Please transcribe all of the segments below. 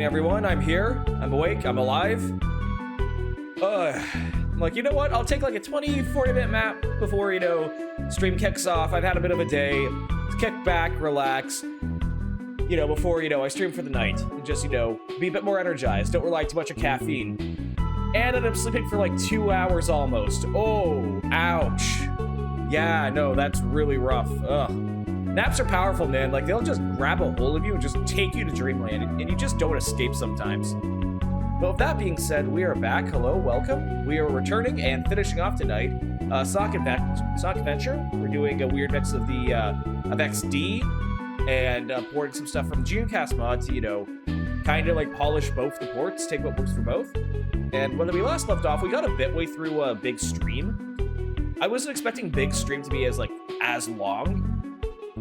everyone. I'm here. I'm awake. I'm alive. I'm like, you know what? I'll take like a 20-40 minute nap before, stream kicks off. I've had a bit of a day. Let's kick back, relax. Before, I stream for the night. And just, be a bit more energized. Don't rely too much on caffeine. And ended up sleeping for like 2 hours almost. Oh, ouch. Yeah, no, that's really rough. Ugh. Naps are powerful, man. Like, they'll just grab a hold of you and just take you to dreamland, and you just don't escape sometimes. But with that being said, we are back. Hello, welcome. We are returning and finishing off tonight Sock Adventure. We're doing a weird mix of the of XD and porting some stuff from Dreamcast mod to, kind of like polish both the ports, take what works for both. And when we last left off, we got a bit way through a big stream. I wasn't expecting big stream to be as long.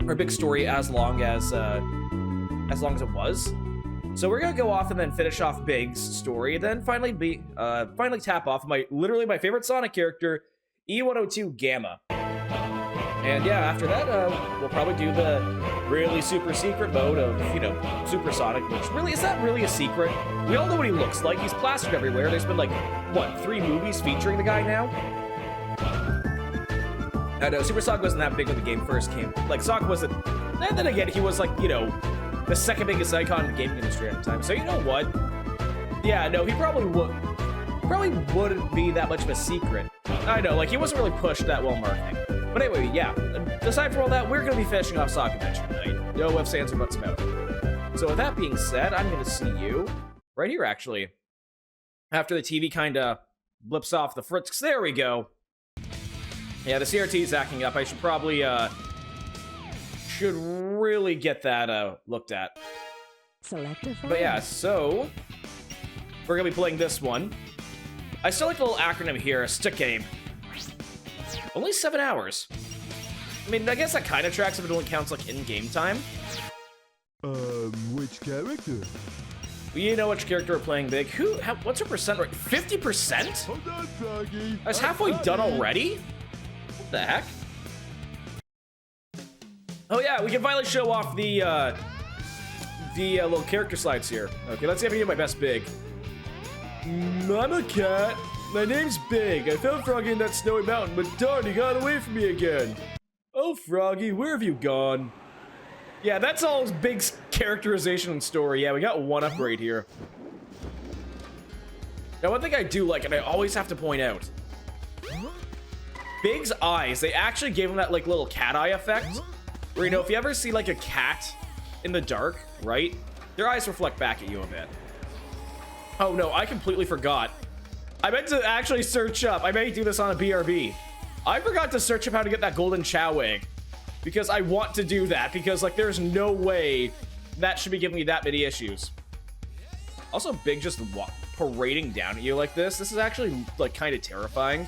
Or big story as long as it was. So we're gonna go off and then finish off Big's story, then finally tap off my favorite Sonic character, E102 Gamma. And yeah, after that, we'll probably do the really super secret mode of, Super Sonic, which really, is that really a secret? We all know what he looks like. He's plastered everywhere. There's been like, what, 3 movies featuring the guy now? I know, Super Sonic wasn't that big when the game first came. Like, Sonic wasn't... And then again, he was like, the second biggest icon in the gaming industry at the time. So you know what? Yeah, no, he probably wouldn't be that much of a secret. I know, like, he wasn't really pushed that well marketing. But anyway, yeah. Aside from all that, we're going to be finishing off Sonic Adventure tonight. No ifs, ands, or buts about it. So with that being said, I'm going to see you right here, actually. After the TV kind of blips off the fritz. There we go. Yeah, the CRT is acting up. I should probably, should really get that, looked at. But yeah, so, we're gonna be playing this one. I still like the little acronym here, stick aim. Only 7 hours. I mean, I guess that kind of tracks if it only counts, like, in-game time. Which character? You know which character we're playing, Big. What's her percent rate? 50%? Hold on, Froggy. I was halfway done already? What the heck? Oh yeah, we can finally show off the little character slides here. Okay, let's see if I can get my best Big. I'm a cat. My name's Big. I found Froggy in that snowy mountain, but darn, he got away from me again. Oh, Froggy, where have you gone? Yeah, that's all Big's characterization and story. Yeah, we got one upgrade here. Now, one thing I do like, and I always have to point out, Big's eyes, they actually gave him that, like, little cat eye effect. Where, if you ever see, like, a cat in the dark, right? Their eyes reflect back at you a bit. Oh, no, I completely forgot. I meant to actually search up. I may do this on a BRB. I forgot to search up how to get that golden Chow egg. Because I want to do that. Because, like, there's no way that should be giving me that many issues. Also, Big just parading down at you like this. This is actually, like, kind of terrifying.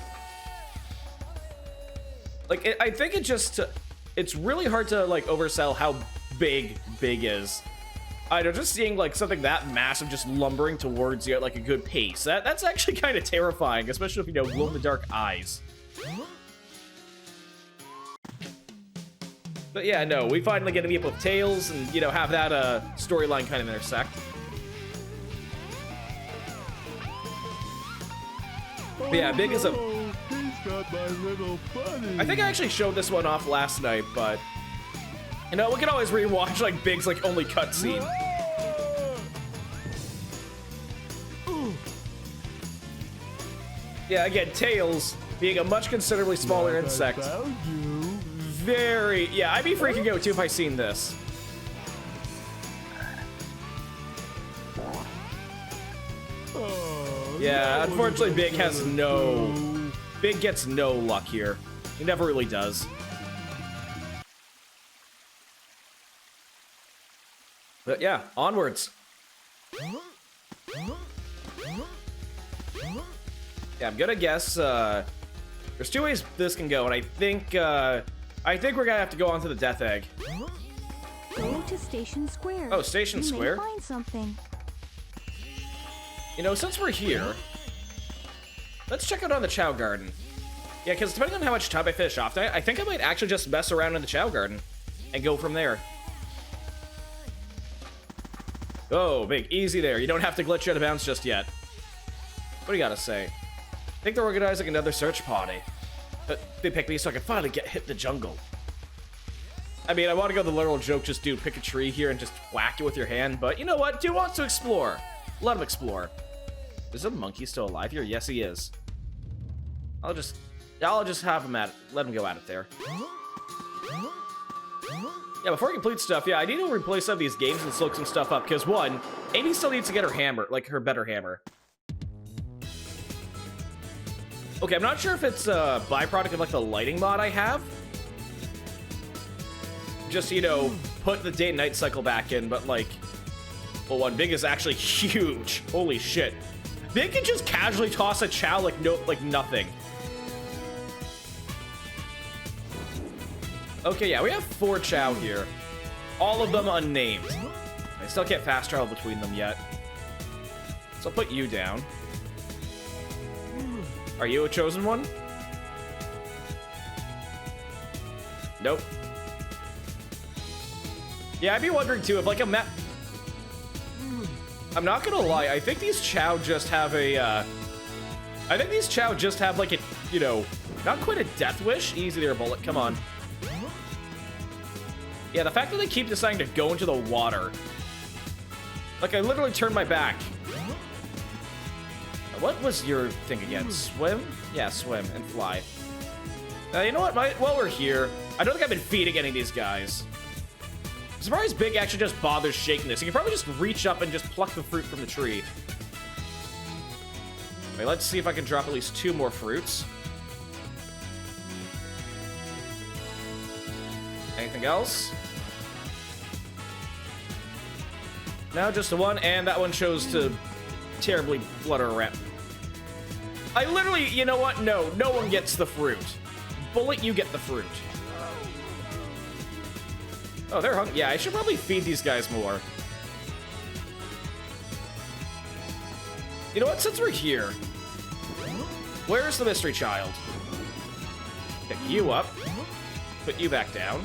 Like, I think it's really hard to, like, oversell how big is. I know, just seeing, like, something that massive just lumbering towards you at, like, a good pace. That's actually kind of terrifying, especially if, glow-in-the-dark eyes. But yeah, no, we finally get to meet up with Tails and, have that, storyline kind of intersect. But yeah, Big is a... Got my little buddy. I think I actually showed this one off last night, but we can always rewatch like Big's like only cutscene. Yeah, again, Tails being a much considerably smaller insect. Yeah, I'd be freaking out too if I seen this. Yeah, unfortunately, Big has Big gets no luck here. He never really does. But yeah, onwards. Yeah, I'm gonna guess, there's 2 ways this can go, and I think we're gonna have to go on to the Death Egg. Go to Station Square. Oh, Station Square? You may find something. Since we're here, let's check out on the Chow Garden. Yeah, because depending on how much time I finish off tonight, I think I might actually just mess around in the Chow Garden and go from there. Oh, big. Easy there. You don't have to glitch out of bounds just yet. What do you gotta say? I think they're organizing another search party. They picked me so I can finally hit the jungle. I mean, I want to go the literal joke, just dude, pick a tree here and just whack it with your hand, but you know what? Dude wants to explore. Let him explore. Is a monkey still alive here? Yes, he is. I'll just have him let him go at it there. Yeah, before I complete stuff, yeah, I need to replay some of these games and look some stuff up, because one, Amy still needs to get her hammer, like her better hammer. Okay, I'm not sure if it's a byproduct of like the lighting mod I have. Just, you know, put the day and night cycle back in, but like, well, one, Big is actually huge. Holy shit. Big can just casually toss a Chow like nothing. Okay, yeah, we have 4 Chow here. All of them unnamed. I still can't fast travel between them yet. So I'll put you down. Are you a chosen one? Nope. Yeah, I'd be wondering too if like a map. I'm not gonna lie, I think these Chow just have a, I think these Chow just have like a, you know, not quite a death wish. Easy there, bullet, come on. Yeah, the fact that they keep deciding to go into the water. Like, I literally turned my back. What was your thing again? Swim? Yeah, swim and fly. You know what? While we're here, I don't think I've been feeding any of these guys. I'm surprised Big actually just bothers shaking this. He can probably just reach up and just pluck the fruit from the tree. Okay, let's see if I can drop at least 2 more fruits. Anything else? No, just the one, and that one chose to terribly flutter around. I literally, you know what? No one gets the fruit. Bullet, you get the fruit. Oh, they're hungry. Yeah, I should probably feed these guys more. You know what? Since we're here, where's the mystery child? Pick you up. Put you back down.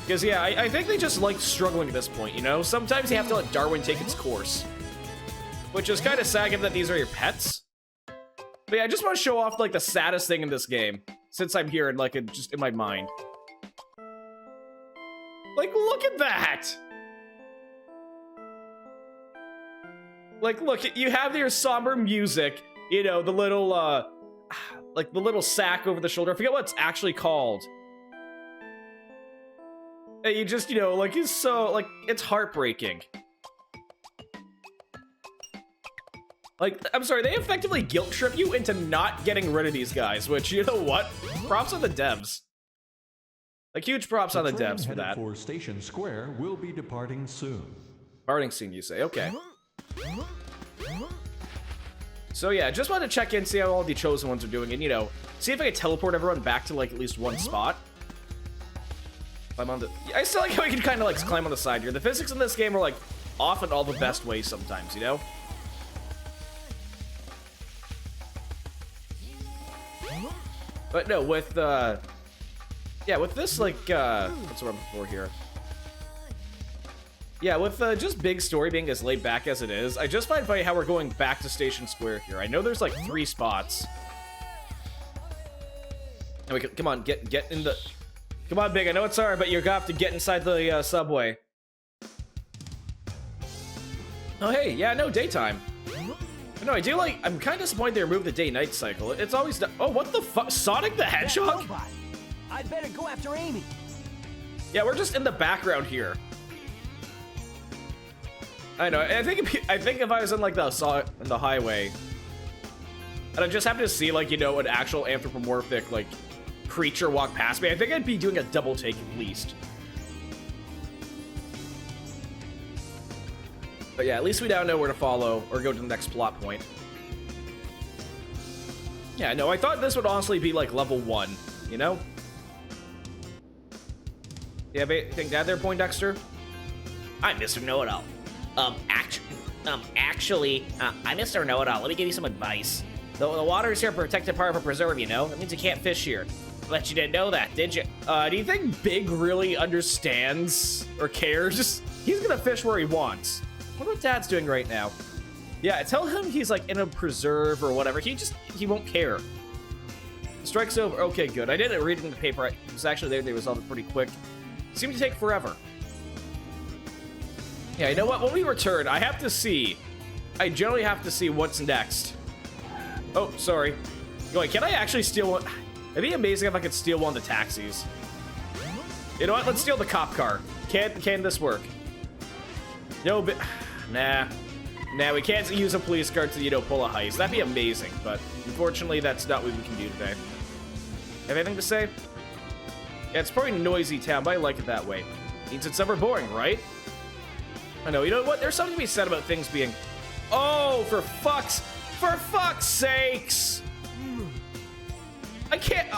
Because, yeah, I think they just like struggling at this point, you know? Sometimes you have to let Darwin take its course. Which is kind of sad given that these are your pets. But yeah, I just want to show off, like, the saddest thing in this game. Since I'm here and, like, just in my mind. Like, look at that! Like, look, you have your somber music. You know, the little, like, the little sack over the shoulder. I forget what it's actually called. And you just, you know, like, it's so, like, it's heartbreaking. Like, I'm sorry, they effectively guilt trip you into not getting rid of these guys, which, you know what? Props on the devs. Like, huge props on the devs for that. For Station Square will be departing soon. Departing soon, you say? Okay. So yeah, just wanted to check in, see how all the chosen ones are doing, and, you know, see if I can teleport everyone back to, like, at least one spot. I'm on the... I still like how we can kind of, like, climb on the side here. The physics in this game are, like, often all the best ways sometimes, you know? But no, with, yeah, with this, like, what's what I'm looking for here? Yeah, with, just Big Story being as laid back as it is, I just find funny how we're going back to Station Square here. I know there's, like, 3 spots. And we can... Come on, get in the... Come on, Big, I know it's hard, but you're gonna have to get inside the, subway. Oh, hey, yeah, no, daytime. No, I do like... I'm kind of disappointed they removed the day-night cycle. It's always... Oh, what the fuck? Sonic the Hedgehog? I'd better go after Amy. Yeah, we're just in the background here. I know, I think if I was in, like, the highway, and I just happened to see, like, you know, an actual anthropomorphic, like, creature walk past me, I think I'd be doing a double take at least. But yeah, at least we now know where to follow or go to the next plot point. Yeah, no, I thought this would honestly be like level 1, you know? You have anything to add there, Poindexter? I'm Mr. Know-It-All. Actually, I'm Mr. Know-It-All. Let me give you some advice. The water is here to protect a part of a preserve, you know? That means you can't fish here. But you didn't know that, did you? Do you think Big really understands or cares? he's gonna fish where he wants. I wonder what Dad's doing right now. Yeah, tell him he's like in a preserve or whatever. He won't care. Strike's over. Okay, good. I didn't read it in the paper. It was actually there. They resolved it pretty quick. It seemed to take forever. Yeah, you know what? When we return, I have to see. I generally have to see what's next. Oh, sorry. Wait, can I actually steal one? It'd be amazing if I could steal one of the taxis. You know what? Let's steal the cop car. Can this work? No, but nah, we can't use a police car to, you know, pull a heist. That'd be amazing, but unfortunately, that's not what we can do today. Have anything to say? Yeah, it's probably a noisy town, but I like it that way. Means it's never boring, right? I know. You know what? There's something to be said about things being. Oh, for fuck's sakes! I can't.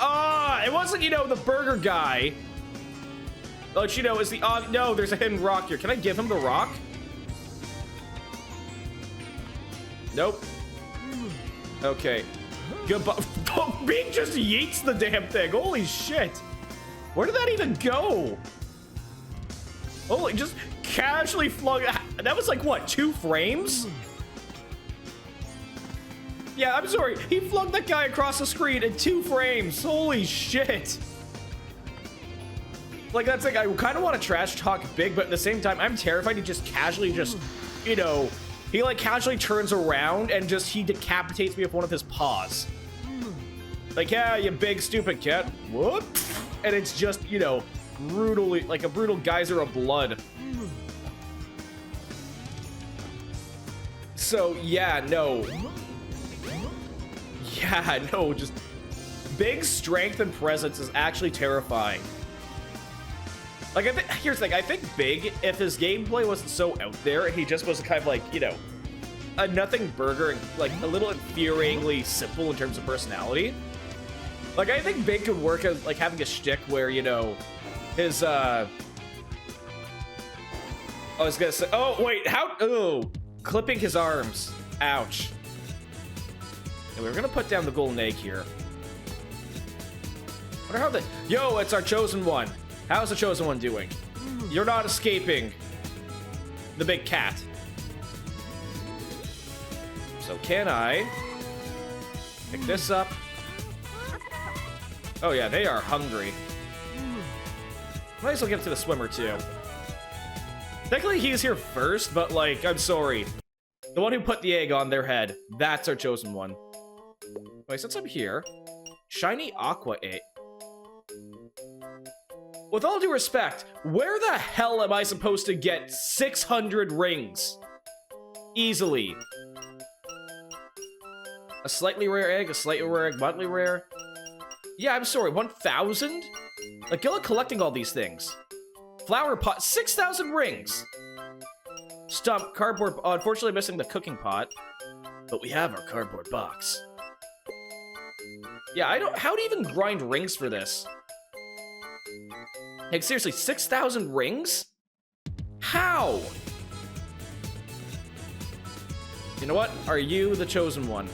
It wasn't, you know, the burger guy. But, you know, is the no, there's a hidden rock here. Can I give him the rock? Nope. Okay. Goodbye. Big just yeets the damn thing. Holy shit. Where did that even go? Holy, just casually flung. That was like, what, 2 frames? Yeah, I'm sorry. He flung that guy across the screen in 2 frames. Holy shit. Like, that's like, I kind of want to trash talk Big, but at the same time, I'm terrified he just casually just, you know, he like casually turns around and just, he decapitates me with one of his paws. Like, yeah, you big stupid cat. Whoop. And it's just, you know, brutally, like a brutal geyser of blood. So, yeah, no. Yeah, no, just Big's strength and presence is actually terrifying. Like, here's the thing, I think Big, if his gameplay wasn't so out there, and he just was kind of like, you know, a nothing burger, and like a little infuriatingly simple in terms of personality. Like, I think Big could work as like having a shtick where, you know, his I was gonna say, oh wait, clipping his arms. Ouch. And we're gonna put down the golden egg here. Wonder how yo, it's our chosen one. How's the chosen one doing? You're not escaping the big cat. So can I pick this up? Oh yeah, they are hungry. Might as well give it to the swimmer too. Technically he's here first, but like, I'm sorry. The one who put the egg on their head, that's our chosen one. Wait, since I'm here, shiny aqua egg. With all due respect, where the hell am I supposed to get 600 rings? Easily. A slightly rare egg, a slightly rare egg, moderately rare. Yeah, I'm sorry, 1,000? Like, good luck collecting all these things. Flower pot, 6,000 rings! Stump, cardboard, unfortunately missing the cooking pot. But we have our cardboard box. Yeah, how do you even grind rings for this? Like, seriously, 6,000 rings? How? You know what? Are you the chosen one?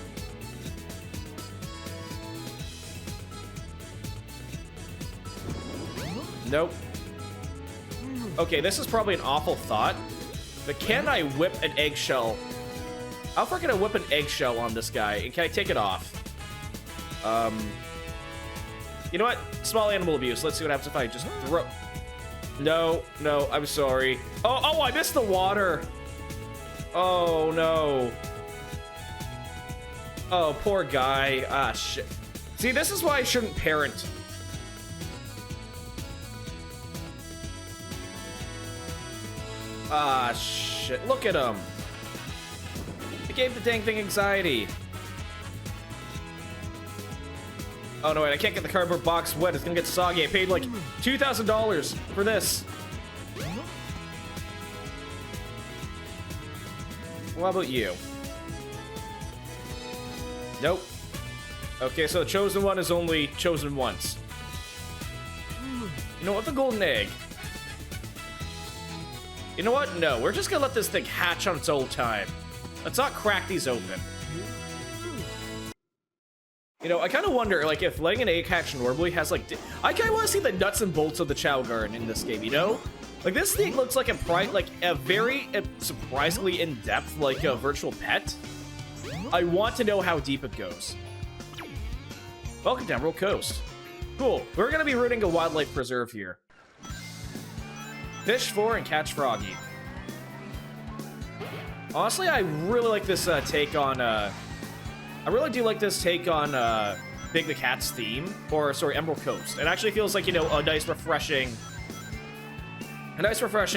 Nope. Okay, this is probably an awful thought, but can I whip an eggshell? How far can I whip an eggshell on this guy? And can I take it off? You know what? Small animal abuse. Let's see what happens if I just throw... No, I'm sorry. Oh, I missed the water. Oh, no. Oh, poor guy. Ah, shit. See, this is why I shouldn't parent. Ah, shit. Look at him. I gave the dang thing anxiety. Oh, no, wait. I can't get the cardboard box wet. It's gonna get soggy. I paid, like, $2,000 for this. What about you? Nope. Okay, so the chosen one is only chosen once. You know what? The golden egg. You know what? No, we're just gonna let this thing hatch on its own time. Let's not crack these open. You know, I kind of wonder, like, if letting an egg hatch normally has, like... I kind of want to see the nuts and bolts of the Chow Garden in this game, you know? Like, this thing looks like a very surprisingly in-depth, like, a virtual pet. I want to know how deep it goes. Welcome to Emerald Coast. Cool. We're going to be rooting a wildlife preserve here. Fish for and catch Froggy. Honestly, I really like this take on... I really do like this take on Big the Cat's theme. Or, sorry, Emerald Coast. It actually feels like, you know, a nice, refreshing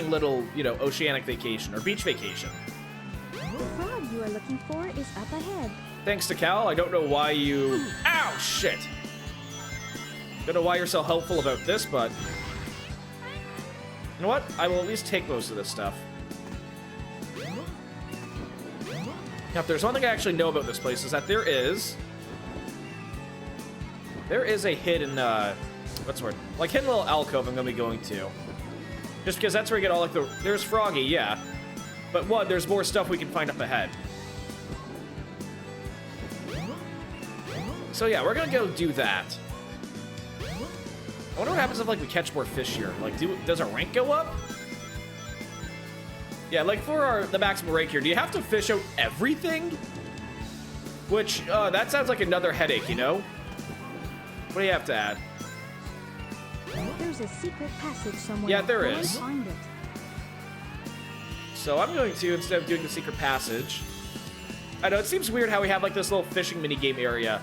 little, you know, oceanic vacation or beach vacation. The frog you are looking for is up ahead. Thanks to Cal, I don't know why you... Ow, shit! Don't know why you're so helpful about this, but... You know what? I will at least take most of this stuff. Now, if there's one thing I actually know about this place, is that there is a hidden, what's the word? Like, hidden little alcove I'm gonna be going to. Just because that's where you get all, like, there's Froggy, yeah. But one, there's more stuff we can find up ahead. So yeah, we're gonna go do that. I wonder what happens if, like, we catch more fish here. Like, does our rank go up? Yeah, like, for the maximum rank here, do you have to fish out everything? Which, that sounds like another headache, you know? What do you have to add? There's a secret passage somewhere. Yeah, there Go and is. find it. So I'm going to, instead of doing the secret passage... I know, it seems weird how we have, like, this little fishing minigame area.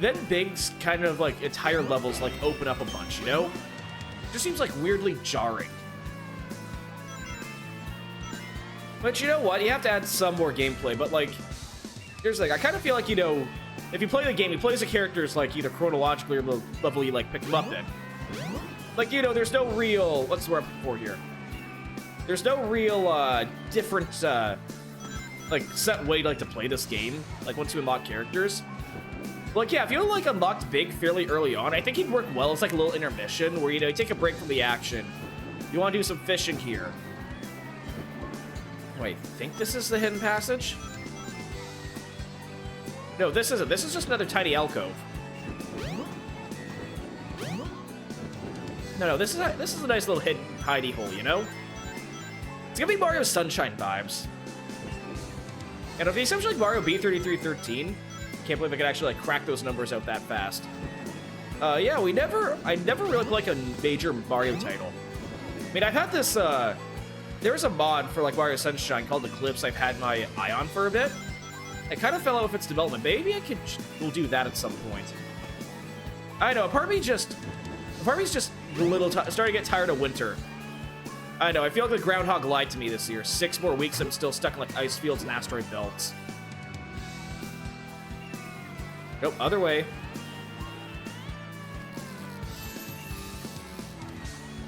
Then Big's kind of, like, entire levels, like, open up a bunch, you know? It just seems, like, weirdly jarring. But you know what? You have to add some more gameplay, but, like... Here's the thing, I kind of feel like, you know... If you play the game, you play as the characters, like, either chronologically or the level you, like, pick them up in. Like, you know, there's no real... What's the word for here? There's no real, different, like, set way, like, to play this game. Like, once you unlock characters. Like, yeah, if you, like, unlocked Big fairly early on, I think he'd work well as, like, a little intermission where, you know, you take a break from the action. You want to do some fishing here. Wait, I think this is the hidden passage? No, this isn't. This is just another tiny alcove. No, this is a nice little hidden hidey hole, you know? It's gonna be Mario Sunshine vibes. And if he's essentially like Mario B3313, can't believe I could actually like crack those numbers out that fast. Yeah, I never really played like a major Mario title. I mean, I've had this, there was a mod for like Mario Sunshine called Eclipse I've had my eye on for a bit. It kind of fell out with its development. Maybe we'll do that at some point. I know, part of me's just a little starting to get tired of winter. I know, I feel like the groundhog lied to me this year. 6 more weeks, I'm still stuck in like ice fields and asteroid belts. Nope, other way.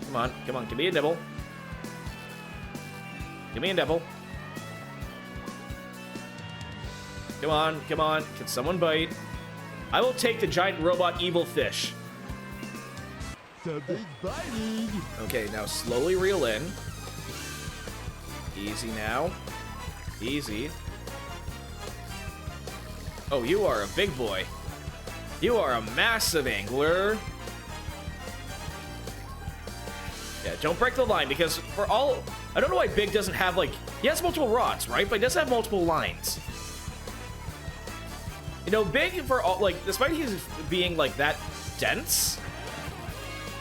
Come on, give me a nibble. Give me a nibble. Come on, can someone bite? I will take the giant robot evil fish. Something's biting. Okay, now slowly reel in. Easy now. Easy. Oh, you are a big boy. You are a massive angler. Yeah, don't break the line, because for all... I don't know why Big doesn't have, like... He has multiple rods, right? But he doesn't have multiple lines. You know, Big, for all... Like, despite his being, like, that dense...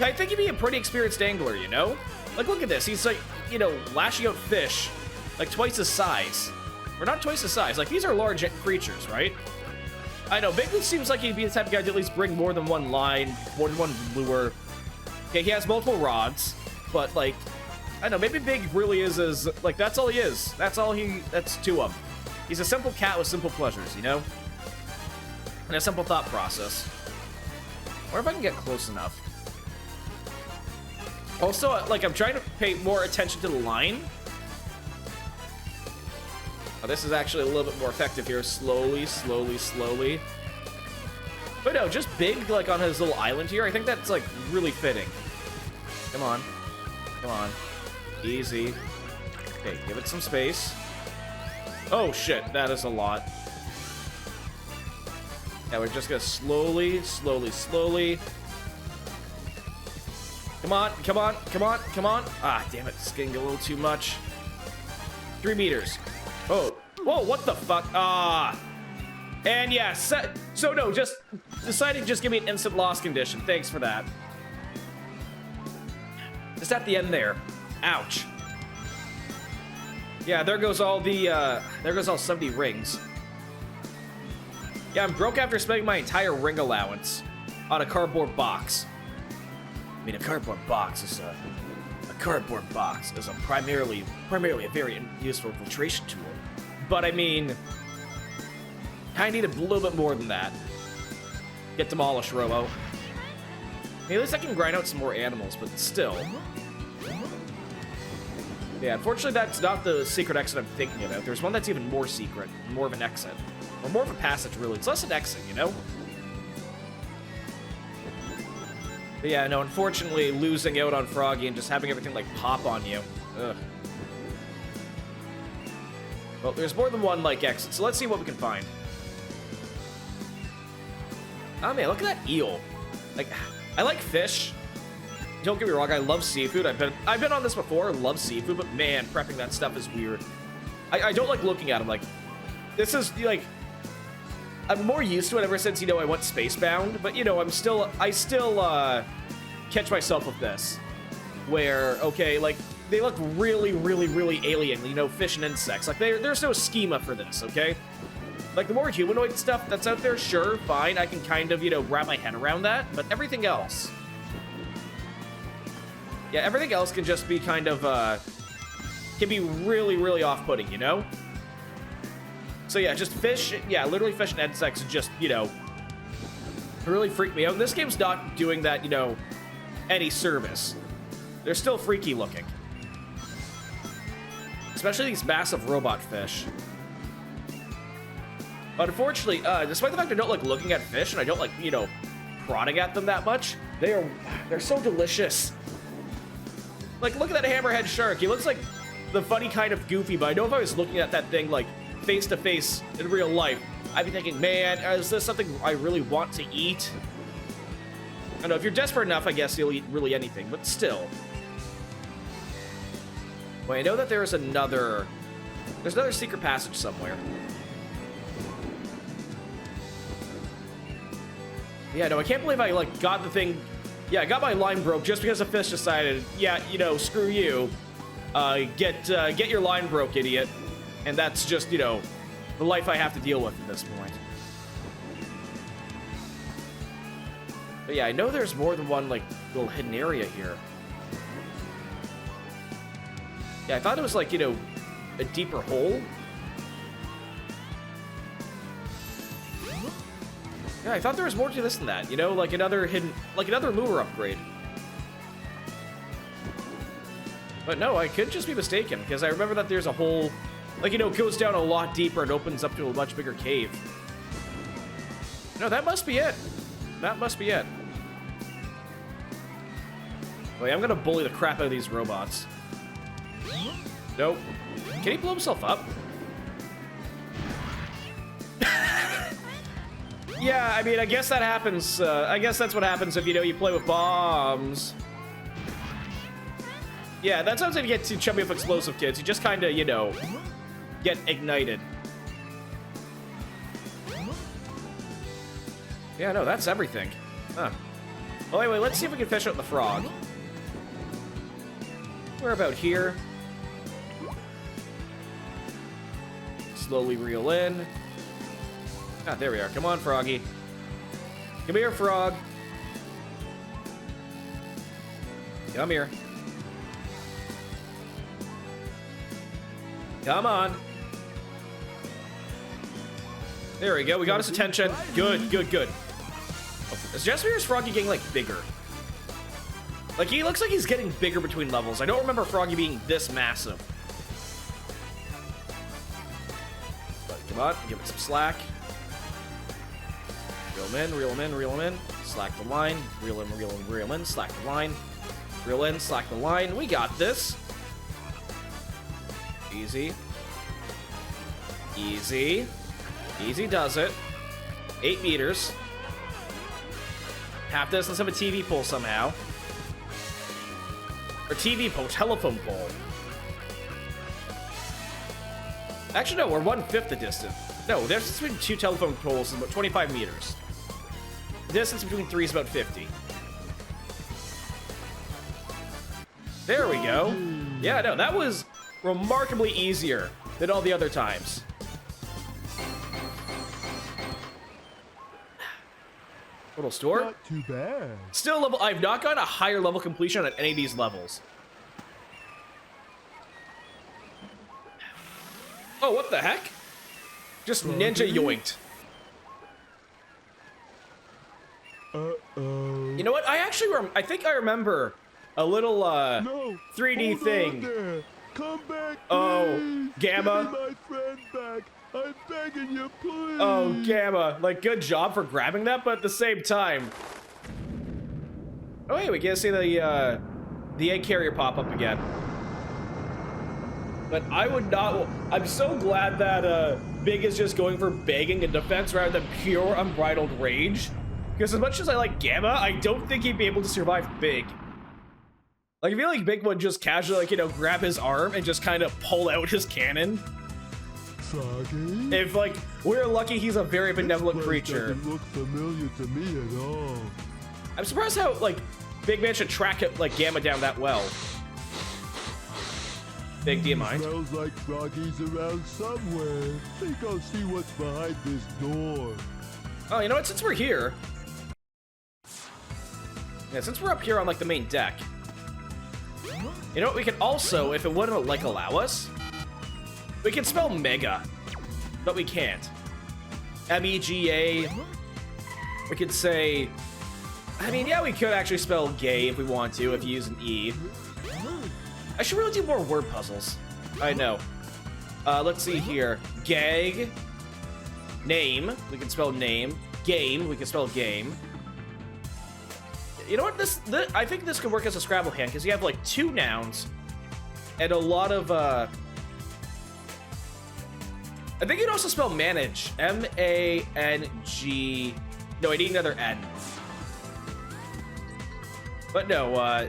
I think he'd be a pretty experienced angler, you know? Like, look at this. He's, like, you know, lashing out fish, like, twice his size. Or not twice his size. Like, these are large creatures, right? I know, Big seems like he'd be the type of guy to at least bring more than one line, more than one lure. Okay, he has multiple rods, but, like, I don't know, maybe Big really is like, that's all he is. That's to him. He's a simple cat with simple pleasures, you know? And a simple thought process. I wonder if I can get close enough. Also, like, I'm trying to pay more attention to the line. Oh, this is actually a little bit more effective here. Slowly, slowly, slowly. But no, just Big, like, on his little island here. I think that's, like, really fitting. Come on. Come on. Easy. Okay, give it some space. Oh, shit. That is a lot. Yeah, we're just gonna slowly, slowly, slowly... Come on, come on, come on, come on. Ah, damn it. It's getting a little too much. 3 meters. Oh. Whoa, what the fuck? Ah. And yeah, so no, just deciding to just give me an instant loss condition. Thanks for that. Just at the end there. Ouch. Yeah, there goes all the, there goes all 70 rings. Yeah, I'm broke after spending my entire ring allowance on a cardboard box. I mean, a cardboard box is a primarily a very useful filtration tool. But I mean, I need a little bit more than that. Get demolished, Robo. I mean, at least I can grind out some more animals, but still. Yeah, unfortunately, that's not the secret exit I'm thinking about. There's one that's even more secret, more of an exit. Or more of a passage, really. It's less an exit, you know? But yeah, no, unfortunately, losing out on Froggy and just having everything, like, pop on you. Ugh. Well, there's more than one, like, exit, so let's see what we can find. Oh, man, look at that eel. Like, I like fish. Don't get me wrong, I love seafood. I've been on this before, love seafood, but man, prepping that stuff is weird. I don't like looking at them. Like, this is, like, I'm more used to it ever since, you know, I went Spacebound, but, you know, I still catch myself with this. Where, okay, like, they look really, really, really alien, you know, fish and insects. Like, there's no schema for this, okay? Like, the more humanoid stuff that's out there, sure, fine, I can kind of, you know, wrap my head around that, but everything else... Yeah, everything else can just be kind of, can be really, really off-putting, you know? So yeah, just fish, yeah, literally fish and insects just, you know, really freak me out. And this game's not doing that, you know, any service. They're still freaky looking. Especially these massive robot fish. But unfortunately, despite the fact I don't like looking at fish and I don't like, you know, prodding at them that much, they're so delicious. Like, look at that hammerhead shark. He looks like the funny kind of goofy, but I know if I was looking at that thing, like, face-to-face in real life, I'd be thinking, man, is this something I really want to eat? I don't know, if you're desperate enough, I guess you'll eat really anything, but still. Wait, I know that there's another secret passage somewhere. Yeah, no, I can't believe I, like, got the thing... Yeah, I got my line broke just because a fish decided, yeah, you know, screw you. Get your line broke, idiot. And that's just, you know, the life I have to deal with at this point. But yeah, I know there's more than one, like, little hidden area here. Yeah, I thought it was, like, you know, a deeper hole. Yeah, I thought there was more to this than that, you know, like another hidden, like another lure upgrade. But no, I could just be mistaken, because I remember that there's a whole, like, you know, it goes down a lot deeper and opens up to a much bigger cave. No, that must be it. That must be it. Wait, I'm gonna bully the crap out of these robots. Nope. Can he blow himself up? Yeah, I mean, I guess that happens. I guess that's what happens if, you know, you play with bombs. Yeah, that's how you get too chummy with explosive kids. You just kind of, you know, get ignited. Yeah, no, that's everything. Huh. Well, anyway, let's see if we can fish out the frog. We're about here. Slowly reel in. Ah, there we are. Come on, Froggy. Come here, frog. Come here. Come on. There we go. We got his attention. Good, good, good. Is Jasper's Froggy getting, like, bigger? Like, he looks like he's getting bigger between levels. I don't remember Froggy being this massive. But come on. Give it some slack. Reel him in, reel him in, reel him in. Slack the line. Reel in, reel in, reel in. Slack the line. Reel in, slack the line. We got this. Easy. Easy. Easy does it. 8 meters. Half distance of a TV pole somehow. Or TV pole, telephone pole. Actually, no, we're 1/5 the distance. No, the distance between two telephone poles is about 25 meters. The distance between three is about 50. There we go. Yeah, no, that was remarkably easier than all the other times. Little store. Not too bad. Still level. I've not gotten a higher level completion on any of these levels. Oh, what the heck? Just ninja yoinked. Uh-oh. You know what? I actually, I think I remember a little No. 3D Hold thing. on there. Come back, Oh, please. Gamma. Give me my friend back. I'm begging you, please. Oh, Gamma. Like, good job for grabbing that, but at the same time. Oh, hey, we get to see the egg carrier pop up again. But I would not. I'm so glad that Big is just going for begging and defense rather than pure unbridled rage. Because as much as I like Gamma, I don't think he'd be able to survive Big. Like, I feel like Big would just casually, like, you know, grab his arm and just kind of pull out his cannon. Soggy? If, like, we're lucky he's a very benevolent This place creature. doesn't look familiar to me at all. I'm surprised how, like, Big Man should track it, like, Gamma down that well. Big, do you mind? Smells like Froggy's around somewhere. Think I'll see what's behind this door. Oh, you know what? Since we're here... Yeah, since we're up here on, like, the main deck... You know what? We can also, if it wouldn't, like, allow us... We can spell Mega. But we can't. M-E-G-A... We could say... I mean, yeah, we could actually spell gay if we want to, if you use an E. I should really do more word puzzles. I know. Let's see here. Gag. Name. We can spell name. Game. We can spell game. You know what? This I think this could work as a Scrabble hand, because you have, like, 2 nouns. And a lot of, I think you'd also spell manage. M-A-N-G... No, I need another N. But no,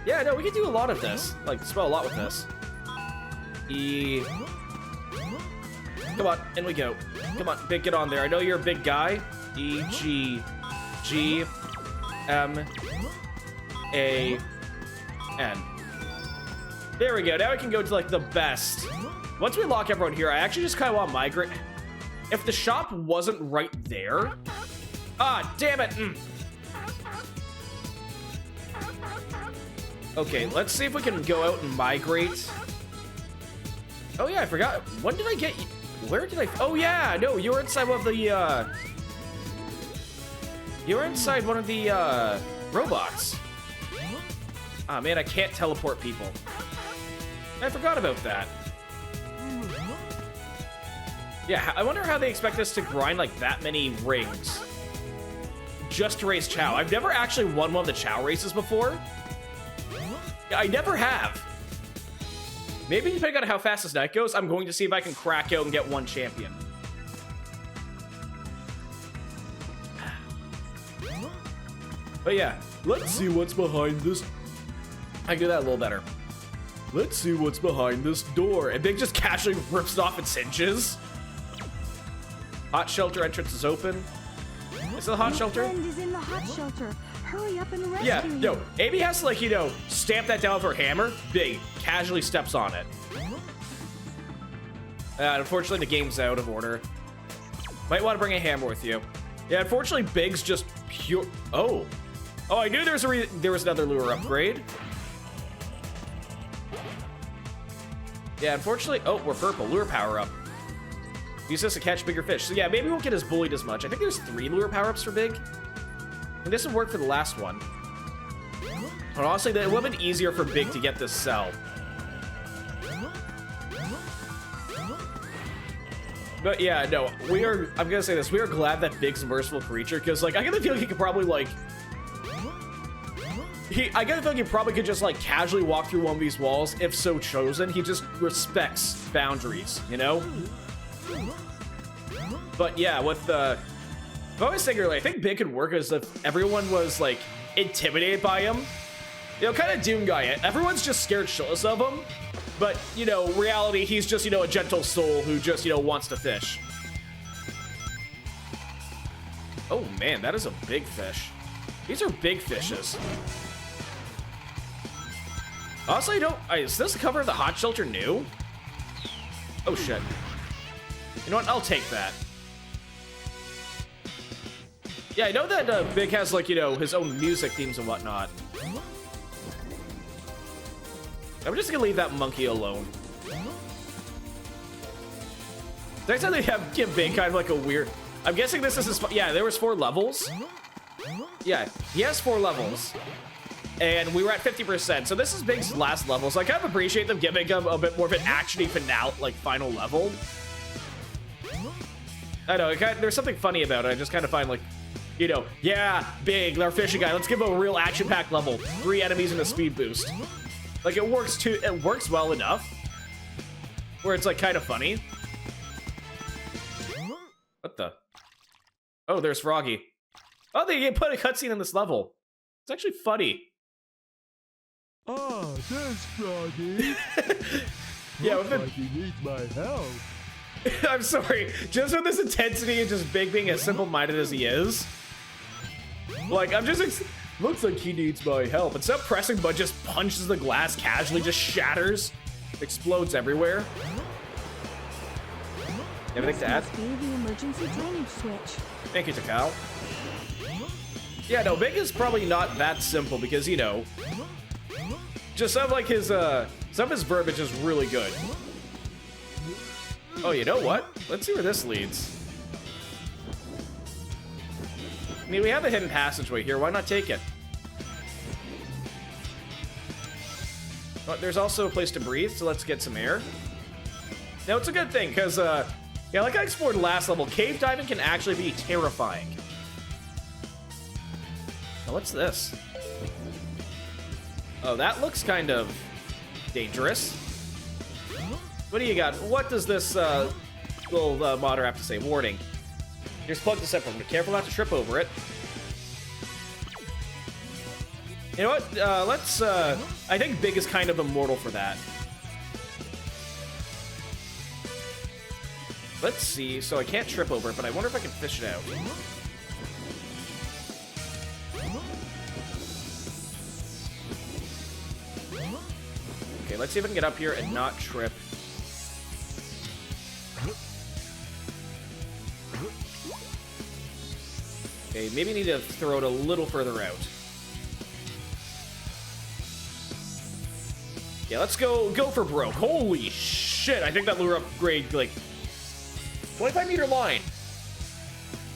yeah, no, we can do a lot of this. Like, spell a lot with this. E... Come on, in we go. Come on, Big, get on there. I know you're a big guy. E, G, G, M, A, N. There we go. Now we can go to, like, the best. Once we lock everyone here, I actually just kind of want to migrate. If the shop wasn't right there... Ah, damn it! Okay, let's see if we can go out and migrate. Oh yeah, I forgot. When did I get you? Where did I? Oh yeah, no, you were inside one of the. You were inside one of the robots. Ah man, I can't teleport people. I forgot about that. Yeah, I wonder how they expect us to grind like that many rings just to raise Chow. I've never actually won one of the Chow races before. I never have. Maybe depending on how fast this night goes, I'm going to see if I can crack out and get one champion. But yeah, let's see what's behind this. I can do that a little better. Let's see what's behind this door. And Big just casually rips it off its hinges. Hot shelter entrance is open. Is it the hot shelter? Your friend is in the hot shelter. Hurry up and rescue Yeah, him. no, Amy has to, like, you know, stamp that down with her hammer. Big casually steps on it. Unfortunately, the game's out of order. Might want to bring a hammer with you. Yeah, unfortunately, Big's just pure... Oh. Oh, I knew there was another lure upgrade. Yeah, unfortunately... Oh, we're purple. Lure power up. Use this to catch bigger fish. So yeah, maybe we won't get as bullied as much. I think there's 3 lure power-ups for Big. And this would work for the last one. But honestly, it would have been easier for Big to get this cell. But yeah, no, I'm gonna say this, we are glad that Big's a merciful creature, because, like, I get the feeling he could probably, like... I get the feeling he probably could just, like, casually walk through one of these walls, if so chosen. He just respects boundaries, you know? But yeah, with the... I was saying earlier, I think Big could work as if everyone was, like, intimidated by him. You know, kind of Doom guy. Everyone's just scared shitless of him. But, you know, reality, he's just, you know, a gentle soul who just, you know, wants to fish. Oh, man, that is a big fish. These are big fishes. Honestly, is this cover of the hot shelter new? Oh, shit. You know what? I'll take that. Yeah, I know that Big has, like, you know, his own music themes and whatnot. I'm just gonna leave that monkey alone. Next time they give Big kind of like a weird... I'm guessing this is his... Yeah, there was 4 levels. Yeah, he has 4 levels. And we were at 50%, so this is Big's last level. So I kind of appreciate them giving him a bit more of an action-y finale, like, final level. I know, there's something funny about it. I just kind of find, like, you know, yeah, Big, our fishing guy, let's give him a real action-packed level. 3 enemies and a speed boost. Like, it works well enough. Where it's, like, kind of funny. What the? Oh, there's Froggy. Oh, they put a cutscene in this level. It's actually funny. Ah, there's Froggy. Yeah, looks like he needs my help. I'm sorry. Just with this intensity and just Big being as simple-minded as he is. Like, I'm just... Looks like he needs my help. Instead of pressing, but just punches the glass casually, just shatters. Explodes everywhere. Anything to add? Must be the emergency drainage switch. Thank you, Takao. Yeah, no, Big is probably not that simple because, you know, just some of his verbiage is really good. Oh, you know what? Let's see where this leads. I mean, we have a hidden passageway here. Why not take it? But there's also a place to breathe, so let's get some air. Now, it's a good thing, because, yeah, like I explored last level, cave diving can actually be terrifying. Now, what's this? Oh, that looks kind of dangerous. What do you got? What does this little modder have to say? Warning. Here's plugged to separate. Be careful not to trip over it. You know what? Let's... I think Big is kind of immortal for that. Let's see. So I can't trip over it, but I wonder if I can fish it out. Okay, let's see if I can get up here and not trip. Okay, maybe need to throw it a little further out. Yeah, let's go for broke. Holy shit, I think that lure upgrade, like, 25-meter line.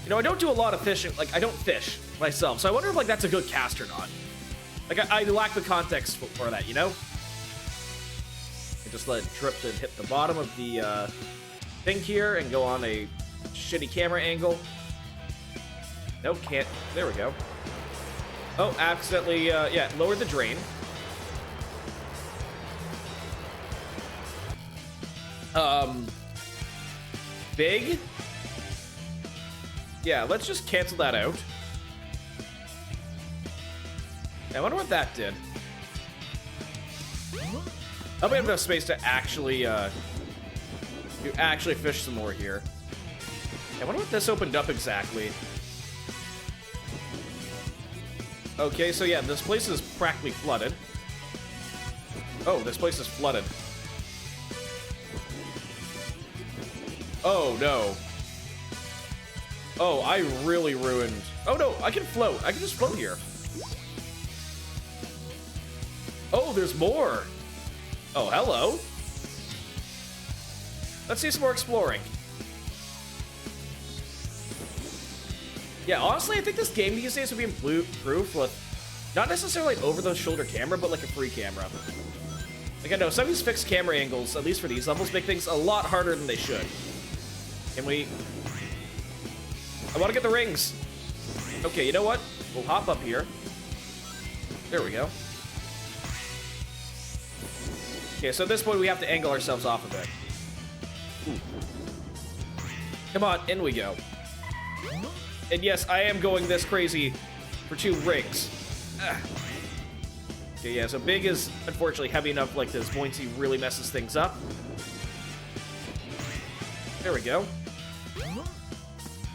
You know, I don't do a lot of fishing. Like, I don't fish myself, so I wonder if, like, that's a good cast or not. Like, I lack the context for that, you know? I just let it drip and hit the bottom of the thing here and go on a shitty camera angle. Nope, can't. There we go. Oh, accidentally, yeah, lowered the drain. Big? Yeah, let's just cancel that out. I wonder what that did. I'll be have enough space to actually fish some more here. I wonder what this opened up exactly. Okay, so yeah, this place is practically flooded. Oh, this place is flooded. Oh, no. Oh, I really ruined... Oh, no, I can float. I can just float here. Oh, there's more. Oh, hello. Let's do some more exploring. Yeah, honestly, I think this game these days would be improved with not necessarily over-the-shoulder camera, but like a free camera. Like, I know some of these fixed camera angles, at least for these levels, make things a lot harder than they should. Can we... I want to get the rings. Okay, you know what? We'll hop up here. There we go. Okay, so at this point, we have to angle ourselves off a bit. Ooh. Come on, in we go. And yes, I am going this crazy for 2 rings. Okay, yeah, so big is unfortunately heavy enough like this buoyancy really messes things up. There we go.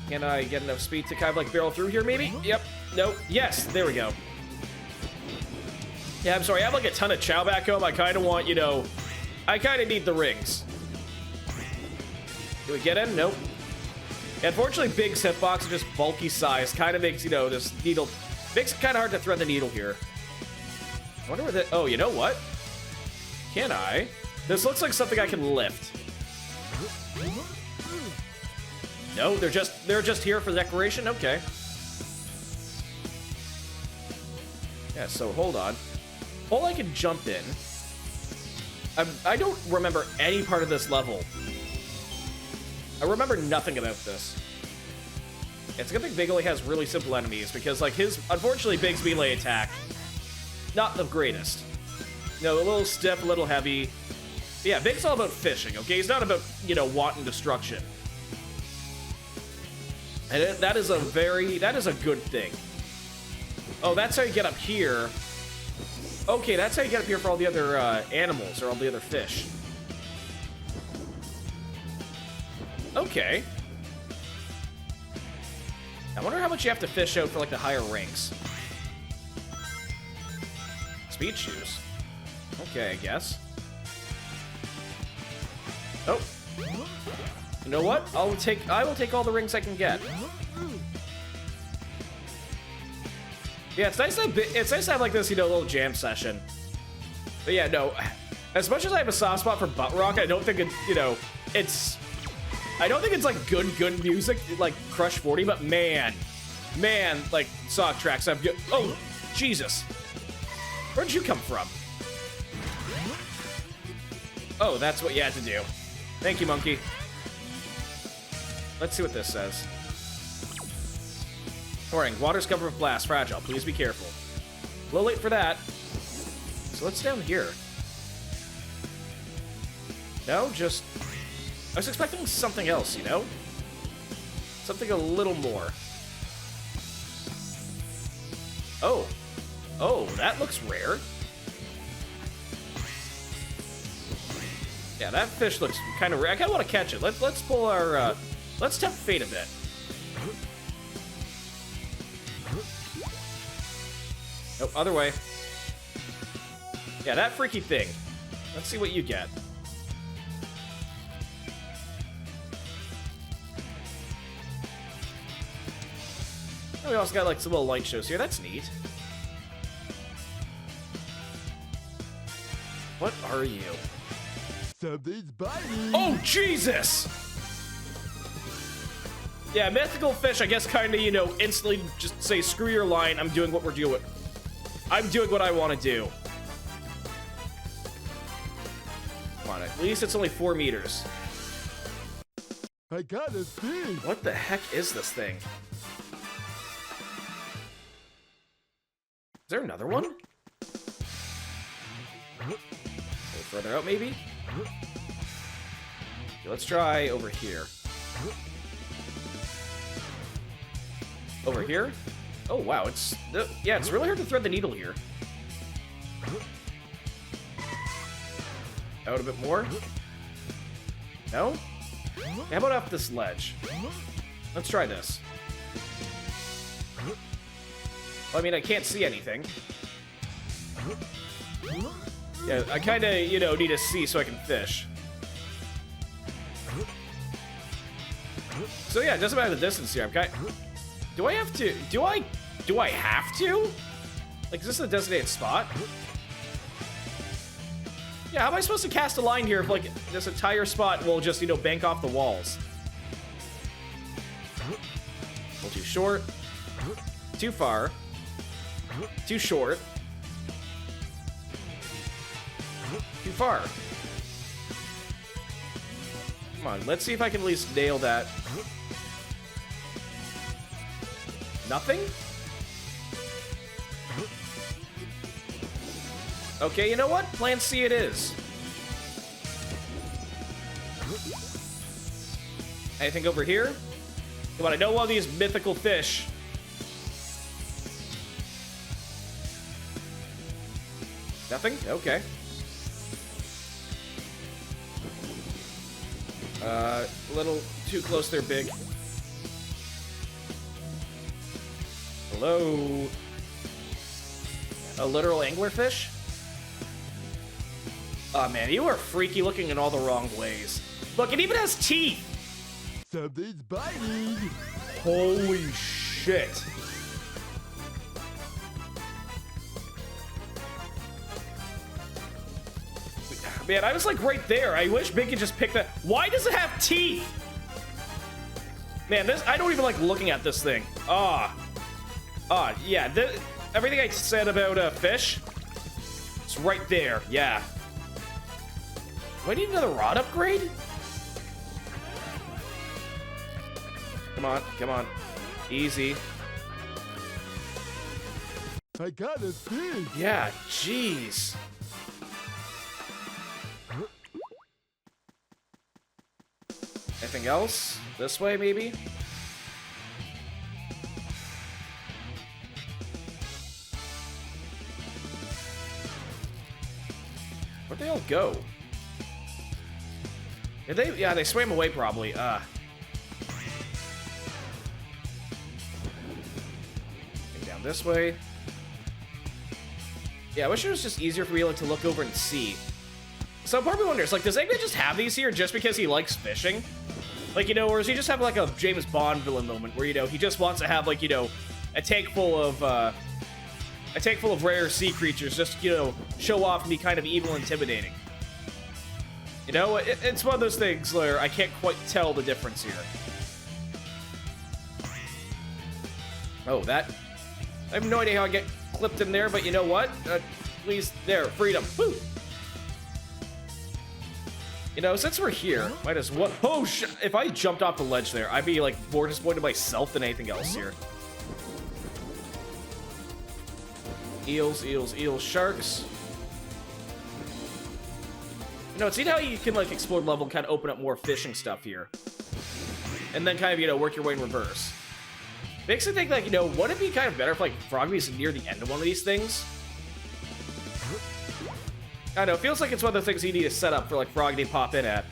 Can I get enough speed to kind of like barrel through here, maybe? Yep. Nope. Yes, there we go. Yeah, I'm sorry. I have like a ton of chow back home. I kind of want, you know, I kind of need the rings. Do we get in? Nope. Yeah, unfortunately, Big's hitbox is just bulky size. Kind of makes, you know, this needle... Makes it kind of hard to thread the needle here. I wonder where the... Oh, you know what? Can I? This looks like something I can lift. No, they're just here for decoration? Okay. Yeah, so hold on. Hole I can jump in. I don't remember any part of this level. I remember nothing about this. It's a good thing Big only has really simple enemies, because, like, unfortunately, Big's melee attack, not the greatest. No, a little stiff, a little heavy. But yeah, Big's all about fishing, okay? He's not about, you know, wanton destruction. And that is a good thing. Oh, that's how you get up here. Okay, that's how you get up here for all the other animals, or all the other fish. Okay. I wonder how much you have to fish out for, like, the higher ranks. Speed shoes. Okay, I guess. Oh. You know what? I will take all the rings I can get. Yeah, it's nice to have like this, you know, little jam session. But yeah, no. As much as I have a soft spot for butt rock, I don't think I don't think it's like good music like Crush 40, but man, like sock tracks have good. Oh, Jesus. Where'd you come from? Oh, that's what you had to do. Thank you, monkey. Let's see what this says. Warning, water's covered with blast, fragile. Please be careful. A little late for that. So what's down here? No, just... I was expecting something else, you know? Something a little more. Oh. Oh, that looks rare. Yeah, that fish looks kind of rare. I kind of want to catch it. Let's pull our... let's tempt fate a bit. Oh, other way. Yeah, that freaky thing. Let's see what you get. Oh, we also got like some little light shows here. That's neat. What are you? Something's biting. Oh, Jesus! Yeah, mythical fish, I guess, kind of, you know, instantly just say, screw your line, I'm doing what we're doing. I'm doing what I want to do. Come on, at least it's only 4 meters. I got a fish. What the heck is this thing? Is there another one? A little further out, maybe? Okay, let's try over here. Over here? Oh, wow, yeah, it's really hard to thread the needle here. Out a bit more? No? How about up this ledge? Let's try this. Well, I mean, I can't see anything. Yeah, I kind of, you know, need to see so I can fish. So yeah, it doesn't matter the distance here. I'm kind of... Do I have to? Do I have to? Like, is this a designated spot? Yeah, how am I supposed to cast a line here if, like, this entire spot will just, you know, bank off the walls? A little too short. Too far. Too short. Too far. Come on, let's see if I can at least nail that. Nothing? Okay, you know what? Plan C it is. Anything over here? Come on, I know one of these mythical fish. Nothing? Okay. A little too close there, Big. Hello? A literal anglerfish? Oh man, you are freaky looking in all the wrong ways. Look, it even has teeth! Something's biting. Holy shit. Man, I was like right there. I wish Big could just pick that. Why does it have teeth? Man, this, I don't even like looking at this thing. Yeah, everything I said about fish, it's right there, yeah. Do I need another rod upgrade? Come on, come on. Easy. I got a fish. Yeah, jeez. Anything else? This way, maybe? Where'd they all go? Did they? Yeah, they swam away probably. Down this way. Yeah, I wish it was just easier for me like, to look over and see. So part of me wonders, like, does Eggman just have these here just because he likes fishing? Like, you know, or does he just have like a James Bond villain moment where, you know, he just wants to have like, you know, a tank full of rare sea creatures just, you know, show off and be kind of evil and intimidating. You know, it's one of those things where I can't quite tell the difference here. Oh, that... I have no idea how I get clipped in there, but you know what? Please, there, freedom. Woo! You know, since we're here, might as well... Oh, if I jumped off the ledge there, I'd be, like, more disappointed in myself than anything else here. Eels, eels, eels, sharks. You know, see how you can, like, explore level and kind of open up more fishing stuff here. And then kind of, you know, work your way in reverse. Makes me think, like, you know, would it be kind of better if, like, Frogby's near the end of one of these things? I don't know, it feels like it's one of the things you need to set up for, like, Froggy to pop in at.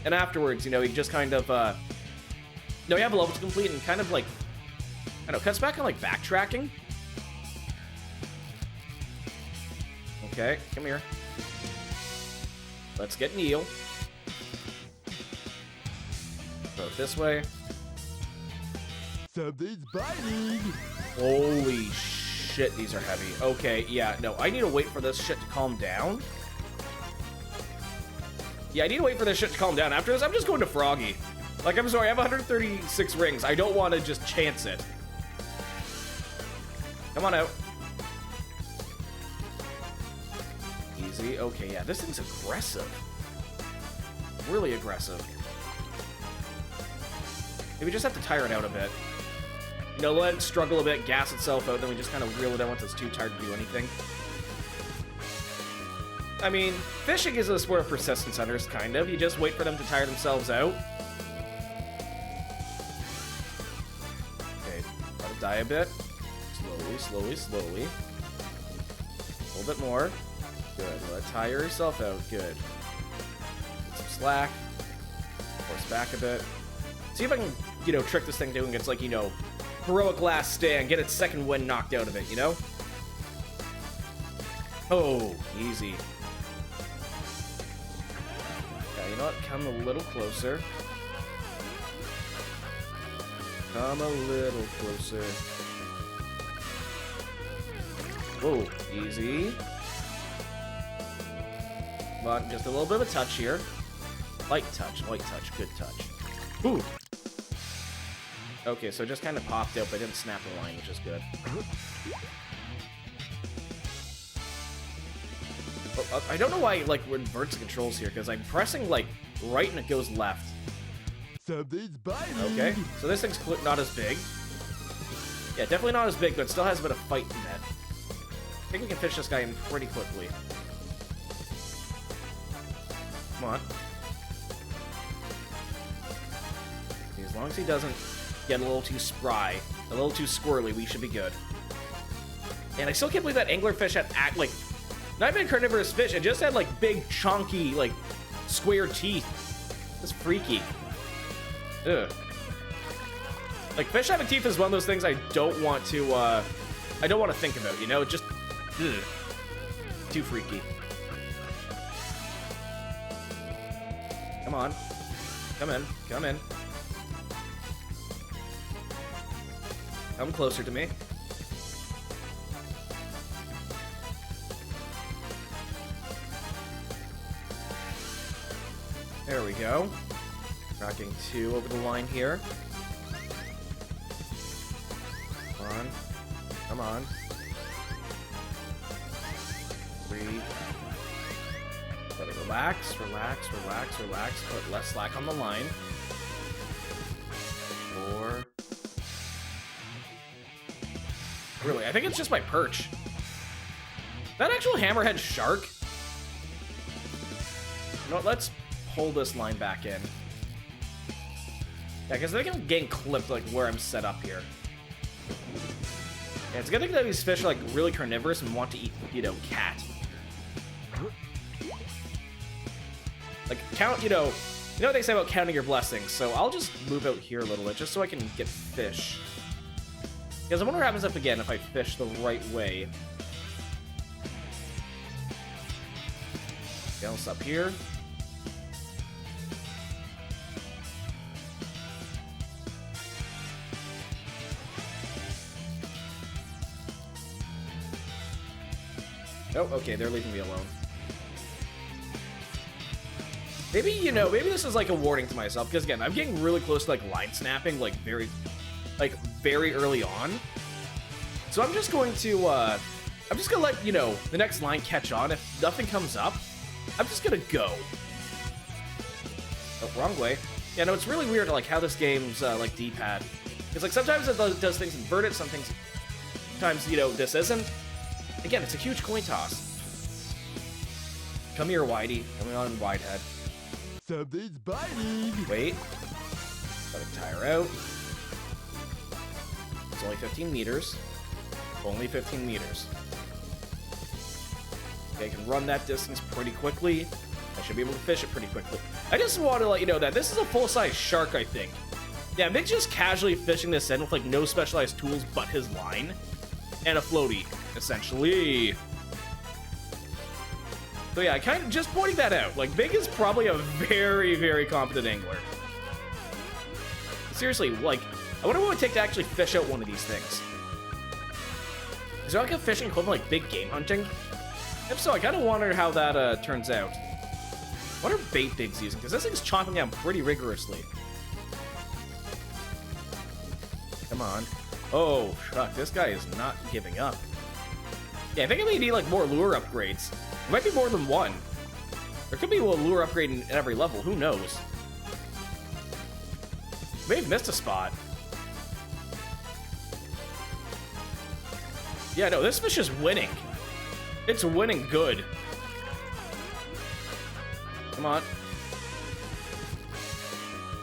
And afterwards, you know, you just kind of, you know, you have a level to complete and kind of, like, I don't know, cuts back on, like, backtracking. Okay, come here. Let's get an eel. Go this way. Something's biting. Holy shit, these are heavy. Okay, yeah, no, I need to wait for this shit to calm down. Yeah, I need to wait for this shit to calm down. After this, I'm just going to Froggy. Like, I'm sorry, I have 136 rings. I don't want to just chance it. Come on out. Easy. Okay, yeah, this thing's aggressive. Really aggressive. Maybe we just have to tire it out a bit. You know, let it struggle a bit, gas itself out, then we just kind of reel it out once it's too tired to do anything. I mean, fishing is a sport of persistence, hunters, kind of. You just wait for them to tire themselves out. Okay, let it die a bit. Slowly, slowly, slowly. A little bit more. Good. Let it tire yourself out. Good. Get some slack. Force back a bit. See if I can, you know, trick this thing doing its, like, you know, heroic last stand. Get its second wind knocked out of it, you know? Oh, easy. Okay, you know what? Come a little closer. Come a little closer. Whoa, easy. Come on, just a little bit of a touch here. Light touch, good touch. Ooh. Okay, so it just kind of popped out, but didn't snap the line, which is good. Oh, I don't know why, like, we're inverts the controls here, because I'm pressing, like, right and it goes left. Something's biting. Okay, so this thing's not as big. Yeah, definitely not as big, but still has a bit of fight in it. I think we can fish this guy in pretty quickly. Come on. As long as he doesn't get a little too spry, a little too squirrely, we should be good. And I still can't believe that anglerfish had Not even a carnivorous fish. It just had like big, chunky, like square teeth. It's freaky. Ugh. Like fish having teeth is one of those things I don't want to think about, you know? Just, ugh. Too freaky. Come on. Come in. Come in. Come closer to me. There we go. Tracking 2 over the line here. Come on. Come on. 3. Let it relax, relax, relax, relax. Put less slack on the line. 4. Really, I think it's just my perch. That actual hammerhead shark? You know what, let's pull this line back in. Yeah, because I think I'm getting clipped like where I'm set up here. Yeah, it's a good thing that these fish are like really carnivorous and want to eat, you know, cat. Like count, you know what they say about counting your blessings. So I'll just move out here a little bit just so I can get fish. Because I wonder what happens if again if I fish the right way. Bounce up here. Oh, okay, they're leaving me alone. Maybe, you know, maybe this is like a warning to myself, because again, I'm getting really close to like line snapping, like very early on. So I'm just going to, let, you know, the next line catch on. If nothing comes up, I'm just gonna go. Oh, wrong way. Yeah, no, it's really weird, like, how this game's, like, D-pad. It's like, sometimes it does things inverted, sometimes, you know, this isn't. Again, it's a huge coin toss. Come here, Whitey. Coming on, Whitehead. Something's biting. Wait. Let it tire out. It's only 15 meters. Only 15 meters. Okay, I can run that distance pretty quickly. I should be able to fish it pretty quickly. I just want to let you know that this is a full-size shark, I think. Yeah, Mick's just casually fishing this in with, like, no specialized tools but his line. And a floaty, essentially. So yeah, I kind of just pointing that out. Like, Big is probably a very, very competent angler. Seriously, like, I wonder what it would take to actually fish out one of these things. Is there like a fishing equivalent like big game hunting? If so, I kind of wonder how that turns out. What are bait Big's using? Because this thing's chomping down pretty rigorously. Come on. Oh, fuck, this guy is not giving up. Yeah, I think I may need, like, more lure upgrades. There might be more than one. There could be a lure upgrade in every level, who knows? May have missed a spot. Yeah, no, this fish is winning. It's winning good. Come on.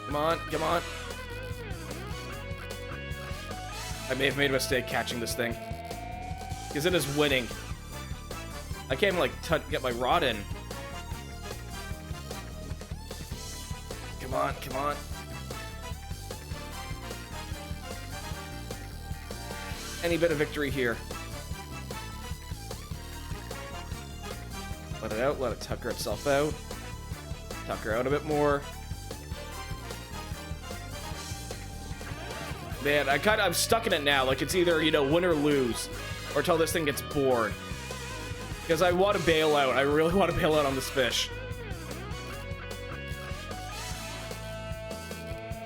Come on, come on. I may have made a mistake catching this thing. Because it is winning. I can't even, like, get my rod in. Come on, come on. Any bit of victory here. Let it out, let it tucker itself out. Tucker out a bit more. Man, I'm stuck in it now. Like, it's either, you know, win or lose. Or until this thing gets bored. Because I want to bail out. I really want to bail out on this fish.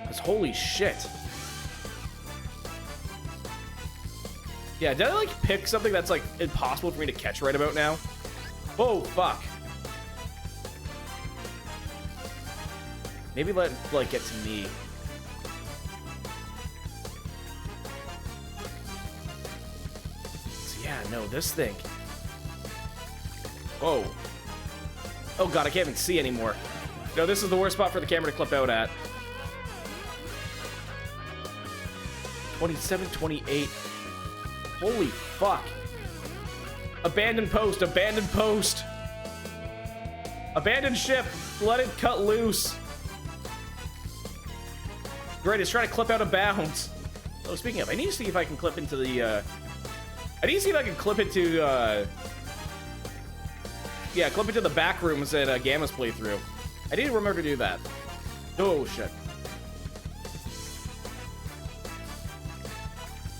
Because holy shit. Yeah, did I, like, pick something that's, like, impossible for me to catch right about now? Oh, fuck. Maybe let it, like, get to me. Yeah, no, this thing. Whoa. Oh god, I can't even see anymore. No, this is the worst spot for the camera to clip out at. 27, 28. Holy fuck. Abandoned post, abandoned post. Abandoned ship, let it cut loose. Great, it's trying to clip out of bounds. Oh, speaking of, I need to see if I can clip into the, I need to see if I can clip into, yeah, clip into the back rooms at Gamma's playthrough. I need to remember to do that. Oh, shit.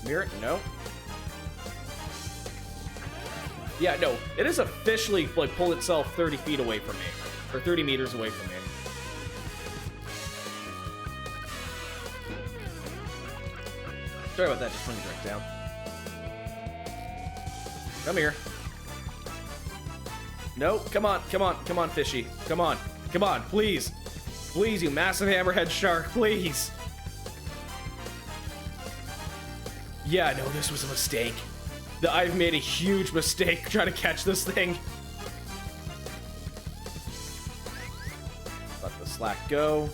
Mirror? No. Yeah, no. It is officially, like, pulled itself 30 feet away from me. Or 30 meters away from me. Sorry about that, just putting it direct down. Come here. No, come on, come on, come on, fishy. Come on, please. Please, you massive hammerhead shark, please. Yeah, no, this was a mistake. I've made a huge mistake trying to catch this thing. Let the slack go.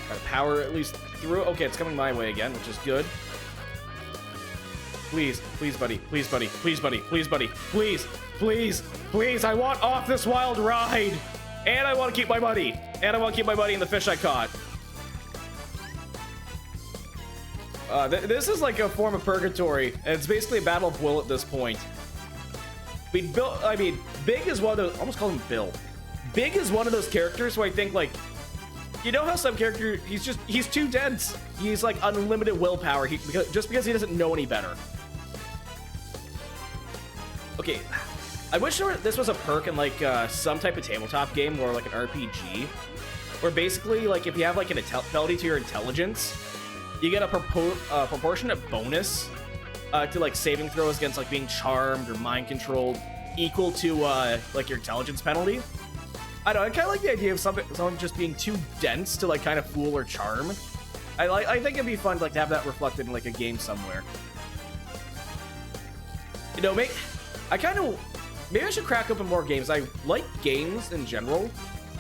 Gotta power at least through. Okay, it's coming my way again, which is good. Please, please, buddy. Please, buddy. Please, buddy. Please, buddy. Please, please, please. I want off this wild ride. And I want to keep my money. And I want to keep my money in the fish I caught. This is like a form of purgatory, and it's basically a battle of will at this point. I mean, Big is one of those, almost call him Bill. Big is one of those characters who I think, like, you know how some character, he's too dense. He's like unlimited willpower, just because he doesn't know any better. Okay, I wish this was a perk in like some type of tabletop game or like an RPG, where basically like if you have like an ability to your intelligence, you get a proportionate bonus to like saving throws against like being charmed or mind controlled, equal to like your intelligence penalty. I don't know, I kind of like the idea of someone just being too dense to like kind of fool or charm. I think it'd be fun to like to have that reflected in like a game somewhere. You know, maybe I should crack open more games. I like games in general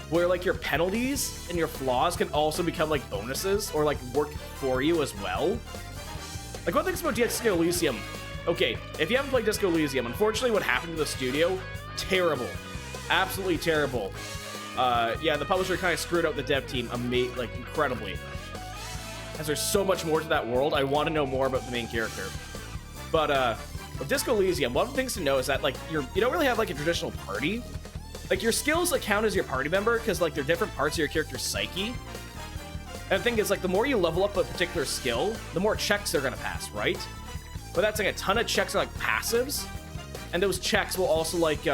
where like your penalties and your flaws can also become like bonuses or like work for you as well. Like one thing about Disco Elysium. Okay, if you haven't played Disco Elysium, unfortunately what happened to the studio, terrible. Absolutely terrible. Yeah, the publisher kind of screwed out the dev team like incredibly. As there's so much more to that world, I want to know more about the main character. But with Disco Elysium, one of the things to know is that like you don't really have like a traditional party. Like your skills like count as your party member because like they're different parts of your character's psyche. And the thing is like the more you level up a particular skill, the more checks they're gonna pass, right? But that's like a ton of checks are like passives, and those checks will also like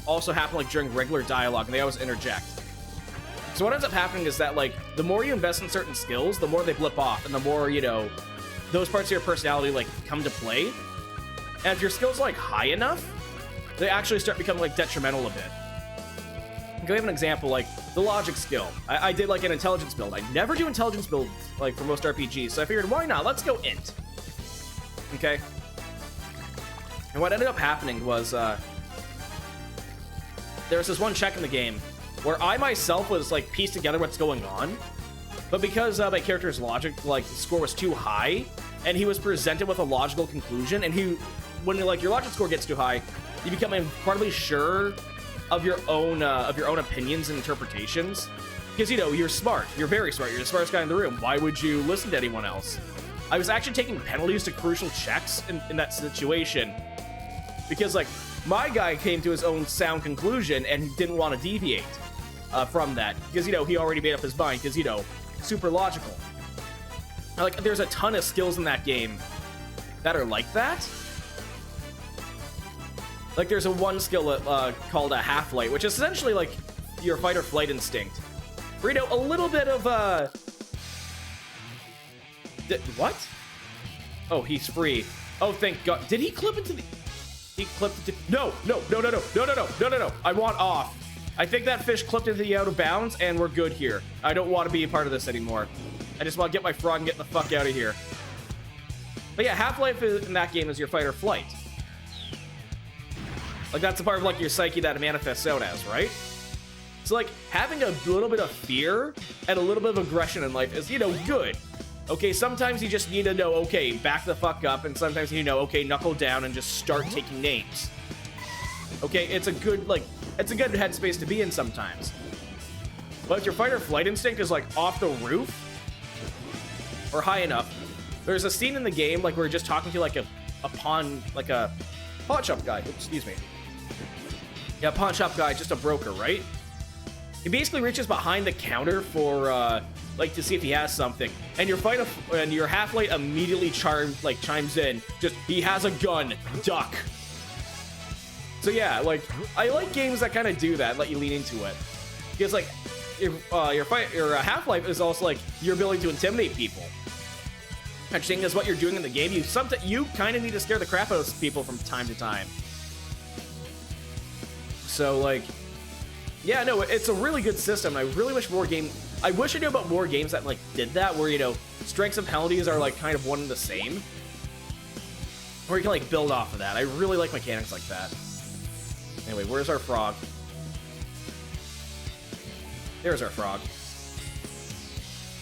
also happen like during regular dialogue, and they always interject. So what ends up happening is that like the more you invest in certain skills, the more they blip off, and the more those parts of your personality like come to play. And if your skills are like high enough, they actually start becoming like detrimental a bit. I'll give an example, like the logic skill. I did like an intelligence build. I never do intelligence builds like for most RPGs, so I figured why not? Let's go int. Okay. And what ended up happening was there was this one check in the game where I myself was like pieced together what's going on, but because my character's logic like score was too high, and he was presented with a logical conclusion, and when like your logic score gets too high, you become incredibly sure of your own opinions and interpretations, because you're smart, you're very smart, you're the smartest guy in the room. Why would you listen to anyone else? I was actually taking penalties to crucial checks in that situation, because like my guy came to his own sound conclusion and he didn't want to deviate from that, because he already made up his mind, because super logical. Like there's a ton of skills in that game that are like that. Like there's one skill called a half-light, which is essentially like your fight or flight instinct. Where a little bit of what? Oh, he's free. Oh, thank God. Did he clip into the? He clipped it. No. I want off. I think that fish clipped into the out of bounds, and we're good here. I don't want to be a part of this anymore. I just want to get my frog and get the fuck out of here. But yeah, Half-Life in that game is your fight or flight. Like that's a part of like your psyche that it manifests out as, right? So like having a little bit of fear and a little bit of aggression in life is, good. Okay, sometimes you just need to know, okay, back the fuck up, and sometimes you know, okay, knuckle down and just start taking names. Okay, it's a good, like, it's a good headspace to be in sometimes. But if your fight or flight instinct is, like, off the roof, or high enough, there's a scene in the game, like, we're just talking to, like, a pawn shop guy. Oops, excuse me. Yeah, pawn shop guy, just a broker, right? He basically reaches behind the counter for, like, to see if he has something. And your half-light immediately chimes in, just, he has a gun, duck. So yeah, like, I like games that kind of do that, let you lean into it. Because, like, your half-life is also, like, your ability to intimidate people. Actually, is what you're doing in the game. You kind of need to scare the crap out of people from time to time. So, like, yeah, no, it's a really good system. I really wish I wish I knew about more games that, like, did that, where, you know, strengths and penalties are, like, kind of one and the same. Where you can, like, build off of that. I really like mechanics like that. Anyway, where's our frog? There's our frog.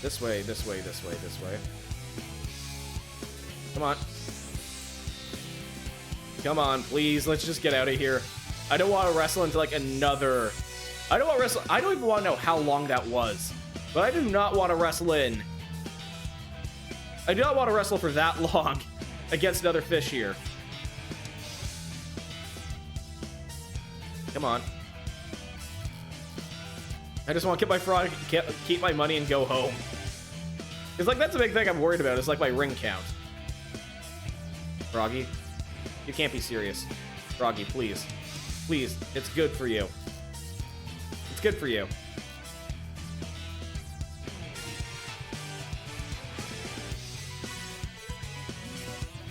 This way, this way, this way, this way. Come on. Come on, please. Let's just get out of here. I don't want to wrestle into, like, another... I don't even want to know how long that was. But I do not want to wrestle in. I do not want to wrestle for that long against another fish here. Come on. I just want to keep my frog, keep my money and go home. Because, like, that's a big thing I'm worried about, is, like, my ring count. Froggy, you can't be serious. Froggy, please. Please, it's good for you. It's good for you.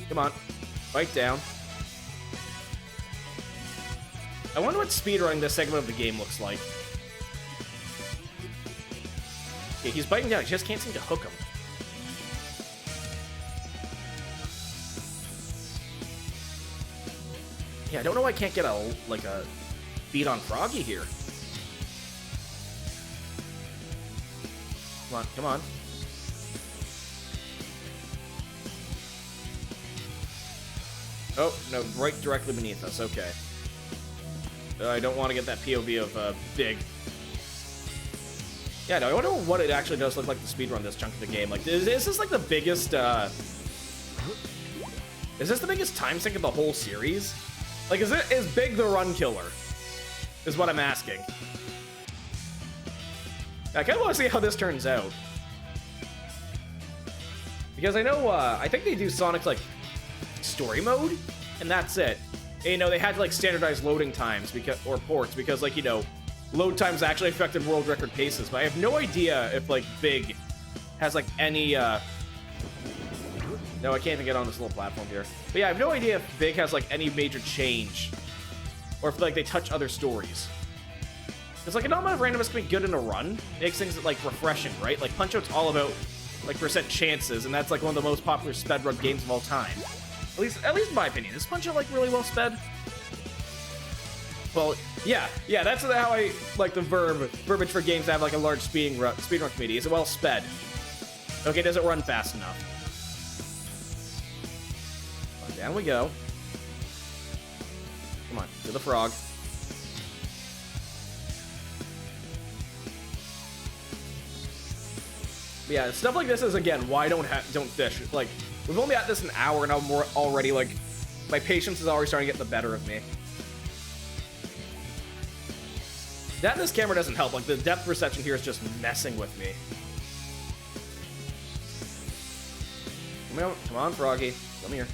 Come on. Bite down. I wonder what speedrunning this segment of the game looks like. Okay, he's biting down. He just can't seem to hook him. Yeah, I don't know why I can't get a beat on Froggy here. Come on, come on. Oh, no, right directly beneath us. Okay. I don't want to get that POV of Big. Yeah, no, I wonder what it actually does look like to speedrun this chunk of the game. Like, is this like the biggest, is this the biggest time sink of the whole series? Like, is Big the run killer? Is what I'm asking. I kind of want to see how this turns out. Because I know, I think they do Sonic's, like, story mode, and that's it. And, you know, they had to, like, standardize loading times, or ports, because, like, you know, load times actually affected world record paces, but I have no idea if, like, Big has, like, any, No, I can't even get on this little platform here. But yeah, I have no idea if Big has, like, any major change. Or if, like, they touch other stories. Because, like, an element of randomness can be good in a run. It makes things, like, refreshing, right? Like, Punch-Out's all about, like, percent chances, and that's, like, one of the most popular sped run games of all time. At least in my opinion. Is Punch-Out, like, really well sped? Well, yeah, that's how I like the verbiage for games that have, like, a large speedrun community. Is it well sped? Okay, does it run fast enough? Down we go. Come on, to the frog. But yeah, stuff like this is, again, why don't fish. Like, we've only at this an hour, and I'm already, like, my patience is already starting to get the better of me. That and this camera doesn't help. Like, the depth perception here is just messing with me. Come on, Froggy. Come here.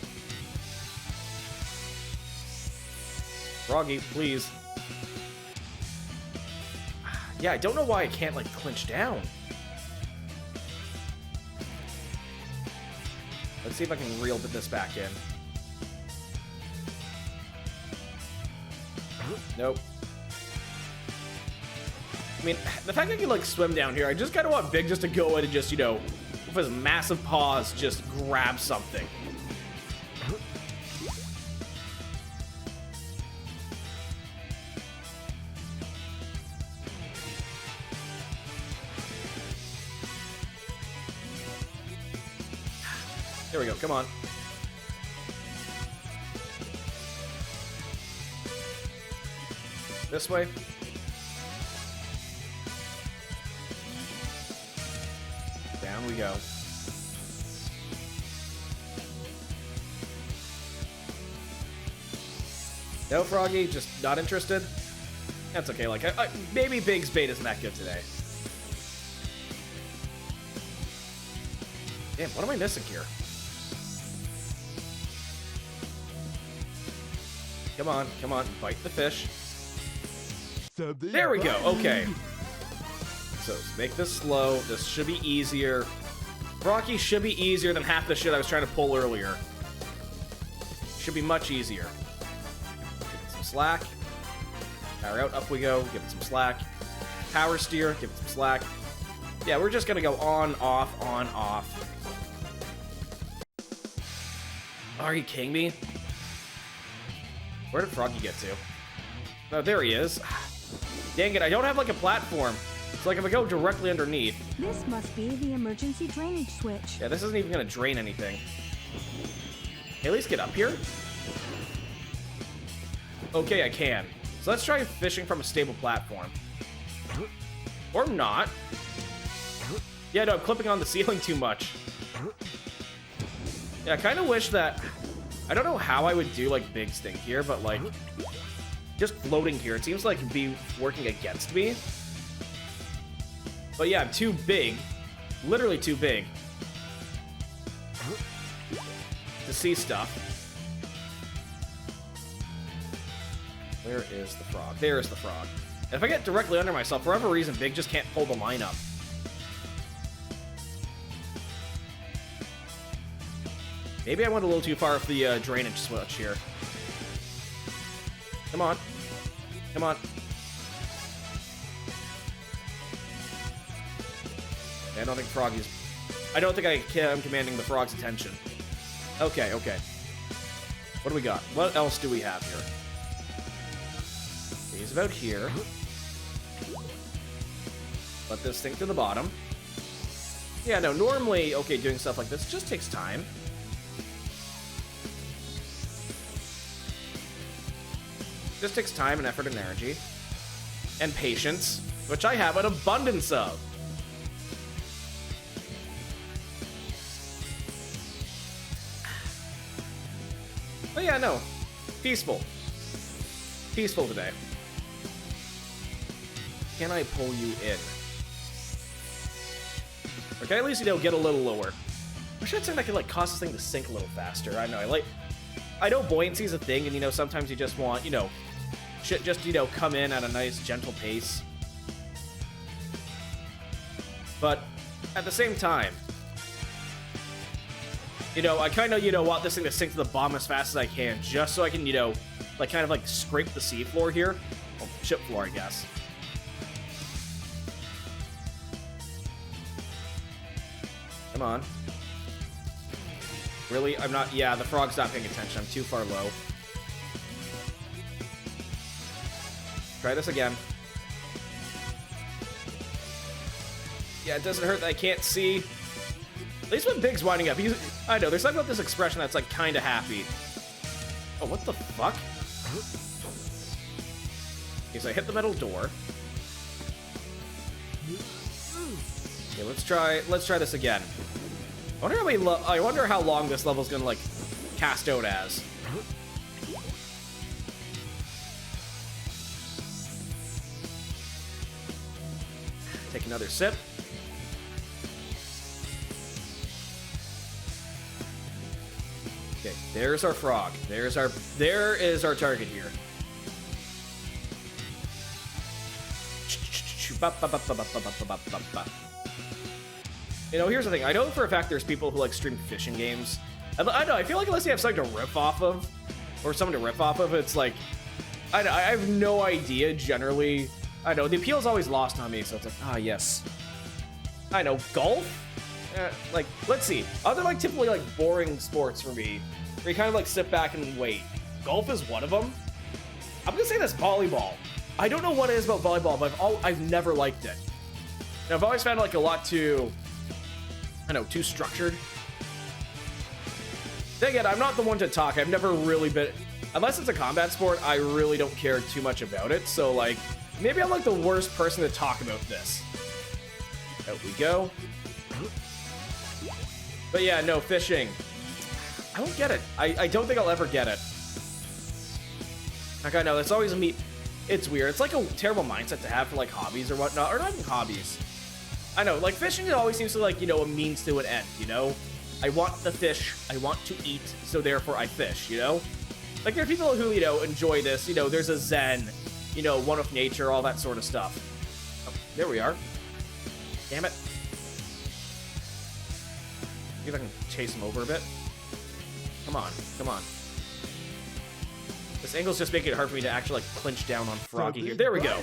Froggy, please. Yeah, I don't know why I can't, like, clinch down. Let's see if I can reel this back in. Nope. I mean, the fact that I can, like, swim down here, I just kind of want Big just to go in and just, you know, with his massive paws, just grab something. There we go. Come on. This way. Down we go. No, Froggy, just not interested. That's okay. Like, maybe Big's bait isn't that good today. Damn, what am I missing here? Come on, come on, bite the fish. There we go, okay. So, let's make this slow. This should be easier. Rocky should be easier than half the shit I was trying to pull earlier. Should be much easier. Give it some slack. Power out, up we go. Give it some slack. Power steer, give it some slack. Yeah, we're just gonna go on, off, on, off. Are you kidding me? Where did Froggy get to? Oh, there he is. Dang it, I don't have like a platform. It's like if I go directly underneath. This must be the emergency drainage switch. Yeah, this isn't even gonna drain anything. Hey, at least get up here. Okay, I can. So let's try fishing from a stable platform. Or not. Yeah, no, I'm clipping on the ceiling too much. Yeah, I kind of wish that... I don't know how I would do, like, Big's thing here, but, like... just floating here, it seems like it'd be working against me. But yeah, I'm too big. Literally too big. To see stuff. Where is the frog? There's the frog. And if I get directly under myself, for whatever reason, Big just can't pull the line up. Maybe I went a little too far with the drainage switch here. Come on. Come on. I don't think Froggy's... I don't think I'm commanding the frog's attention. Okay, okay. What do we got? What else do we have here? He's about here. Let this sink to the bottom. Yeah, no, normally, okay, doing stuff like this just takes time. Just takes time and effort and energy. And patience, which I have an abundance of. But yeah, no. Peaceful. Peaceful today. Can I pull you in? Okay, at least, you know, get a little lower. I should say I could, like, cause this thing to sink a little faster. I know buoyancy is a thing, and, you know, sometimes you just want, you know, shit just, you know, come in at a nice, gentle pace. But at the same time, you know, I kind of, you know, want this thing to sink to the bottom as fast as I can, just so I can, you know, like, kind of, like, scrape the seafloor here. Well, ship floor, I guess. Come on. Really? I'm not... Yeah, the frog's not paying attention. I'm too far low. Try this again. Yeah, it doesn't hurt that I can't see. At least when Big's winding up, he's... I know, there's something about this expression that's, like, kind of happy. Oh, what the fuck? Okay, so I hit the metal door. Okay, let's try this again. I wonder how long this level's gonna, like, cast out as. Take another sip. Okay, there's our frog. There is our target here. You know, here's the thing. I know for a fact there's people who like stream fishing games. I know. I feel like unless you have something to rip off of, or someone to rip off of, it's like I have no idea. Generally, I know the appeal's always lost on me. So it's like, ah, yes. I know golf. Like, let's see. Other like typically like boring sports for me, where you kind of like sit back and wait. Golf is one of them. I'm gonna say this volleyball. I don't know what it is about volleyball, but I've never liked it. Now, I've always found it like a lot too, I don't know, too structured. Then again, I'm not the one to talk. I've never really been... Unless it's a combat sport, I really don't care too much about it. So, like, maybe I'm like the worst person to talk about this. Out we go. But yeah, no, fishing. I don't get it. I don't think I'll ever get it. Like, I know, it's always a meat... It's weird. It's like a terrible mindset to have for, like, hobbies or whatnot. Or not even hobbies. I know, like, fishing always seems to, like, you know, a means to an end, you know? I want the fish, I want to eat, so therefore I fish, you know? Like, there are people who, you know, enjoy this. You know, there's a zen, you know, one with nature, all that sort of stuff. Oh, there we are. Damn it. See if I can chase him over a bit. Come on, come on. This angle's just making it hard for me to actually, like, clinch down on Froggy here. There we go.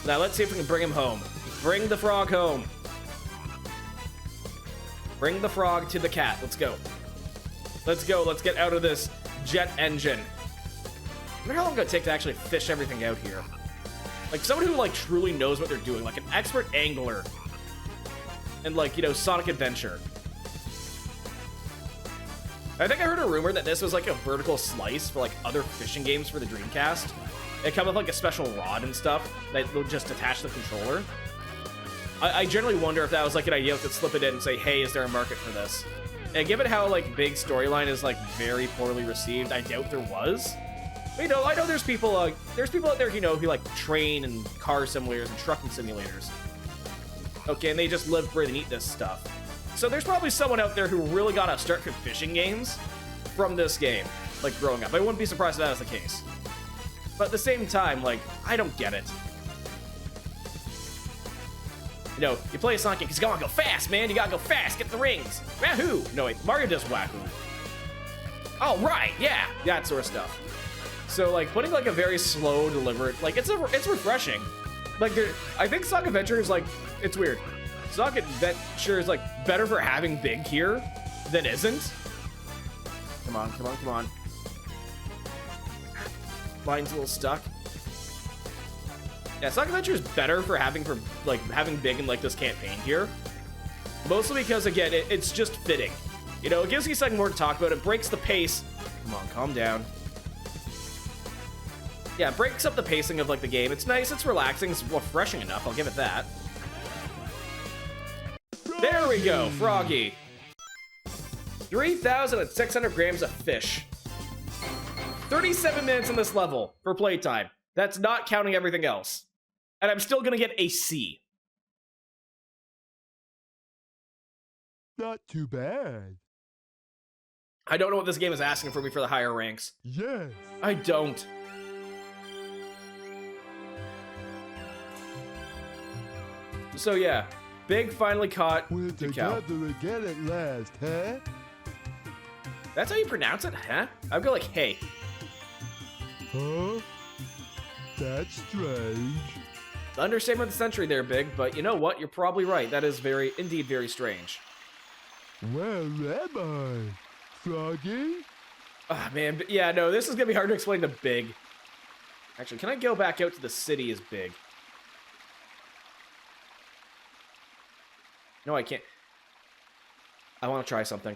Now, let's see if we can bring him home. Bring the frog home. Bring the frog to the cat. Let's go. Let's go. Let's get out of this jet engine. I wonder how long it's gonna take to actually fish everything out here. Like, someone who, like, truly knows what they're doing. Like, an expert angler. And, like, you know, Sonic Adventure. I think I heard a rumor that this was, like, a vertical slice for, like, other fishing games for the Dreamcast. It comes with, like, a special rod and stuff that will just attach to the controller. I generally wonder if that was, like, an idea to slip it in and say, hey, is there a market for this? And given how, like, big storyline is, like, very poorly received, I doubt there was. But, you know, I know there's people out there, you know, who, like, train in car simulators and trucking simulators. Okay, and they just live, breathe, and eat this stuff. So there's probably someone out there who really got a start for fishing games from this game, like, growing up. I wouldn't be surprised if that was the case. But at the same time, like, I don't get it. You know, you play a Sonic game because you gotta go fast, man. You gotta go fast. Get the rings. Wahoo! No, wait. Mario does wahoo. Oh, right. Yeah. That sort of stuff. So, like, putting, like, a very slow, deliberate... Like, it's refreshing. Like, I think Sonic Adventure is, like... It's weird. Sonic Adventure is, like, better for having big here than isn't. Come on, come on, come on. Mine's a little stuck. Yeah, Sonic Adventure is better for having big in, like, this campaign here. Mostly because, again, it's just fitting. You know, it gives you something more to talk about. It breaks the pace. Come on, calm down. Yeah, it breaks up the pacing of, like, the game. It's nice, it's relaxing, it's refreshing enough, I'll give it that. There we go, Froggy. 3,600 grams of fish. 37 minutes in this level for playtime. That's not counting everything else. And I'm still gonna get a C. Not too bad. I don't know what this game is asking for me for the higher ranks. Yes. I don't. So yeah, Big finally caught We're the cow. together again at last, huh? That's how you pronounce it, huh? I'd go like, hey. Huh? That's strange. The understatement of the century there, Big, but you know what? You're probably right. That is indeed very strange. Where am I? Froggy? Ah, man, but yeah, no, this is gonna be hard to explain to Big. Actually, can I go back out to the city as Big? No, I can't. I want to try something.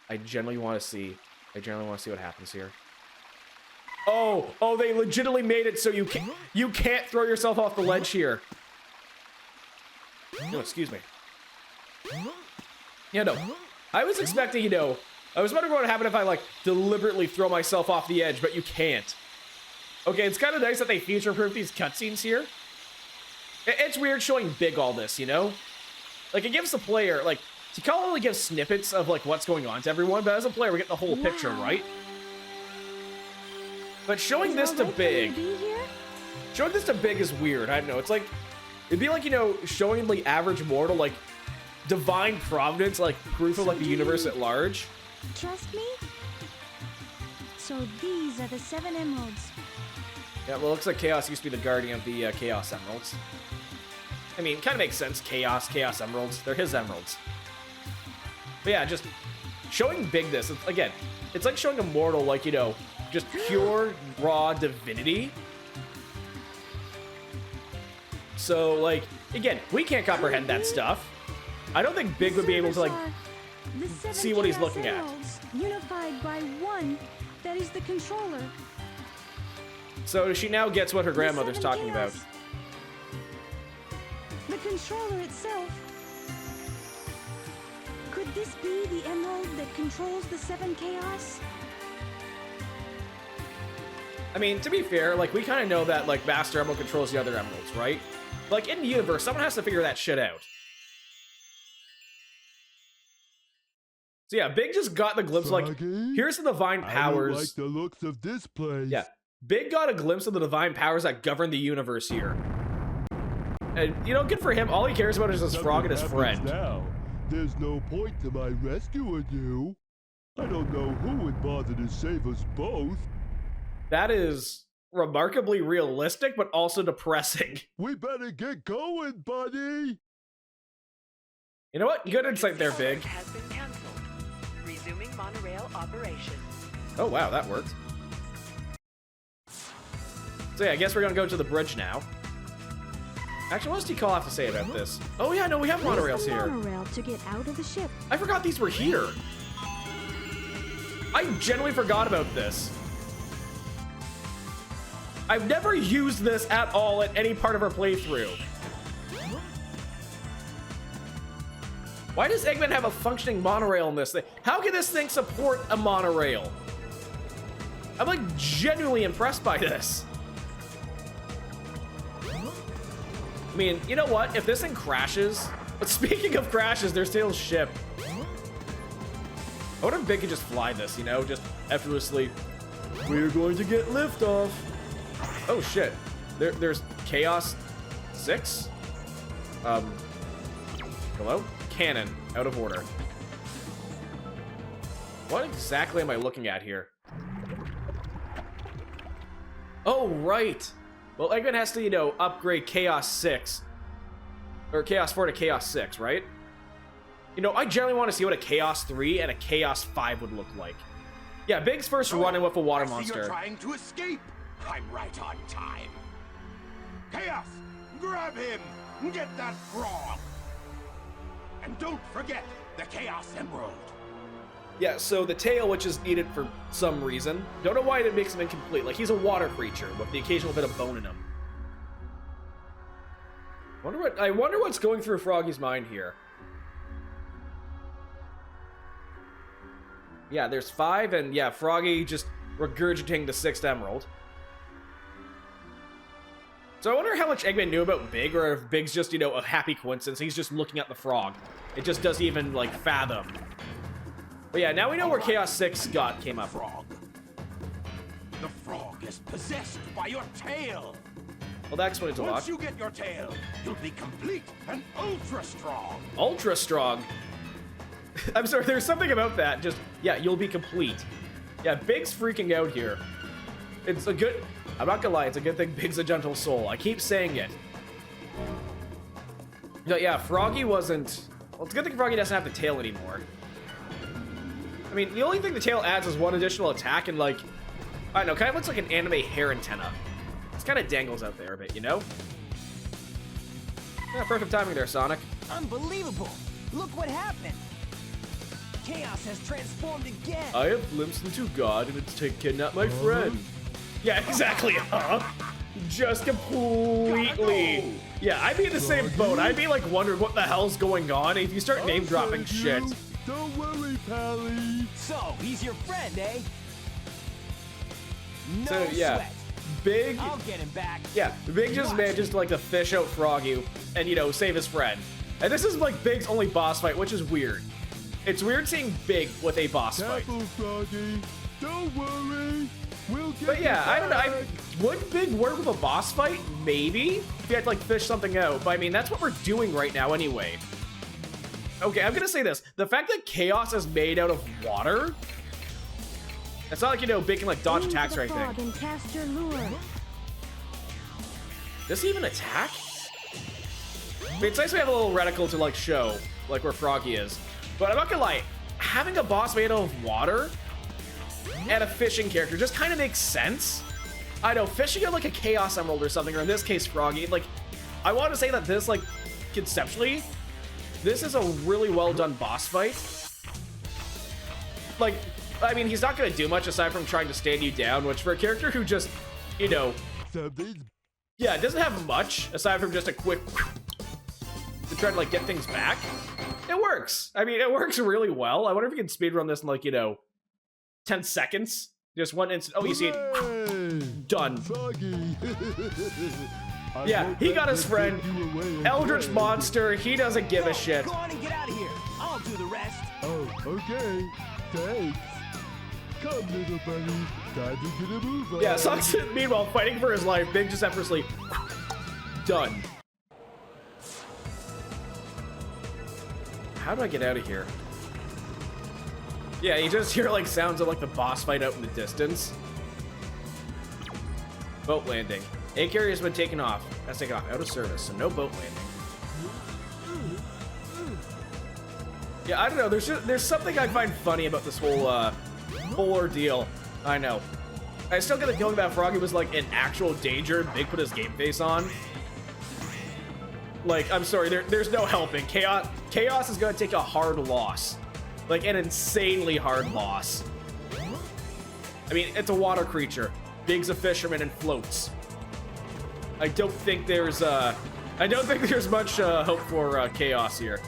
I genuinely want to see what happens here. Oh, they legitimately made it so you can't throw yourself off the ledge here. No, excuse me. Yeah, no. I was expecting, you know, I was wondering what would happen if I, like, deliberately throw myself off the edge, but you can't. Okay, it's kind of nice that they future-proof these cutscenes here. It's weird showing Big all this, you know? Like, it gives the player, like, you can't only give snippets of, like, what's going on to everyone, but as a player, we get the whole picture, right? But showing this to Big... Showing this to Big is weird, I don't know, it's like... It'd be like, you know, showing the average mortal, like, divine providence, like, proof of, like, the universe at large. Trust me? So these are the 7 emeralds. Yeah, well, it looks like Chaos used to be the guardian of the Chaos Emeralds. I mean, it kind of makes sense. Chaos Emeralds. They're his emeralds. But yeah, just showing Big this. Again, it's like showing a mortal, like, you know, just pure, raw divinity. So, like, again, we can't comprehend that stuff. I don't think Big would be able to, like, see what he's looking at. unified by one that is the controller. So she now gets what her The grandmother's seven talking about. chaos. The controller itself. Could this be the emerald that controls the 7 chaos? I mean, to be fair, like, we kind of know that, like, Master Emerald controls the other emeralds, right? Like, in the universe, someone has to figure that shit out. So yeah, Big just got the glimpse, like, Froggy? here's the divine I powers. don't like the looks of this place. Yeah, Big got a glimpse of the divine powers that govern the universe here. And, you know, good for him. All he cares about is his frog and his Nothing friend. happens Now, there's no point to my rescuing you. I don't know who would bother to save us both. That is remarkably realistic, but also depressing. We better get going, buddy. You know what? Good insight there, Big. Flight has been canceled. Resuming monorail operation. Oh, wow, that worked. So yeah, I guess we're gonna go to the bridge now. Actually, what does T-Call have to say about this? Oh yeah, no, we have monorails Use the here. monorail to get out of the ship. I forgot these were here. I genuinely forgot about this. I've never used this at all at any part of our playthrough. Why does Eggman have a functioning monorail in this thing? How can this thing support a monorail? I'm like genuinely impressed by this. I mean, you know what? If this thing crashes, but speaking of crashes, there's Tails' ship. I wonder if Big could just fly this, you know, just effortlessly. We're going to get liftoff. Oh shit. There's Chaos 6? Hello? Cannon. Out of order. What exactly am I looking at here? Oh, right. Well, Eggman has to, you know, upgrade Chaos 6. Or Chaos 4 to Chaos 6, right? You know, I generally want to see what a Chaos 3 and a Chaos 5 would look like. Yeah, Big's first run-in with a water I see monster. You're trying to escape. I'm right on time. Chaos, grab him. Get that frog. And don't forget the Chaos Emerald. Yeah, so the tail, which is needed for some reason. Don't know why it makes him incomplete. Like, he's a water creature with the occasional bit of bone in him. I wonder what's going through Froggy's mind here. Yeah, there's 5, and yeah, Froggy just regurgitating the 6th emerald. So I wonder how much Eggman knew about Big, or if Big's just, you know, a happy coincidence. He's just looking at the frog. It just doesn't even, like, fathom. But yeah, now we know where Chaos 6 came up. Frog. The frog is possessed by your tail. Well, that explains a lot. Once you get your tail, you'll be complete and ultra strong. Ultra strong? I'm sorry, there's something about that. Just, yeah, you'll be complete. Yeah, Big's freaking out here. It's a good... I'm not gonna lie, it's a good thing Big's a gentle soul. I keep saying it. But yeah, Froggy wasn't... Well, it's a good thing Froggy doesn't have the tail anymore. I mean, the only thing the tail adds is one additional attack, and like... I don't know, kind of looks like an anime hair antenna. It's kind of dangles out there a bit, you know? Yeah, perfect timing there, Sonic. Unbelievable! Look what happened! Chaos has transformed again! I have glimpsed into God, and it's kidnapped my friend. Yeah, exactly, huh? Just completely. Yeah, I'd be in the same boat. I'd be like wondering what the hell's going on if you start name dropping shit. Don't worry, Pally. So, he's your friend, eh? No So, yeah. sweat. Big. I'll get him back. Yeah, Big just manages to like to fish out Froggy and, you know, save his friend. And this is like Big's only boss fight, which is weird. It's weird seeing Big with a boss fight. Careful, Froggy. Don't worry. We'll get But yeah, you I don't know. back. Would Big work with a boss fight? Maybe. If you had to like fish something out. But I mean, that's what we're doing right now anyway. Okay, I'm gonna say this. The fact that Chaos is made out of water, it's not like, you know, Big can like dodge Aim for attacks the or anything. frog and cast your lure. Does he even attack? I mean, it's nice we have a little reticle to like show like where Froggy is. But I'm not gonna lie, having a boss made out of water and a fishing character just kind of makes sense. I know, fishing out like a Chaos Emerald or something, or in this case Froggy, like, I want to say that this, like, conceptually, this is a really well done boss fight. Like, I mean, he's not going to do much aside from trying to stand you down, which for a character who just, you know, Something's yeah, it doesn't have much aside from just a quick to try to like get things back. It works. I mean, it works really well. I wonder if you can speedrun this in like, you know, 10 seconds. Just one instant. Oh, you see it. Hooray! Done. Froggy. I Yeah, won't he let got his them friend. take you away Eldritch again. Monster, he doesn't give a shit. Go on and get out of here. I'll do the rest. Oh, okay. Thanks. Come, little bunny. Time to get a move on. Yeah, Sonic's meanwhile fighting for his life. Big just effortlessly done. How do I get out of here? Yeah, you just hear like sounds of like the boss fight out in the distance. Boat landing. A carrier has been taken off. That's taken off out of service, so no boat landing. Yeah, I don't know. There's something I find funny about this whole ordeal. I know. I still get the feeling that Froggy was like in actual danger. Big put his game face on. Like, I'm sorry, there's no helping. Chaos is gonna take a hard loss. Like, an insanely hard loss. I mean, it's a water creature. Big's a fisherman and floats. I don't think there's much hope for Chaos here.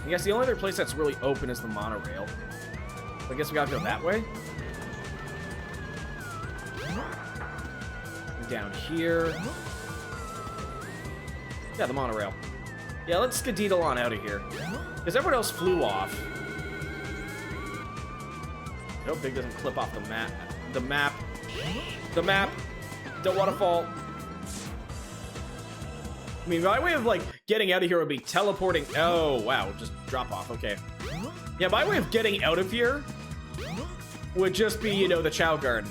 I guess the only other place that's really open is the monorail. I guess we gotta go that way. Down here. Yeah, the monorail. Yeah, let's skedaddle on out of here. Because everyone else flew off. I hope Big doesn't clip off the map. The map. Don't want to fall. I mean, my way of, like, getting out of here would be teleporting. Oh, wow. Just drop off. Okay. Yeah, my way of getting out of here would just be, you know, the Chow Garden.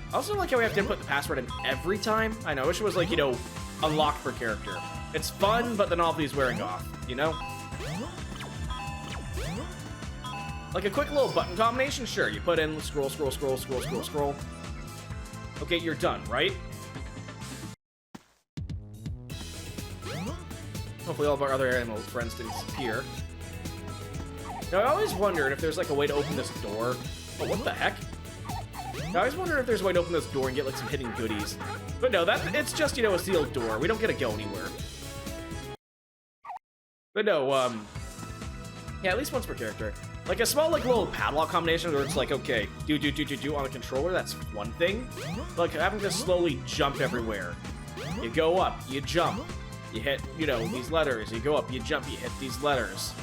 I also like how we have to input the password in every time. I know, I wish it was like, you know, unlocked per character. It's fun, but the novelty's wearing off, you know? Like a quick little button combination, sure. You put in scroll, scroll, scroll, scroll, scroll, scroll. Okay, you're done, right? Hopefully all of our other animal friends didn't disappear. Now, I always wondered if there's like a way to open this door. Oh, what the heck? Now, I always wonder if there's a way to open this door and get like some hidden goodies. But no, it's just, you know, a sealed door. We don't get to go anywhere. But no, yeah, at least once per character. Like a small, like, little padlock combination where it's like, okay, do on the controller, that's one thing. But, like, having to slowly jump everywhere. You go up, you jump, you hit, you know, these letters, you go up, you jump, you hit these letters.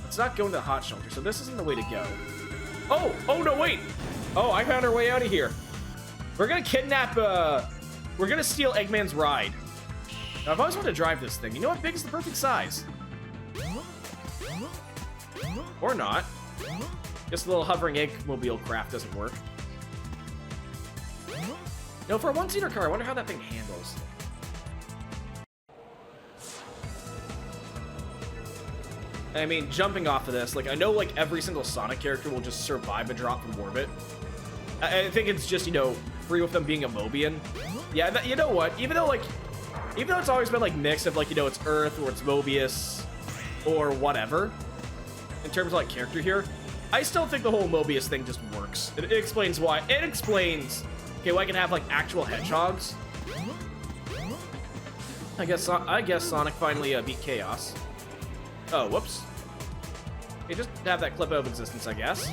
Let's not go into the hot shelter, so this isn't the way to go. Oh, no, wait! Oh, I found our way out of here. We're gonna kidnap, we're gonna steal Eggman's ride. Now, I've always wanted to drive this thing. You know what? Big is the perfect size. Or not. Just a little hovering egg-mobile craft doesn't work. No, for a one-seater car, I wonder how that thing handles. I mean, jumping off of this, like, I know, like, every single Sonic character will just survive a drop from orbit. I think it's just, you know, free with them being a Mobian. Yeah, you know what? Even though it's always been, like, mixed of, like, you know, it's Earth or it's Mobius or whatever, in terms of, like, character here, I still think the whole Mobius thing just works. It explains why. It explains, okay, why I can have, like, actual hedgehogs. I guess Sonic finally beat Chaos. Oh, whoops. Okay, just have that clip out of existence, I guess.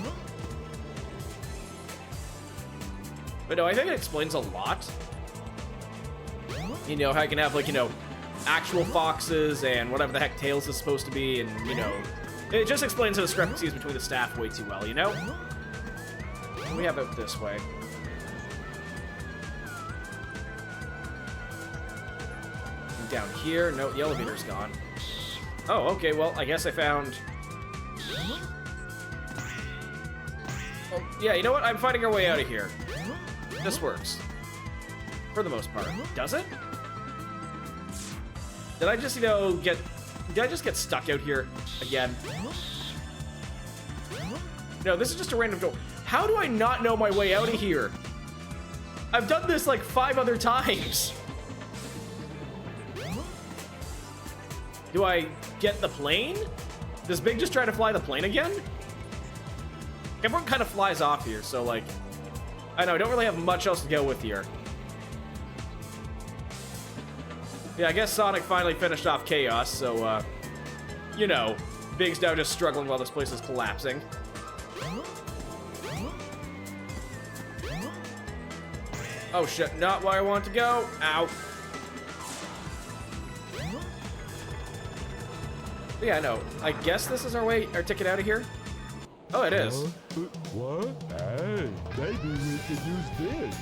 But no, I think it explains a lot. You know, how I can have, like, you know, actual foxes and whatever the heck Tails is supposed to be, and, you know, it just explains the discrepancies between the staff way too well, you know? What do we have out this way? And down here, no, the elevator's gone. Oh, okay, well, I guess I found... Oh, yeah, you know what? I'm finding our way out of here. This works. For the most part. Does it? Did I just, you know, Did I just get stuck out here again? No, this is just a random door. How do I not know my way out of here? I've done this like 5 other times. Do I get the plane? Does Big just try to fly the plane again? Everyone kind of flies off here, so like, I know, I don't really have much else to go with here. Yeah, I guess Sonic finally finished off Chaos, so, you know, Big's now just struggling while this place is collapsing. Oh shit, not where I want to go. Ow. Yeah, I know. I guess this is our ticket out of here. Oh, it is. What? Hey, maybe we could use this.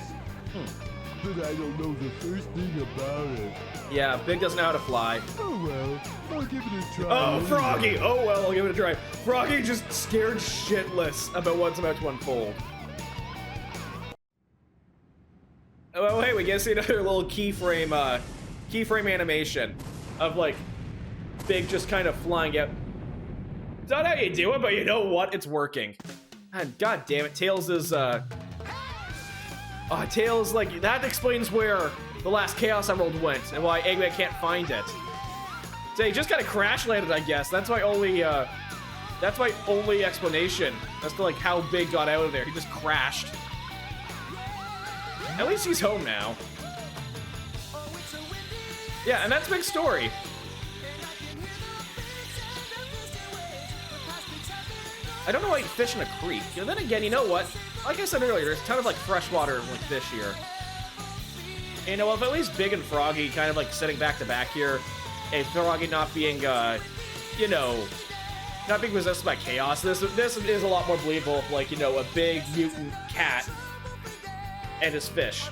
But I don't know the first thing about it. Yeah, Big doesn't know how to fly. Oh well, I'll give it a try. Oh, anyway. Froggy! Oh well, I'll give it a try. Froggy just scared shitless about what's about to unfold. Oh, hey, we get to see another little keyframe animation of, like, Big just kind of flying out. It's not how you do it, but you know what? It's working. And god damn it, Tails is, Tails, like, that explains where the last Chaos Emerald went and why Eggman can't find it. So he just kind of crash landed, I guess. That's my only explanation as to, like, how Big got out of there. He just crashed. At least he's home now. Yeah, and that's Big's story. I don't know why you fish in a creek. You know, then again, you know what? Like I said earlier, there's a ton of, like, freshwater, like, fish here. And, you know, if at least Big and Froggy kind of, like, sitting back to back here, and Froggy not being, you know, not being possessed by chaos, this is a lot more believable if, like, you know, a big mutant cat and his fish.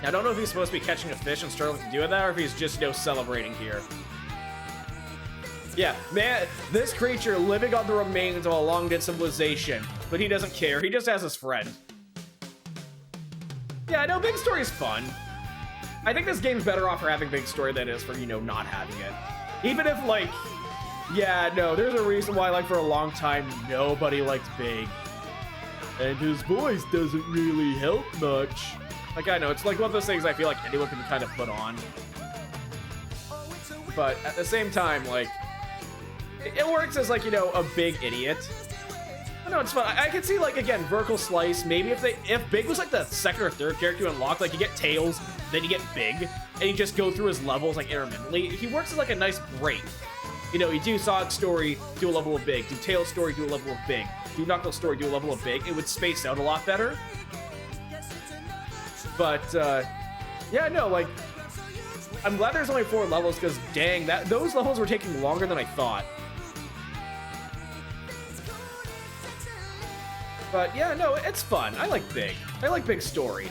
Now, I don't know if he's supposed to be catching a fish and struggling to do with that, or if he's just, you know, celebrating here. Yeah, man, this creature living on the remains of a long-dead civilization, but he doesn't care. He just has his friend. Yeah, I know Big Story is fun. I think this game's better off for having Big Story than it is for, you know, not having it. Even if, like, yeah, no, there's a reason why, like, for a long time, nobody liked Big. And his voice doesn't really help much. Like, I know, it's like one of those things I feel like anyone can kind of put on. But at the same time, like, it works as, like, you know, a big idiot. I know, it's fun. I can see, like, again, Vertical Slice, maybe if Big was, like, the second or third character you unlock, like, you get Tails, then you get Big, and you just go through his levels, like, intermittently. He works as, like, a nice break. You know, you do Sonic Story, do a level of Big. Do Tails Story, do a level of Big. Do Knuckles Story, do a level of Big. It would space out a lot better. But, yeah, no, like, I'm glad there's only 4 levels, because, dang, those levels were taking longer than I thought. But, yeah, no, it's fun. I like Big. I like Big Story.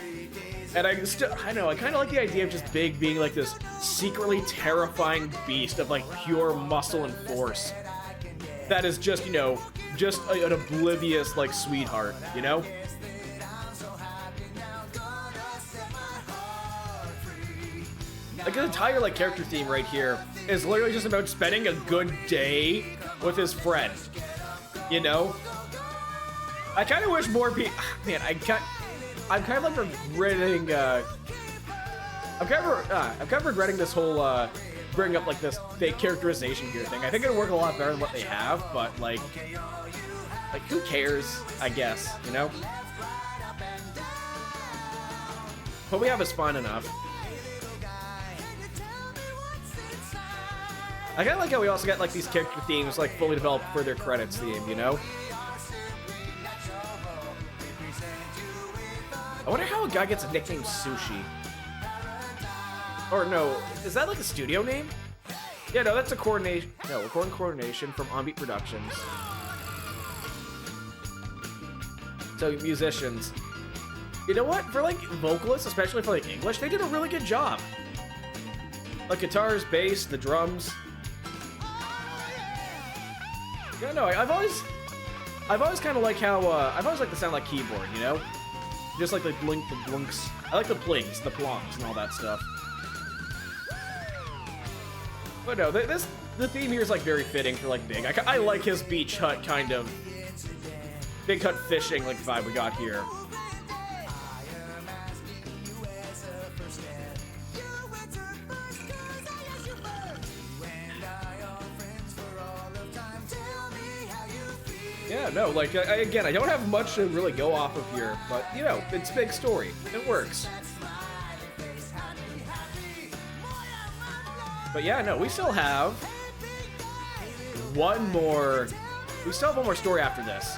And I kind of like the idea of just Big being, like, this secretly terrifying beast of, like, pure muscle and force. That is just, you know, just an oblivious, like, sweetheart, you know? Like, the entire, like, character theme right here is literally just about spending a good day with his friend, you know? I kind of wish more people... Man, I'm kind of like regretting, I'm kind of regretting this whole, bring up, like, this fake characterization here thing. I think it'd work a lot better than what they have, but, like, who cares, I guess, you know? What we have is fun enough. I kind of like how we also got, like, these character themes, like, fully developed for their credits theme, you know? I wonder how a guy gets a nickname Sushi. Or no, is that like a studio name? Yeah, no, that's a coordination. No, recording coordination from On Beat Productions. So musicians. You know what? For like vocalists, especially for like English, they did a really good job. Like guitars, bass, the drums. Yeah, no, I've always kind of like how I've always liked the sound like keyboard, you know? Just like the blink, the blunks. I like the plings, the plonks, and all that stuff. But no, the theme here is like very fitting for like Big. I like his beach hut kind of big hut fishing like vibe we got here. Yeah, no, like, again, I don't have much to really go off of here, but, you know, it's a big story. It works. But yeah, no, we still have one more story after this.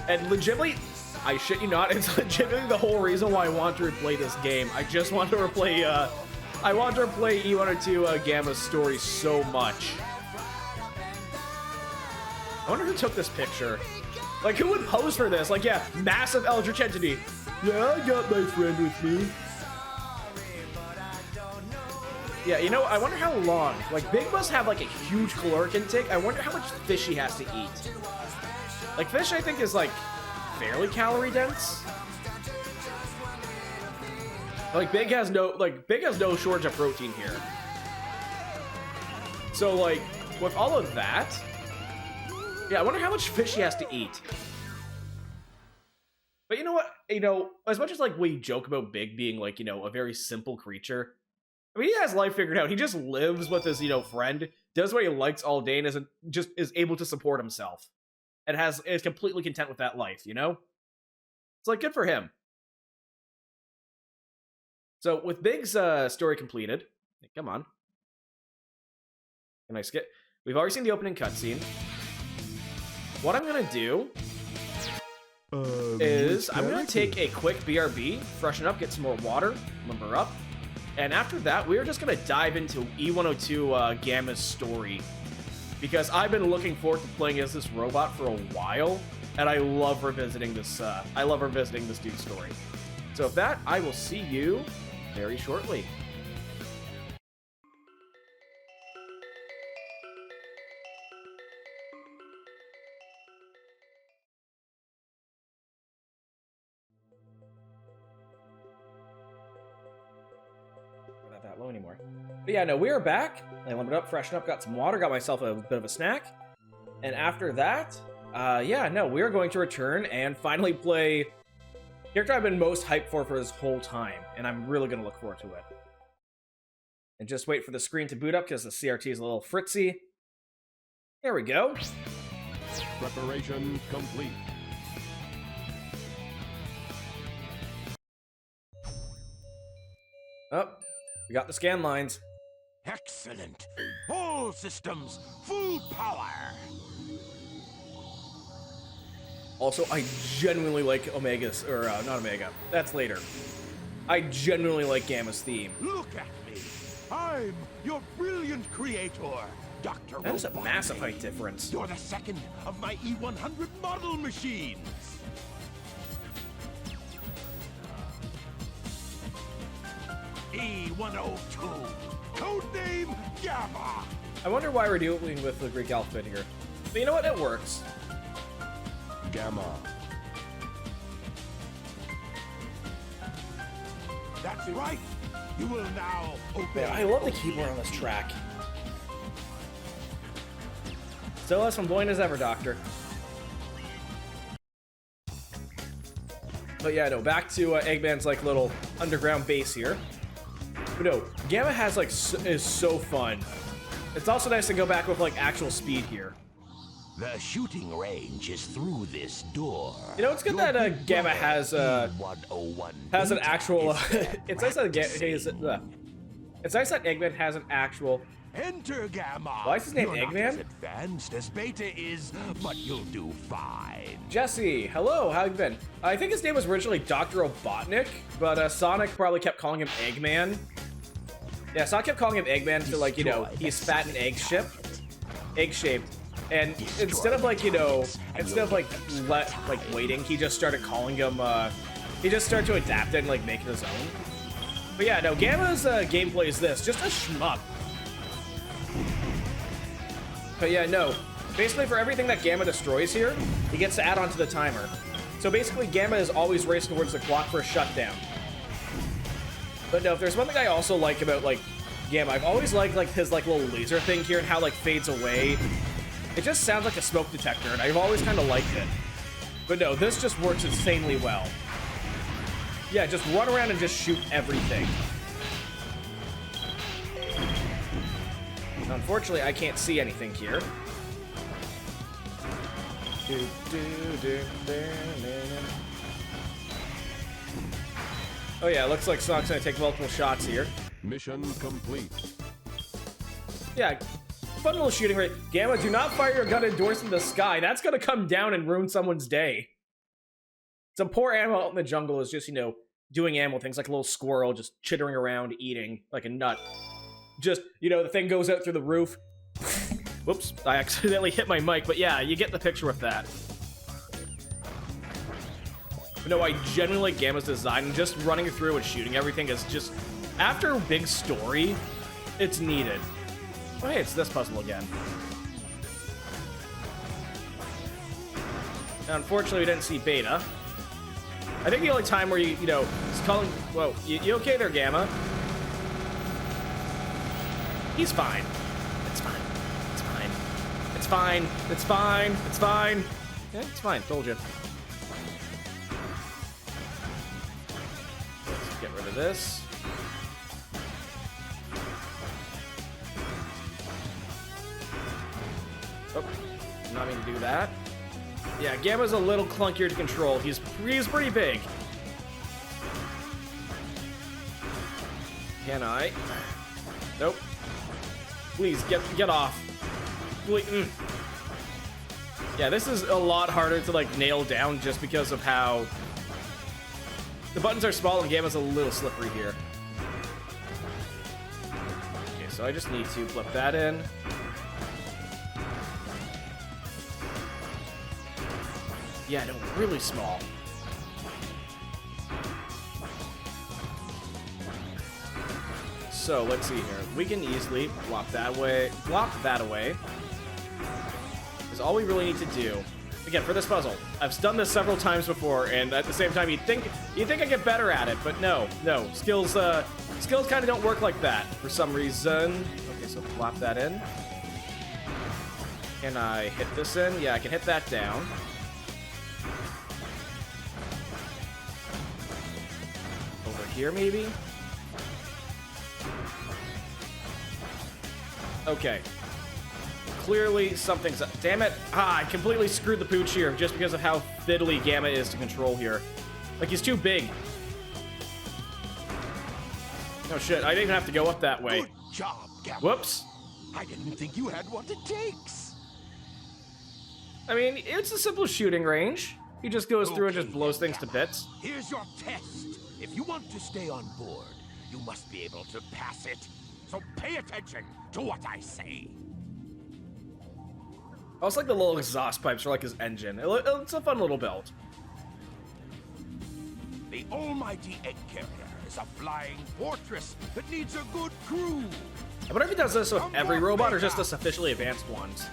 And legitimately, I shit you not, it's legitimately the whole reason why I want to replay this game. I just want to replay, I want to replay E102 Gamma's story so much. I wonder who took this picture. Like, who would pose for this? Like, yeah, massive eldritch entity. Yeah, I got my friend with me. Yeah, you know, I wonder how long. Like, Big must have, like, a huge caloric intake. I wonder how much fish he has to eat. Like, fish, I think, is, like, fairly calorie dense. Like, Big has no shortage of protein here. So, like, with all of that, yeah, I wonder how much fish he has to eat. But you know what? You know, as much as, like, we joke about Big being, like, you know, a very simple creature, I mean, he has life figured out. He just lives with his, you know, friend, does what he likes all day, and is able to support himself. And is completely content with that life, you know? It's like, good for him. So, with Big's story completed, come on. Can I skip? We've already seen the opening cutscene. What I'm gonna do is I'm gonna take a quick BRB, freshen up, get some more water, limber up, and after that, we're just gonna dive into E102 Gamma's story, because I've been looking forward to playing as this robot for a while, and I love revisiting this. I love revisiting this dude's story. So with that, I will see you very shortly. Not that low anymore. But yeah, no, we are back. I limbered up, freshened up, got some water, got myself a bit of a snack. And after that, yeah, no, we are going to return and finally play the character I've been most hyped for this whole time. And I'm really going to look forward to it. And just wait for the screen to boot up because the CRT is a little fritzy. There we go. Preparation complete. Oh, we got the scan lines. Excellent. All systems, full power. Also, I genuinely like Omega's, or not Omega, that's later. I genuinely like Gamma's theme. Look at me. I'm your brilliant creator, Dr. That is a Robotnik. massive height difference. You're the second of my E100 model machines. E102, codename Gamma. I wonder why we're dealing with the Greek alphabet here. But you know what? It works. Gamma. That's right. You will now obey. Man, I love the keyboard on this track. Still as flamboyant as ever, Doctor. But yeah, no, back to Eggman's like little underground base here. But no, Gamma has like is so fun. It's also nice to go back with like actual speed here. The shooting range is through this door. You know, it's good that Gamma has an actual. It's nice that it's nice that Eggman has an actual. Enter Gamma. Why is his name You're not Eggman? as advanced as Beta is, but you'll do fine. Jesse, hello, how you been? I think his name was originally Dr. Robotnik, but Sonic probably kept calling him Eggman. Yeah, Sonic kept calling him Eggman to, like, you know, he's fat and egg-shaped. And instead of, like, you know, waiting, he just started calling him, he just started to adapt it and, like, make it his own. But yeah, no, Gamma's gameplay is this, just a shmup. But yeah, no. Basically, for everything that Gamma destroys here, he gets to add on to the timer. So basically, Gamma is always racing towards the clock for a shutdown. But no, if there's one thing I also like about, like, Gamma, I've always liked, like, his, like, little laser thing here and how, like, fades away. It just sounds like a smoke detector, and I've always kind of liked it. But no, this just works insanely well. Yeah, just run around and just shoot everything. Unfortunately, I can't see anything here. Oh yeah, looks like Sonic's gonna take multiple shots here. Mission complete. Yeah, fun little shooting range. Gamma, do not fire your gun indoors in the sky. That's gonna come down and ruin someone's day. Some poor animal out in the jungle is just, you know, doing animal things like a little squirrel just chittering around eating like a nut. Just, you know, the thing goes out through the roof. Whoops, I accidentally hit my mic, but yeah, you get the picture with that. But no, I genuinely like Gamma's design, and just running through and shooting everything is just, after a big story, it's needed. Oh hey, it's this puzzle again. Now, unfortunately, we didn't see Beta. I think the only time where you know, he's calling, whoa, you okay there, Gamma? He's fine. It's fine. It's fine. It's fine. It's fine. It's fine. Yeah, it's fine. Told you. Let's get rid of this. Oh, not mean to do that. Yeah, Gamma's a little clunkier to control. He's pretty big. Can I? Nope. Please, get off. Please. Yeah, this is a lot harder to, like, nail down just because of how... The buttons are small and Gamma's a little slippery here. Okay, so I just need to flip that in. Yeah, no, really small. So, let's see here. We can easily flop that away. Is all we really need to do. Again, for this puzzle, I've done this several times before, and at the same time, you'd think I get better at it, but no. Skills kind of don't work like that for some reason. Okay, so flop that in. Can I hit this in? Yeah, I can hit that down. Over here, maybe? Okay. Clearly, something's up. Damn it. I completely screwed the pooch here just because of how fiddly Gamma is to control here. Like, he's too big. Oh, shit. I didn't even have to go up that way. Good job, Gamma. Whoops. I didn't think you had what it takes. I mean, it's a simple shooting range. He just goes through and just blows things to bits. Here's your test. If you want to stay on board, you must be able to pass it. So pay attention to what I say. I also like the little exhaust pipes are like his engine. It's a fun little build. The almighty egg carrier is a flying fortress that needs a good crew. I wonder if he does this with every robot or just the sufficiently advanced ones.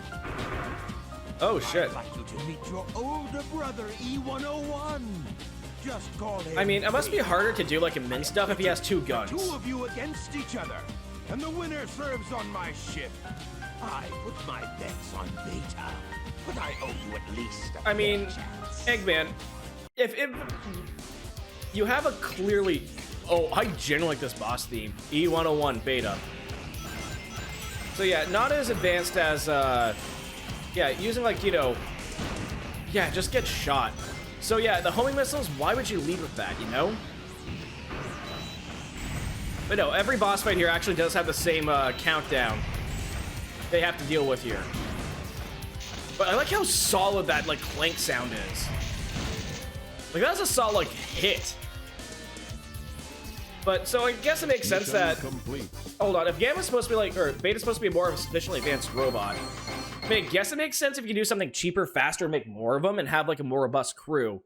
Oh, shit. I'd like you to meet your older brother, E101. Just call him. I mean, it must be harder to do like a min stuff if he has two guns. Two of you against each other, and the winner serves on my ship. I put my bets on Beta, but I owe you at least a I mean, fair chance. Eggman, if you have a clearly... Oh, I genuinely like this boss theme. E101 Beta. So yeah, not as advanced as, yeah, using like, you know... Yeah, just get shot. So yeah, the homing missiles, why would you lead with that, you know? But no, every boss fight here actually does have the same countdown they have to deal with here. But I like how solid that like clank sound is. Like that's a solid hit. But so I guess it makes sense that hold on, if Gamma's supposed to be like, or Beta's supposed to be more of a sufficiently advanced robot, I mean, I guess it makes sense if you can do something cheaper, faster, make more of them, and have like a more robust crew.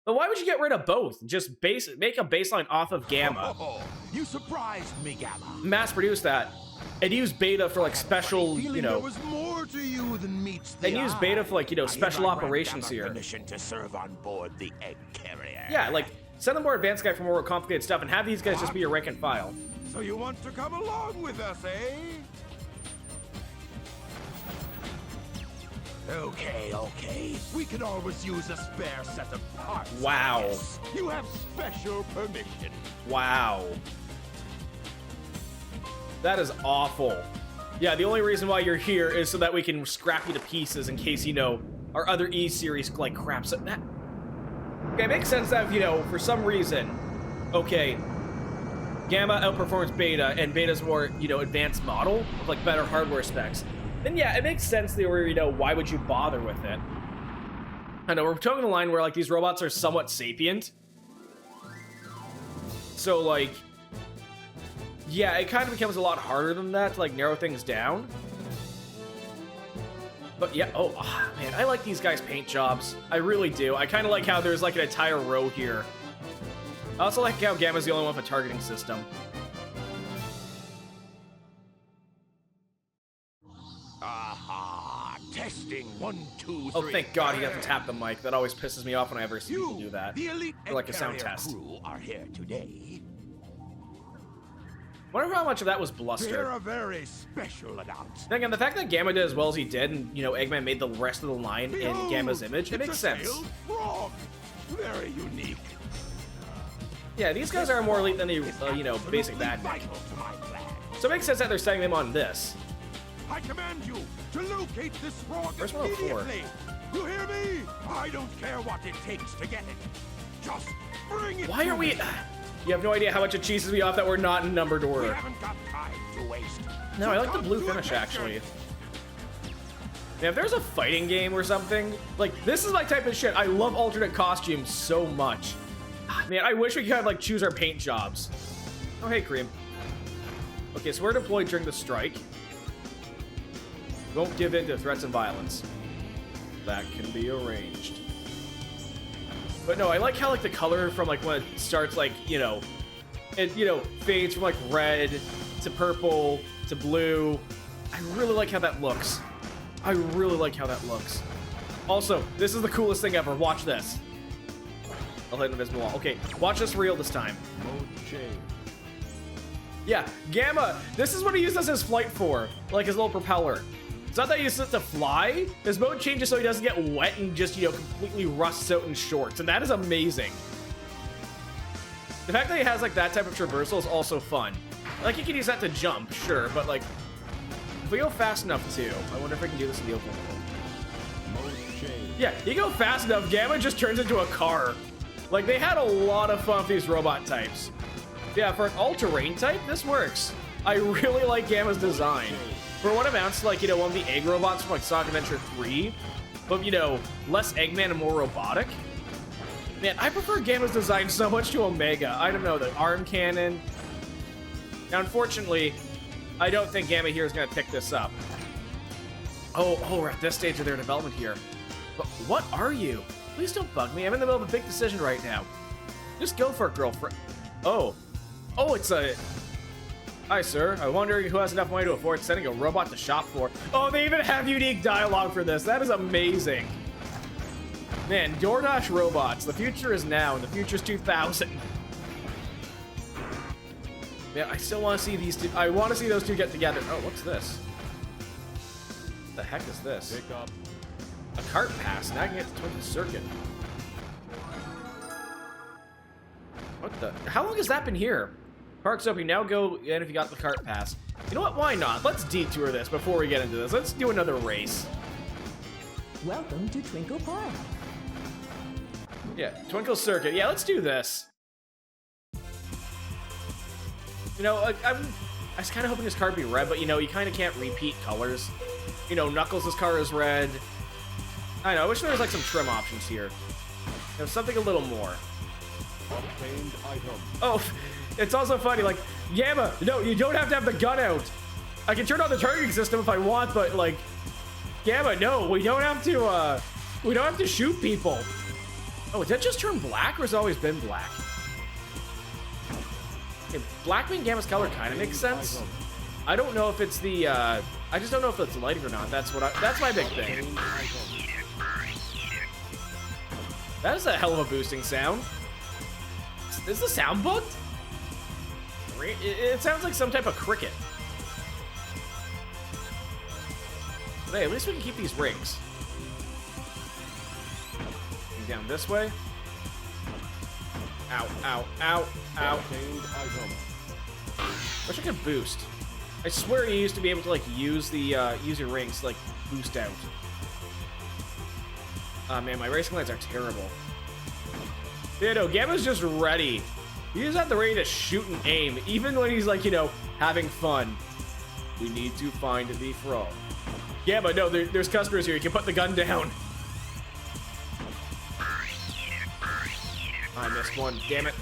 But why would you get rid of both? Just make a baseline off of Gamma. Oh, you surprised me, Gamma. Mass produce that. And use Beta for like special, you know. There was more to you than meets the And use eye. Beta for like, you know, I special hereby grant operations Gamma here. Permission to serve on board the egg carrier. Yeah, like send a more advanced guy for more complicated stuff, and have these guys just be your rank and file. So you want to come along with us, eh? Okay. We could always use a spare set of parts. Wow. Yes, you have special permission. Wow. That is awful. Yeah, the only reason why you're here is so that we can scrap you to pieces in case, you know, our other E series like crap. So that okay, it makes sense that, you know, for some reason, okay, Gamma outperforms Beta, and Beta's more, you know, advanced model with like better hardware specs. Then yeah, it makes sense that we're, you know, why would you bother with it? I know we're towing the line where like these robots are somewhat sapient. So like, yeah, it kind of becomes a lot harder than that to like narrow things down. But yeah, oh man, I like these guys' paint jobs. I really do. I kind of like how there's like an entire row here. I also like how Gamma's the only one with a targeting system. Aha! Testing 1, 2, 3. Oh, thank God he doesn't tap the mic. That always pisses me off when I ever see people do that. The elite Or like a egg sound carrier test. crew are here today. Wonder how much of that was They're bluster. a very special announcement. Then again, the fact that Gamma did as well as he did, and, you know, Eggman made the rest of the line in Behold, Gamma's image, it it's makes a sense. tailed frog. Very unique. Yeah, these guys are more elite than the, you know, basic Absolutely bad Nick. vital to my plan. So it makes sense that they're setting them on this. I command you to locate this frog Where's 104? immediately. You hear me? I don't care what it takes to get it. Just bring it. Why to are we... me. You have no idea how much it cheeses me off that we're not in numbered We order. haven't got time to waste. No, So I like the come blue to finish, attention. actually. Yeah, if there's a fighting game or something, like, this is my type of shit. I love alternate costumes so much. Man, I wish we could, like, choose our paint jobs. Oh, hey, Cream. Okay, so we're deployed during the strike. Won't give in to threats and violence. That can be arranged. But no, I like how, like, the color from, like, when it starts, like, you know, it, you know, fades from, like, red to purple to blue. I really like how that looks. I really like how that looks. Also, this is the coolest thing ever. Watch this. I'll hit an invisible wall. Okay, watch this real this time. Mode change. Yeah, Gamma, this is what he uses his flight for. Like his little propeller. It's not that he uses it to fly. His mode changes so he doesn't get wet and just, you know, completely rusts out in shorts. And that is amazing. The fact that he has, like, that type of traversal is also fun. Like, you can use that to jump, sure, but, like, if we go fast enough, too. I wonder if I can do this in the open world. Mode change. Yeah, you go fast enough, Gamma just turns into a car. Like, they had a lot of fun with these robot types. Yeah, for an all-terrain type, this works. I really like Gamma's design. For what amounts to, like, you know, one of the egg robots from, like, Sonic Adventure 3, but, you know, less Eggman and more robotic. Man, I prefer Gamma's design so much to Omega. I don't know, the arm cannon. Now, unfortunately, I don't think Gamma here is going to pick this up. Oh, we're at this stage of their development here. But what are you? Please don't bug me. I'm in the middle of a big decision right now. Just go for it, girlfriend. Oh, it's a... Hi, sir. I'm wondering who has enough money to afford sending a robot to shop for. Oh, they even have unique dialogue for this. That is amazing. Man, DoorDash robots. The future is now, and the future's 2000. Man, I still want to see these two. I want to see those two get together. Oh, what's this? What the heck is this? Pick up. A cart pass. Now I can get to Twinkle Circuit. What the? How long has that been here? Park's open. Now go in if you got the cart pass. You know what? Why not? Let's detour this before we get into this. Let's do another race. Welcome to Twinkle Park. Yeah, Twinkle Circuit. Yeah, let's do this. You know, I was kind of hoping his car would be red, but, you know, you kind of can't repeat colors. You know, Knuckles' car is red. I know, I wish there was, like, some trim options here. You know, something a little more. Obtained item. Oh, it's also funny, like, Gamma, no, you don't have to have the gun out. I can turn on the targeting system if I want, but, like, Gamma, no, we don't have to shoot people. Oh, did that just turn black, or has it always been black? Okay, black being Gamma's color kind of makes sense. I don't know if it's the, I just don't know if it's lighting or not. That's my big thing. That is a hell of a boosting sound. Is the sound booked? It sounds like some type of cricket. But hey, at least we can keep these rings. Down this way. Ow, ow, ow, ow. Obtained item. Wish I could boost. I swear you used to be able to, like, use the, use your rings to, like, boost out. Oh man, my racing lights are terrible. Yeah, no, Gamma's just ready. He's at the ready to shoot and aim, even when he's like, you know, having fun. We need to find the frog. Gamma, no, there's customers here. You can put the gun down. I missed one, damn it.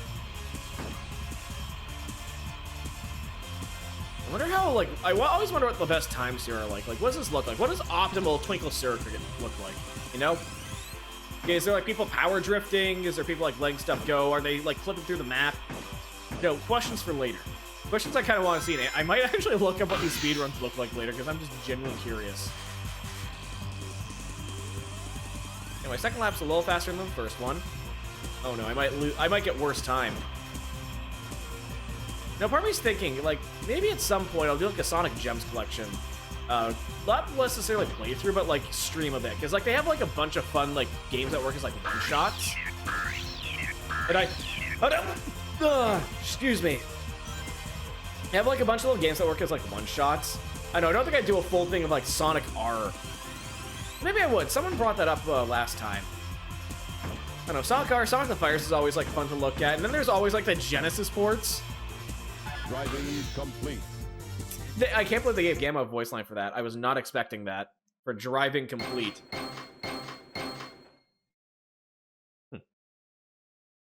I wonder how, like, I always wonder what the best times here are like. Like, what does this look like? What does optimal Twinkle Circuit look like? You know? Okay, is there, like, people power drifting? Is there people, like, letting stuff go? Are they, like, clipping through the map? No, questions for later. Questions I kind of want to see. I might actually look up what these speedruns look like later, because I'm just genuinely curious. Yeah, my second lap's a little faster than the first one. Oh no, I might get worse time. Now, part of me's thinking, like, maybe at some point I'll do, like, a Sonic Gems collection. Not necessarily playthrough, but, like, stream of it. Because, like, they have, like, a bunch of fun, like, games that work as, like, one-shots. And excuse me. They have, like, a bunch of little games that work as, like, one-shots. I know, I don't think I'd do a full thing of, like, Sonic R. Maybe I would. Someone brought that up last time. I don't know, Sonic R, Sonic the Fires is always, like, fun to look at. And then there's always, like, the Genesis ports. Driving complete. I can't believe they gave Gamma a voice line for that. I was not expecting that. For driving complete.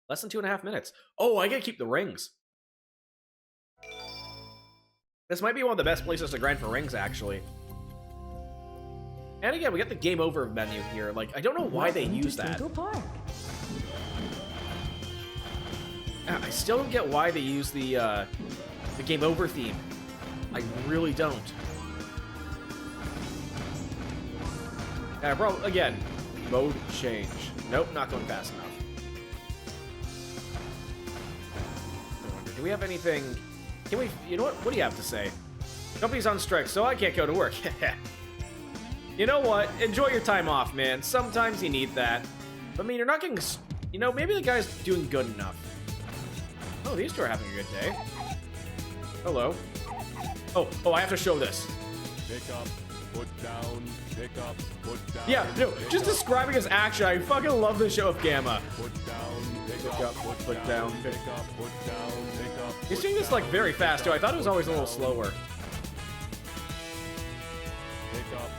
Less than 2.5 minutes. Oh, I gotta keep the rings. This might be one of the best places to grind for rings, actually. And again, we got the game over menu here. Like, I don't know why they use that. I still don't get why they use the game over theme. I really don't. Probably, again, mode change. Nope, not going fast enough. Do we have anything? Can we, you know what do you have to say? Company's on strike, so I can't go to work. You know what? Enjoy your time off, man. Sometimes you need that. But I mean, you're not getting, you know, maybe the guy's doing good enough. Oh, these two are having a good day. Hello. Oh, I have to show this. Pick up, put down, pick up, put down. Yeah, no, just describing his action. I fucking love this show of Gamma. Put down, pick up, put down, pick up, put down, pick up. He's doing this like very fast too. I thought it was always a little slower. Pick up.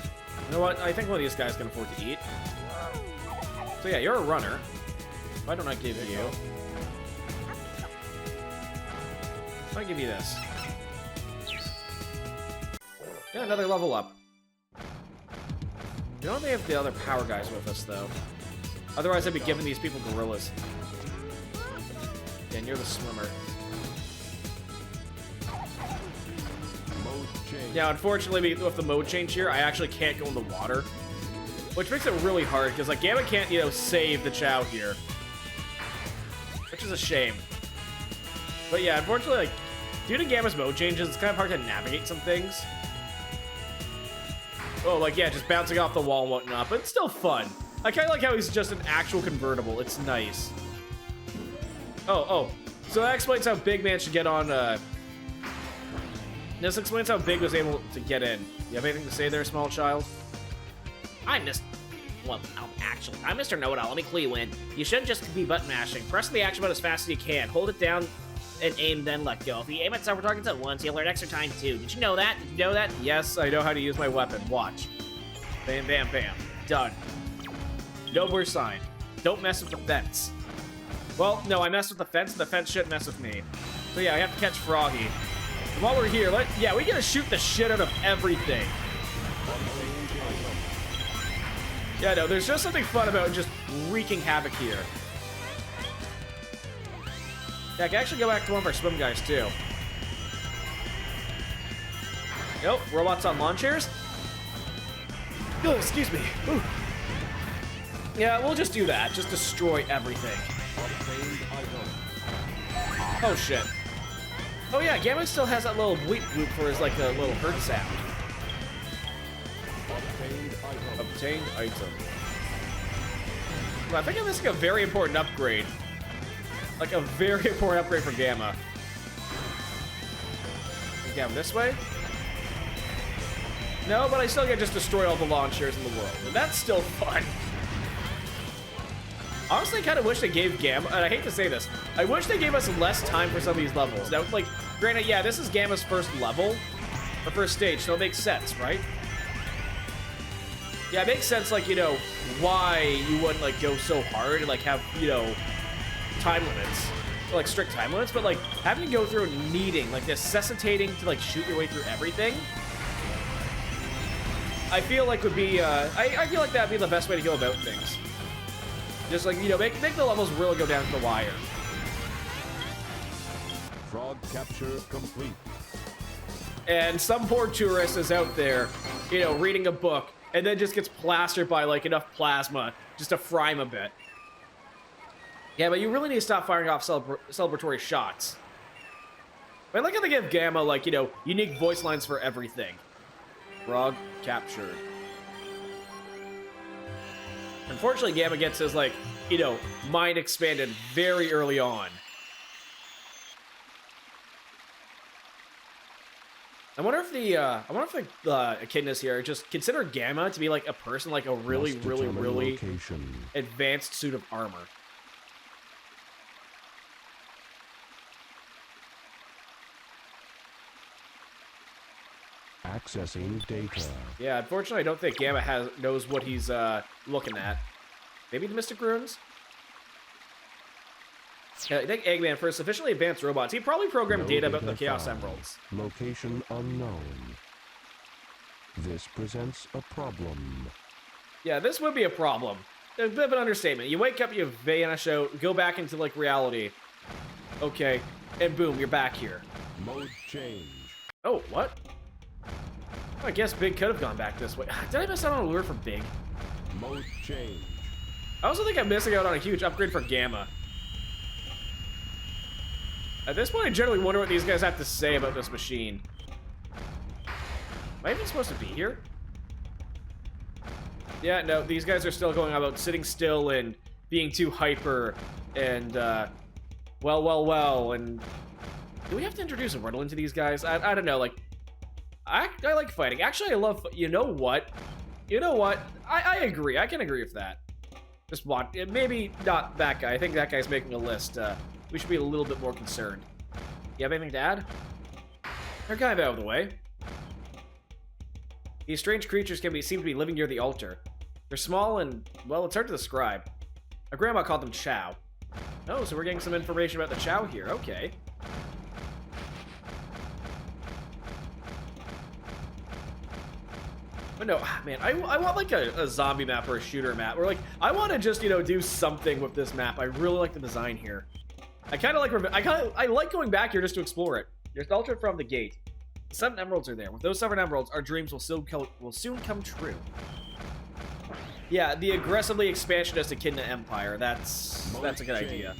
You know what? I think one of these guys can afford to eat. So yeah, you're a runner. Why don't I give you? Why give you this? Yeah, another level up. You don't think they have the other power guys with us, though. Otherwise, I'd be giving these people gorillas. Yeah, and you're the swimmer. Mode change. Yeah, unfortunately, with the mode change here, I actually can't go in the water. Which makes it really hard, because, like, Gamma can't, you know, save the Chow here. Which is a shame. But yeah, unfortunately, like, due to Gamma's mode changes, it's kind of hard to navigate some things. Oh, like, yeah, just bouncing off the wall and whatnot, but it's still fun. I kind of like how he's just an actual convertible. It's nice. Oh. So that explains how Big Man should get on, This explains how Big was able to get in. You have anything to say there, small child? I'm Mr. Know-It-All. Let me clue you in. You shouldn't just be button mashing. Press the action button as fast as you can. Hold it down and aim, then let go. If you aim at several targets at once, you'll learn extra time too. Did you know that? Did you know that? Yes, I know how to use my weapon. Watch. Bam, bam, bam. Done. No worse sign. Don't mess with the fence. Well, no, I messed with the fence. The fence shouldn't mess with me. So yeah, I have to catch Froggy. And while we're here, we gotta shoot the shit out of everything. Yeah, no, there's just something fun about just wreaking havoc here. Yeah, I can actually go back to one of our swim guys, too. Nope, robots on lawn chairs? Oh, excuse me. Ooh. Yeah, we'll just do that. Just destroy everything. Oh, shit. Oh, yeah, Gamma still has that little bleep bloop for his, like, little hurt sound. Obtained item. Well, I think this is a very important upgrade. Like a very important upgrade for Gamma. Gamma this way? No, but I still get just destroy all the lawn chairs in the world. And that's still fun. Honestly, I kind of wish they gave Gamma, and I hate to say this, I wish they gave us less time for some of these levels. Now, like, granted, yeah, this is Gamma's first level, or first stage, so it makes sense, right? Yeah, it makes sense, like, you know, why you wouldn't, like, go so hard and, like, have, you know, time limits. Like, strict time limits, but, like, having to go through and needing, like, necessitating to, like, shoot your way through everything, I feel like would be, I feel like that'd be the best way to go about things. Just, like, you know, make the levels really go down to the wire. Frog capture complete. And some poor tourist is out there, you know, reading a book, and then just gets plastered by, like, enough plasma just to fry him a bit. Yeah, but you really need to stop firing off celebratory shots. But I like how they give Gamma, like, you know, unique voice lines for everything. Frog captured. Unfortunately, Gamma gets his, like, you know, mind expanded very early on. I wonder if the echidnas here just consider Gamma to be like a person, like a really advanced suit of armor. Accessing data. Yeah, unfortunately, I don't think Gamma knows what he's looking at. Maybe the Mystic Runes? Yeah, I think Eggman, for sufficiently advanced robots, he probably programmed data about the Chaos Emeralds. Location unknown. This presents a problem. Yeah, this would be a problem. A bit of an understatement. You wake up, you vanish out, go back into, like, reality. Okay, and boom, you're back here. Mode change. Oh, what? I guess Big could have gone back this way. Did I miss out on a lure for Big? Mode change. I also think I'm missing out on a huge upgrade for Gamma. At this point, I generally wonder what these guys have to say about this machine. Am I even supposed to be here? Yeah, no, these guys are still going on about sitting still and being too hyper and, well, and... Do we have to introduce a riddle into these guys? I don't know, like... I like fighting. Actually, I love... You know what? I agree. I can agree with that. Just watch... Maybe not that guy. I think that guy's making a list. We should be a little bit more concerned. You have anything to add? They're kind of out of the way. These strange creatures seem to be living near the altar. They're small and, well, it's hard to describe. Our grandma called them Chow. Oh, so we're getting some information about the Chow here. Okay. But no, man, I want like a zombie map or a shooter map. Or like, I want to just, you know, do something with this map. I really like the design here. I like going back here just to explore it. There's the altar from the gate. 7 emeralds are there. With those 7 emeralds, our dreams will soon come true. Yeah, the aggressively expansionist Echidna Empire. That's a good idea.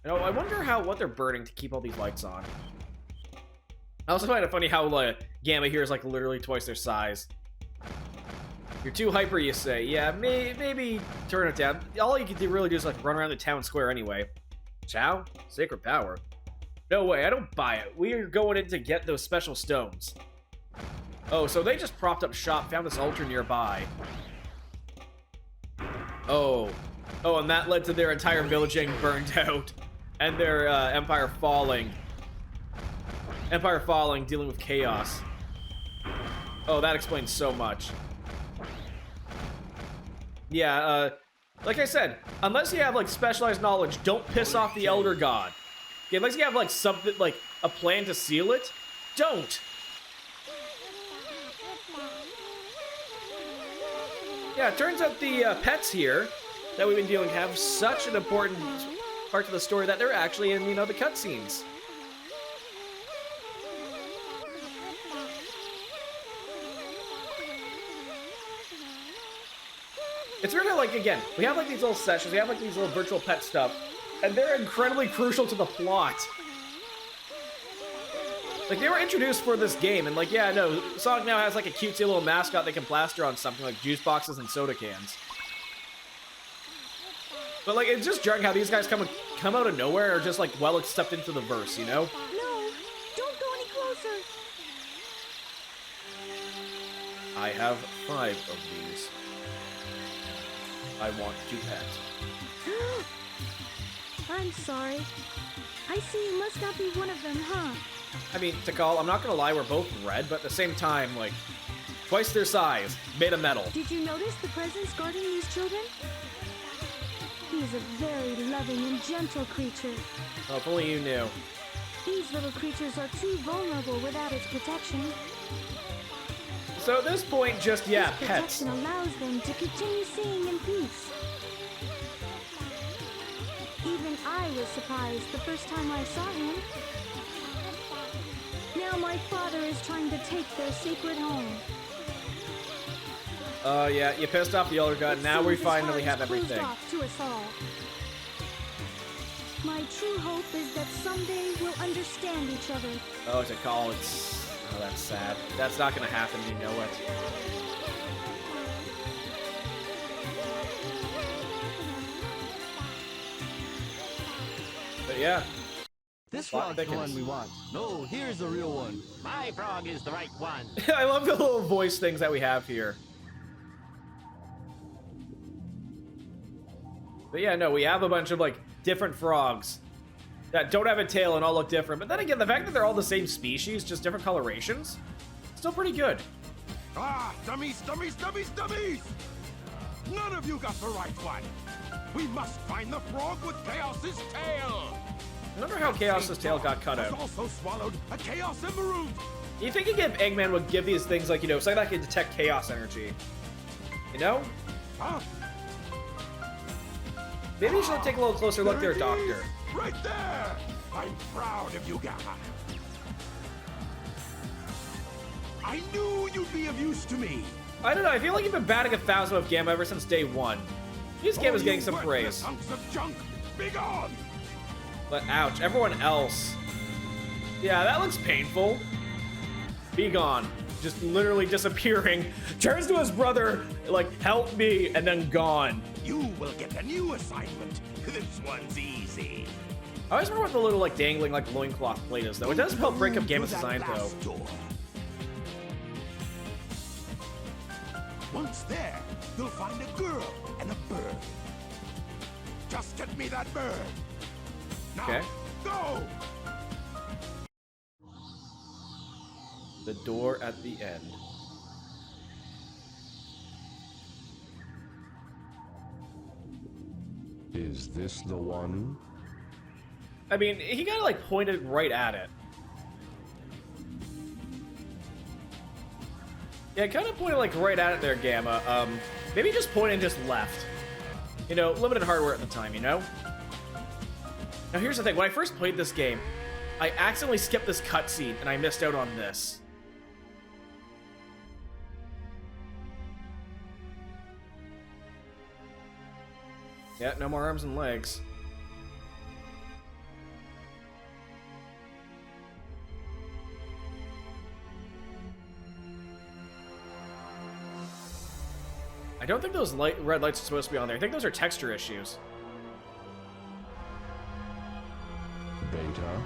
You know, I wonder what they're burning to keep all these lights on. I also find it funny how Gamma here is like literally twice their size. You're too hyper, you say. Yeah, maybe turn it down. All you can really do is like run around the town square anyway. Chow? Sacred power? No way, I don't buy it. We are going in to get those special stones. Oh, so they just propped up shop, found this altar nearby. Oh, and that led to their entire village getting burned out. And their empire falling. Empire falling, dealing with chaos. Oh, that explains so much. Yeah, like I said, unless you have, like, specialized knowledge, don't piss off the Elder God. Okay, unless you have, like, something, like, a plan to seal it, don't! Yeah, it turns out the pets here that we've been dealing have such an important part to the story that they're actually in, you know, the cutscenes. It's really like, again, we have like these little sessions, we have like these little virtual pet stuff, and they're incredibly crucial to the plot. Like, they were introduced for this game, and like, yeah, no, Sonic now has like a cutesy little mascot they can plaster on something like juice boxes and soda cans. But like, it's just jarring how these guys come out of nowhere or just like well accepted into the verse, you know? No, don't go any closer. I have 5 of these. I want to pet. I'm sorry. I see you must not be one of them, huh? I mean, Tikal, I'm not gonna lie, we're both red, but at the same time, like, twice their size, made of metal. Did you notice the presence guarding these children? He is a very loving and gentle creature. Oh, if only you knew. These little creatures are too vulnerable without its protection. So at this point, just, yeah, This pets. protection allows them to continue seeing in peace. Even I was surprised the first time I saw him. Now my father is trying to take their sacred home. Yeah, you pissed off the Elder God, now we finally have everything. Off to us all. My true hope is that someday we'll understand each other. Oh, Tikal, it's... Oh, that's sad. That's not gonna happen, you know it. But yeah. This Plot frog's the one thickens. we want. No, here's the real one. My frog is the right one. I love the little voice things that we have here. But yeah, no, we have a bunch of, like, different frogs that don't have a tail and all look different. But then again, the fact that they're all the same species, just different colorations, still pretty good. Ah, dummies, dummies, dummies, dummies! None of you got the right one. We must find the frog with Chaos's tail. I wonder how Chaos's tail got cut Has out. also swallowed a Chaos Emerald. You think Eggman would give these things, like, you know, something that can detect chaos energy? You know? Huh? Maybe you should take a little closer look there, There it Doctor. is, right there. I'm proud of you guys. I knew you'd be of use to me. I don't know, I feel like you've been batting 1,000 with Gamma ever since day one. This game is getting some praise. Hunks of junk, be gone. But ouch, everyone else. Yeah, that looks painful. Be gone. Just literally disappearing. Turns to his brother, like, help me, and then gone. You will get a new assignment. This one's easy. I always wonder what the little, like, dangling, like, loincloth plate is, though. It does help break up Gamma's design, though. Last door. Once there, you'll find a girl and a bird. Just get me that bird. Now, Okay. go! The door at the end. Is this the one? I mean, he kind of, like, pointed right at it. Yeah, kind of pointed, like, right at it there, Gamma. Maybe just point and just left. You know, limited hardware at the time, you know? Now, here's the thing. When I first played this game, I accidentally skipped this cutscene, and I missed out on this. Yeah, no more arms and legs. I don't think those red lights are supposed to be on there. I think those are texture issues. Beta?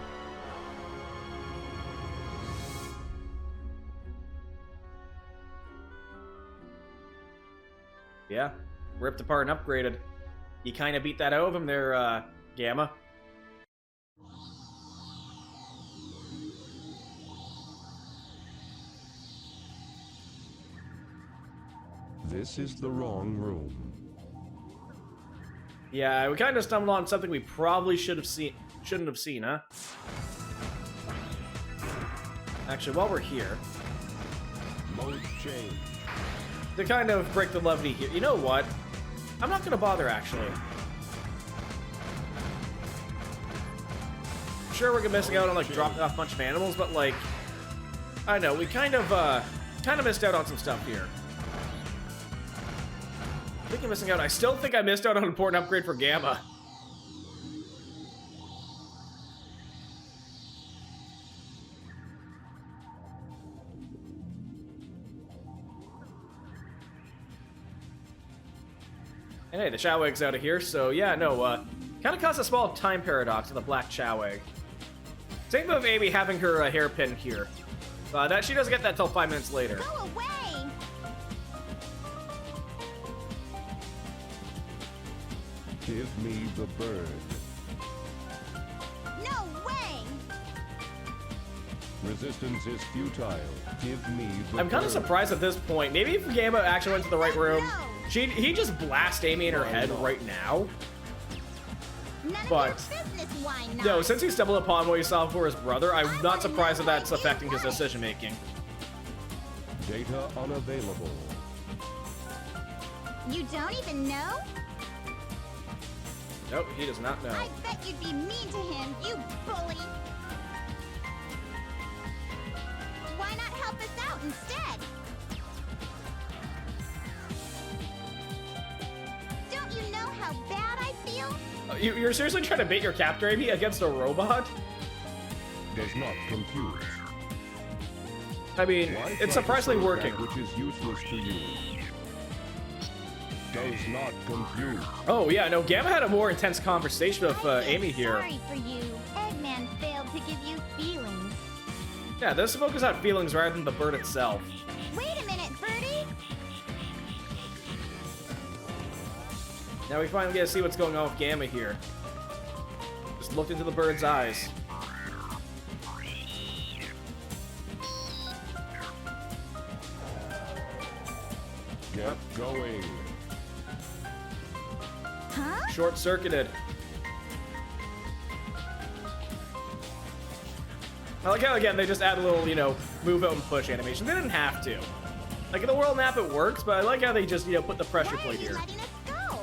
Yeah, ripped apart and upgraded. You kind of beat that out of him there, Gamma. This is the wrong room. Yeah, we kind of stumbled on something we probably shouldn't have seen, huh? Actually, while we're here, Mode change. to kind of break the levity here, you know what? I'm not gonna bother, actually. Sure, we're missing out on, like, dropping off a bunch of animals, but, like, I know, we kind of missed out on some stuff here. I think I'm missing out. I still think I missed out on an important upgrade for Gamma. And hey, the Chow Egg's out of here, so yeah, no, kind of caused a small time paradox with the black Chow Egg. Same with Amy having her hairpin here. That she doesn't get that till 5 minutes later. Go away! Give me the bird. No way! Resistance is futile. Give me the I'm kind of bird. surprised at this point. Maybe if Gamma actually went to the right room, he just blast Amy in her head right now. None But of your business, why not? no, since he stumbled upon what he saw for his brother, I'm not surprised that that's affecting his decision making. Data unavailable. You don't even know? Nope, he does not know. I bet you'd be mean to him, you bully! Why not help us out instead? Don't you know how bad I feel? You're seriously trying to bait your captor, Amy, against a robot? Does not compute. I mean, Why it's surprisingly focus on working. that which is useless to you. Does not compute. Oh yeah, no, Gamma had a more intense conversation with Amy here. Sorry for you. Eggman failed to give you feelings. Yeah, let's focus on feelings rather than the bird itself. Wait a minute, Birdie! Now we finally get to see what's going on with Gamma here. Just looked into the bird's eyes. Get going. Huh? Short-circuited. I like how, again, they just add a little, you know, move out and push animation. They didn't have to. Like, in the world map, it works, but I like how they just, you know, put the pressure Why are plate you here. letting us go?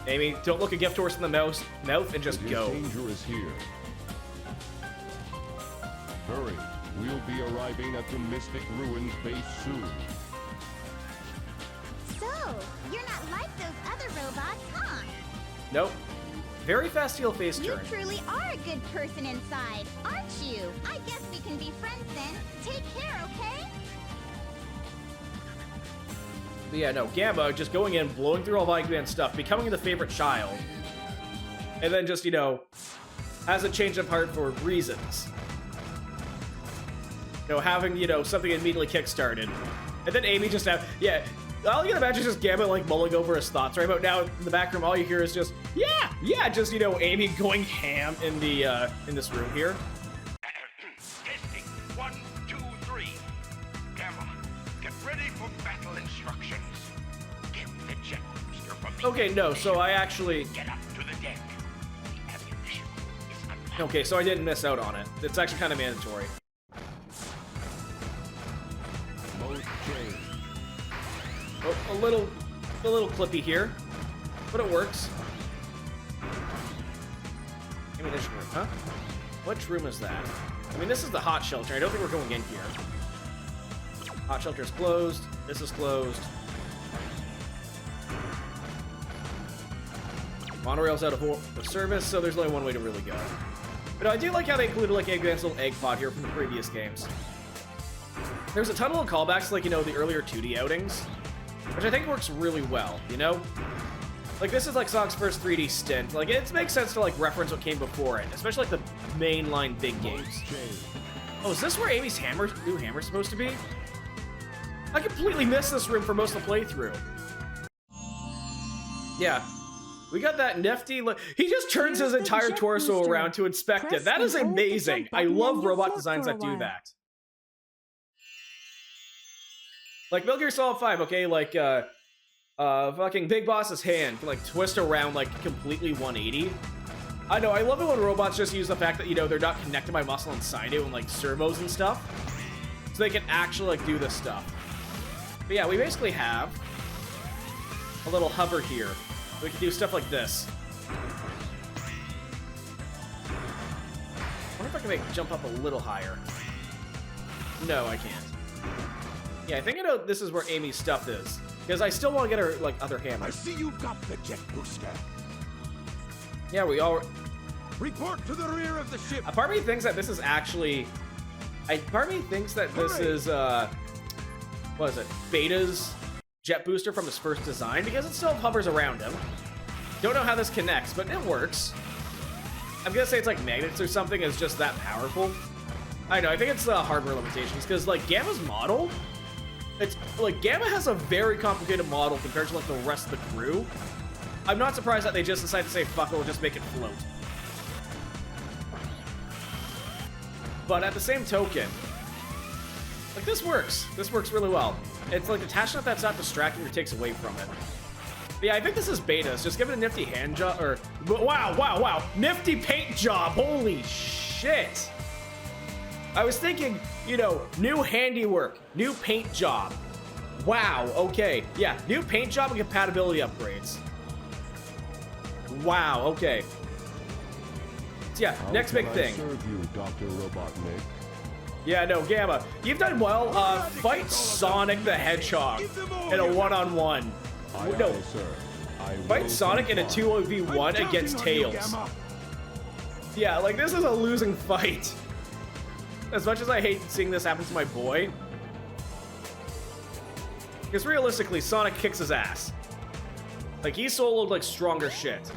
Amy, don't look a gift horse in the mouth and just His go. danger is here. Hurry. We'll be arriving at the Mystic Ruins base soon. So, you're not like those other robots, huh? Nope. Very fast heel face You turn. truly are a good person inside, aren't you? I guess we can be friends then. Take care, okay? But yeah, no, Gamma just going in, blowing through all Command stuff, becoming the favorite child. And then just, you know, hasn't changed of heart for reasons. You know, having, you know, something immediately kickstarted. And then Amy just yeah, all you can imagine is just Gamma, like, mulling over his thoughts right about now. In the back room, all you hear is just, yeah, just, you know, Amy going ham in the, in this room here. Testing. 1, 2, 3. Gamma, get ready for battle instructions. Get the jet booster from the Okay, no, so I actually... Get up to the deck. The ammunition is unlocked. Okay, so I didn't miss out on it. It's actually kind of mandatory. Mode change. Oh, a little clippy here, but it works. Ammunition room, huh? Which room is that? I mean, this is the hot shelter. I don't think we're going in here. Hot shelter's closed. This is closed. Monorail's out of service, so there's only one way to really go. But I do like how they included like Eggman's little egg pod here from the previous games. There's a ton of little callbacks, like, you know, the earlier 2D outings, which I think works really well, you know? Like, this is like Sonic's first 3D stint. Like, it makes sense to, like, reference what came before it, especially, like, the mainline big games. Oh, is this where Amy's new hammer's supposed to be? I completely missed this room for most of the playthrough. Yeah. We got that nifty look. He just turns his entire torso around to inspect it. That is amazing. I love robot designs that do that. Like Metal Gear Solid 5, okay, like, fucking Big Boss's hand can, like, twist around, like, completely 180. I know, I love it when robots just use the fact that, you know, they're not connected by muscle inside it and, like, servos and stuff. So they can actually, like, do this stuff. But yeah, we basically have a little hover here. We can do stuff like this. I wonder if I can make jump up a little higher. No, I can't. Yeah, I think I know this is where Amy's stuff is. Because I still want to get her, like, other hammer. I see you've got the jet booster. Yeah, we all... Report to the rear of the ship. A part of me thinks that this is actually... part of me thinks that this is, what is it? Beta's jet booster from his first design, because it still hovers around him. Don't know how this connects, but it works. I'm gonna say it's like magnets or something, is just that powerful. I know, I think it's hardware limitations, because, like, Gamma's model it's like Gamma has a very complicated model compared to like the rest of the crew. I'm not surprised that they just decided to say, fuck it, we'll just make it float. But at the same token, like, this works. This works really well. It's like attachment that's not distracting or takes away from it. But yeah, I think this is betas. Just give it a nifty hand job, or wow, nifty paint job. Holy shit. I was thinking, you know, new handiwork, new paint job. Wow, okay. Yeah, new paint job and compatibility upgrades. Wow, okay. So yeah, next big thing. How can I serve you, Dr. Robotnik? Yeah, no, Gamma, you've done well. Fight Sonic the Hedgehog in a one-on-one. No, fight Sonic in a 2v1 against Tails. Yeah, like, this is a losing fight. As much as I hate seeing this happen to my boy. Because realistically, Sonic kicks his ass. Like, he soloed, like, stronger shit.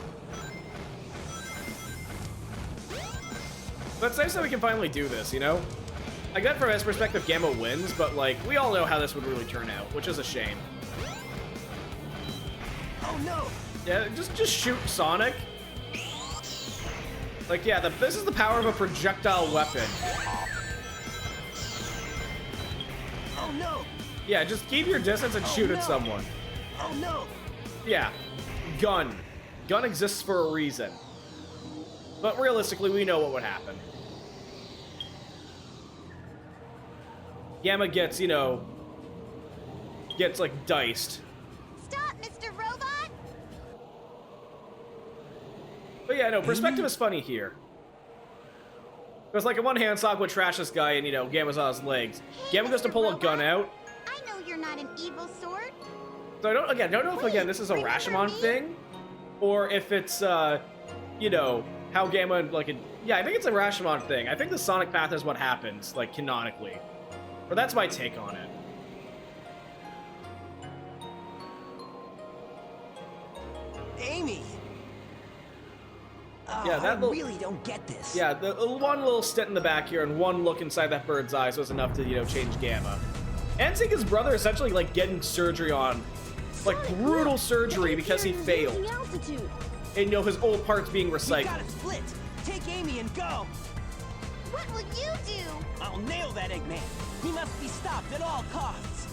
But it's nice that we can finally do this, you know? I get from his perspective, Gamma wins, but, like, we all know how this would really turn out, which is a shame. Oh no! Yeah, just shoot Sonic. Like, yeah, this is the power of a projectile weapon. Oh no! Yeah, just keep your distance and shoot at someone. Oh no! Yeah, gun. Gun exists for a reason. But realistically, we know what would happen. Gamma gets, you know, gets, like, diced. Stop, Mr. Robot! But yeah, no, perspective is funny here. Because, like, in one hand, Sonic would trash this guy and, you know, Gamma's on his legs. Gamma goes to pull a gun out. I know you're not an evil sort. So I don't know if, again, this is a Rashomon thing, or if it's, you know, how Gamma, like, yeah, I think it's a Rashomon thing. I think the Sonic path is what happens, like, canonically. But that's my take on it. Amy! Oh, Yeah, that I really don't get this. Yeah, the one little stint in the back here and one look inside that bird's eyes was enough to, you know, change Gamma. And seeing his brother essentially, like, getting surgery on, like, brutal surgery because he failed. And, you know, his old parts being We recycled. gotta split! Take Amy and go! What will you do? I'll nail that Eggman! He must be stopped at all costs!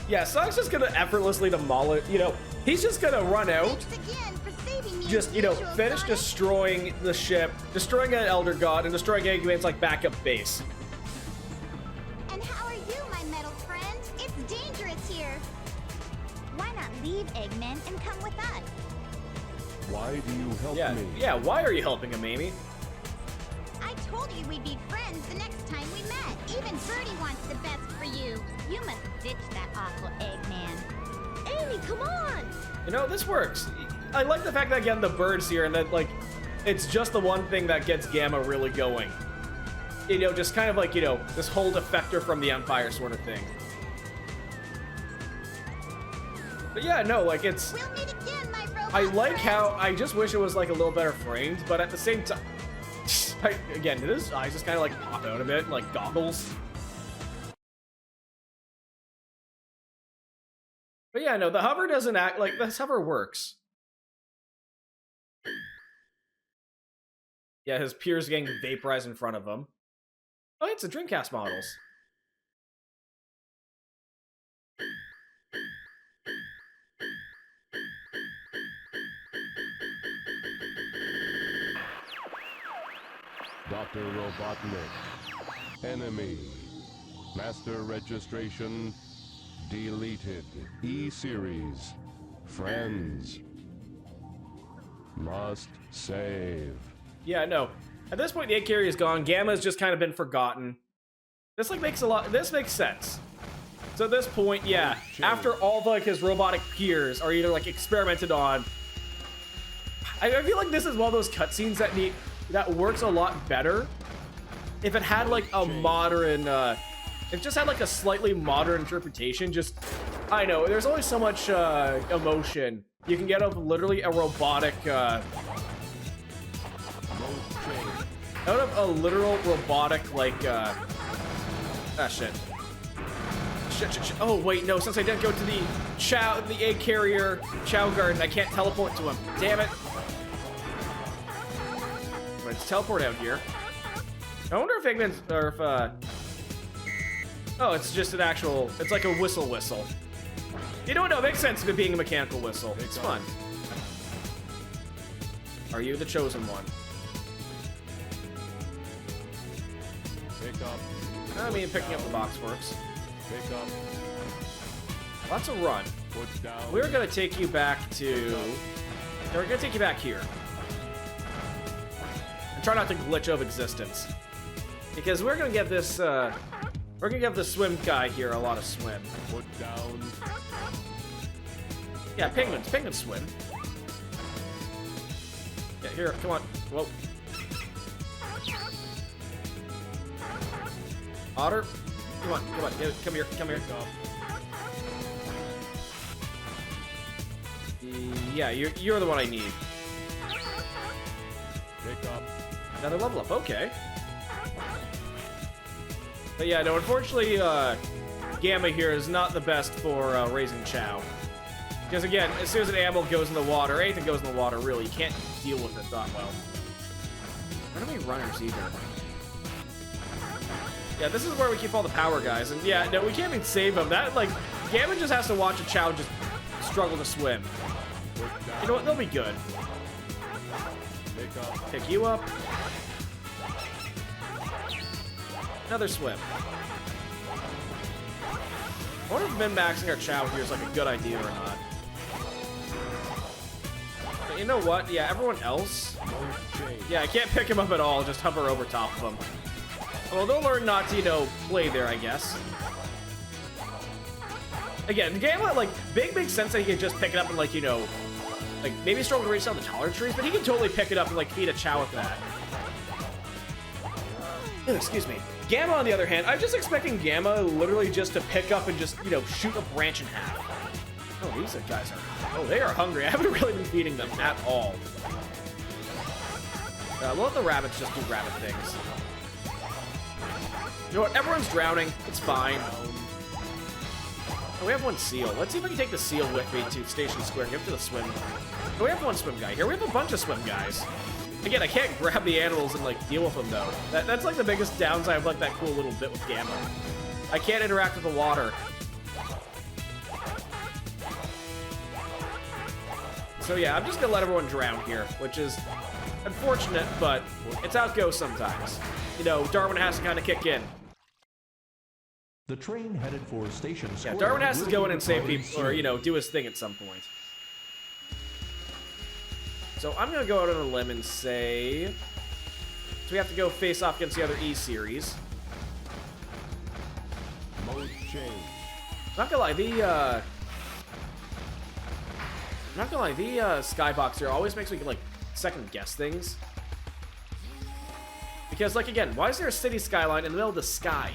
Yeah, Sonic's just gonna effortlessly demolish, you know, he's just gonna run out, Thanks again for saving me. just, you know, usual finish Sonic. destroying the ship, destroying an Elder God, and destroying Eggman's, like, backup base. And how are you, my metal friend? It's dangerous here. Why not leave, Eggman, and come with us? Why do you help Yeah, me? yeah, why are you helping him, Amy? I told you we'd be friends the next time we met. Even Birdie wants the best for you. You must ditch that awful Eggman. Amy, come on! You know, this works. I like the fact that, again, the bird's here and that, like, it's just the one thing that gets Gamma really going. You know, just kind of like, you know, this whole defector from the Empire sort of thing. But yeah, no, like, it's... We'll meet again, my robot I like friend. how... I just wish it was, like, a little better framed, but at the same time... Again, did his eyes just kind of, like, pop out a bit, like goggles? But yeah, no, the hover doesn't act... Like, this hover works. Yeah, his peers getting vaporized in front of him. Oh, it's the Dreamcast models. Dr. Robotnik. Enemy. Master registration. Deleted. E-Series. Friends. Must save. Yeah, no. At this point, the egg carrier is gone. Gamma's just kind of been forgotten. This, like, makes a lot... This makes sense. So at this point, yeah, after all of, like, his robotic peers are either, like, experimented on... I feel like this is one of those cutscenes that works a lot better if it had, like, a modern... If it just had, like, a slightly modern interpretation. Just... I know, there's only so much emotion you can get out of literally a robotic... out of a literal robotic, like, ah, shit. Shit. Oh, wait, no, since I didn't go to the egg carrier Chow Garden, I can't teleport to him. Damn it. Let's teleport out here. I wonder if Eggman's, or if, oh, it's just an actual, it's like a whistle. You know what, no, it makes sense of it being a mechanical whistle. It's fun. Are you the chosen one? Pick up. I mean, picking up the box works. Pick up. That's a run. Put down. We're gonna take you back to... We're gonna take you back here. And try not to glitch of existence. Because we're gonna give this, we're gonna give the swim guy here a lot of swim. Put down. Yeah, penguins swim. Yeah, here, come on. Whoa. Otter, come on, come here. Pick up. Yeah, you're the one I need. Pick up. Another level up, okay. But yeah, no, unfortunately, Gamma here is not the best for raising Chow. Because again, as soon as an animal goes in the water, anything goes in the water, really, you can't deal with it that well. There aren't any runners either. Yeah, this is where we keep all the power guys, and yeah, no, we can't even save them. That, like, Gamma just has to watch a Chow just struggle to swim. You know what, they'll be good. Pick up. Pick you up. Another swim. I wonder if min-maxing our Chow here is like a good idea or not. But you know what? Yeah, everyone else. Yeah, I can't pick him up at all. Just hover over top of him. Well, they'll learn not to, you know, play there, I guess. Again, Gamma, like, makes sense that he can just pick it up and, like, you know, like, maybe struggle to reach down the taller trees, but he can totally pick it up and, like, feed a Chow with that. Ugh, excuse me. Gamma, on the other hand, I'm just expecting Gamma literally just to pick up and just, you know, shoot a branch in half. Oh, these guys are... Oh, they are hungry. I haven't really been feeding them at all. We'll let the rabbits just do rabbit things. You know what? Everyone's drowning. It's fine. Oh, we have one seal. Let's see if I can take the seal with me to Station Square and give it to the swim. Oh, we have one swim guy here. We have a bunch of swim guys. Again, I can't grab the animals and, like, deal with them, though. That's, like, the biggest downside of, like, that cool little bit with Gamma. I can't interact with the water. So, yeah, I'm just gonna let everyone drown here, which is unfortunate, but it's how it goes sometimes. You know, Darwin has to kind of kick in. The train headed for Station Square. Yeah, Darwin has to will go be in and save departing people, or, soon. you know, do his thing at some point. So I'm gonna go out on a limb and say... So we have to go face off against the other E-Series. Mode change. Not gonna lie, the Skybox here always makes me, like, second-guess things. Because, like, again, why is there a city skyline in the middle of the sky?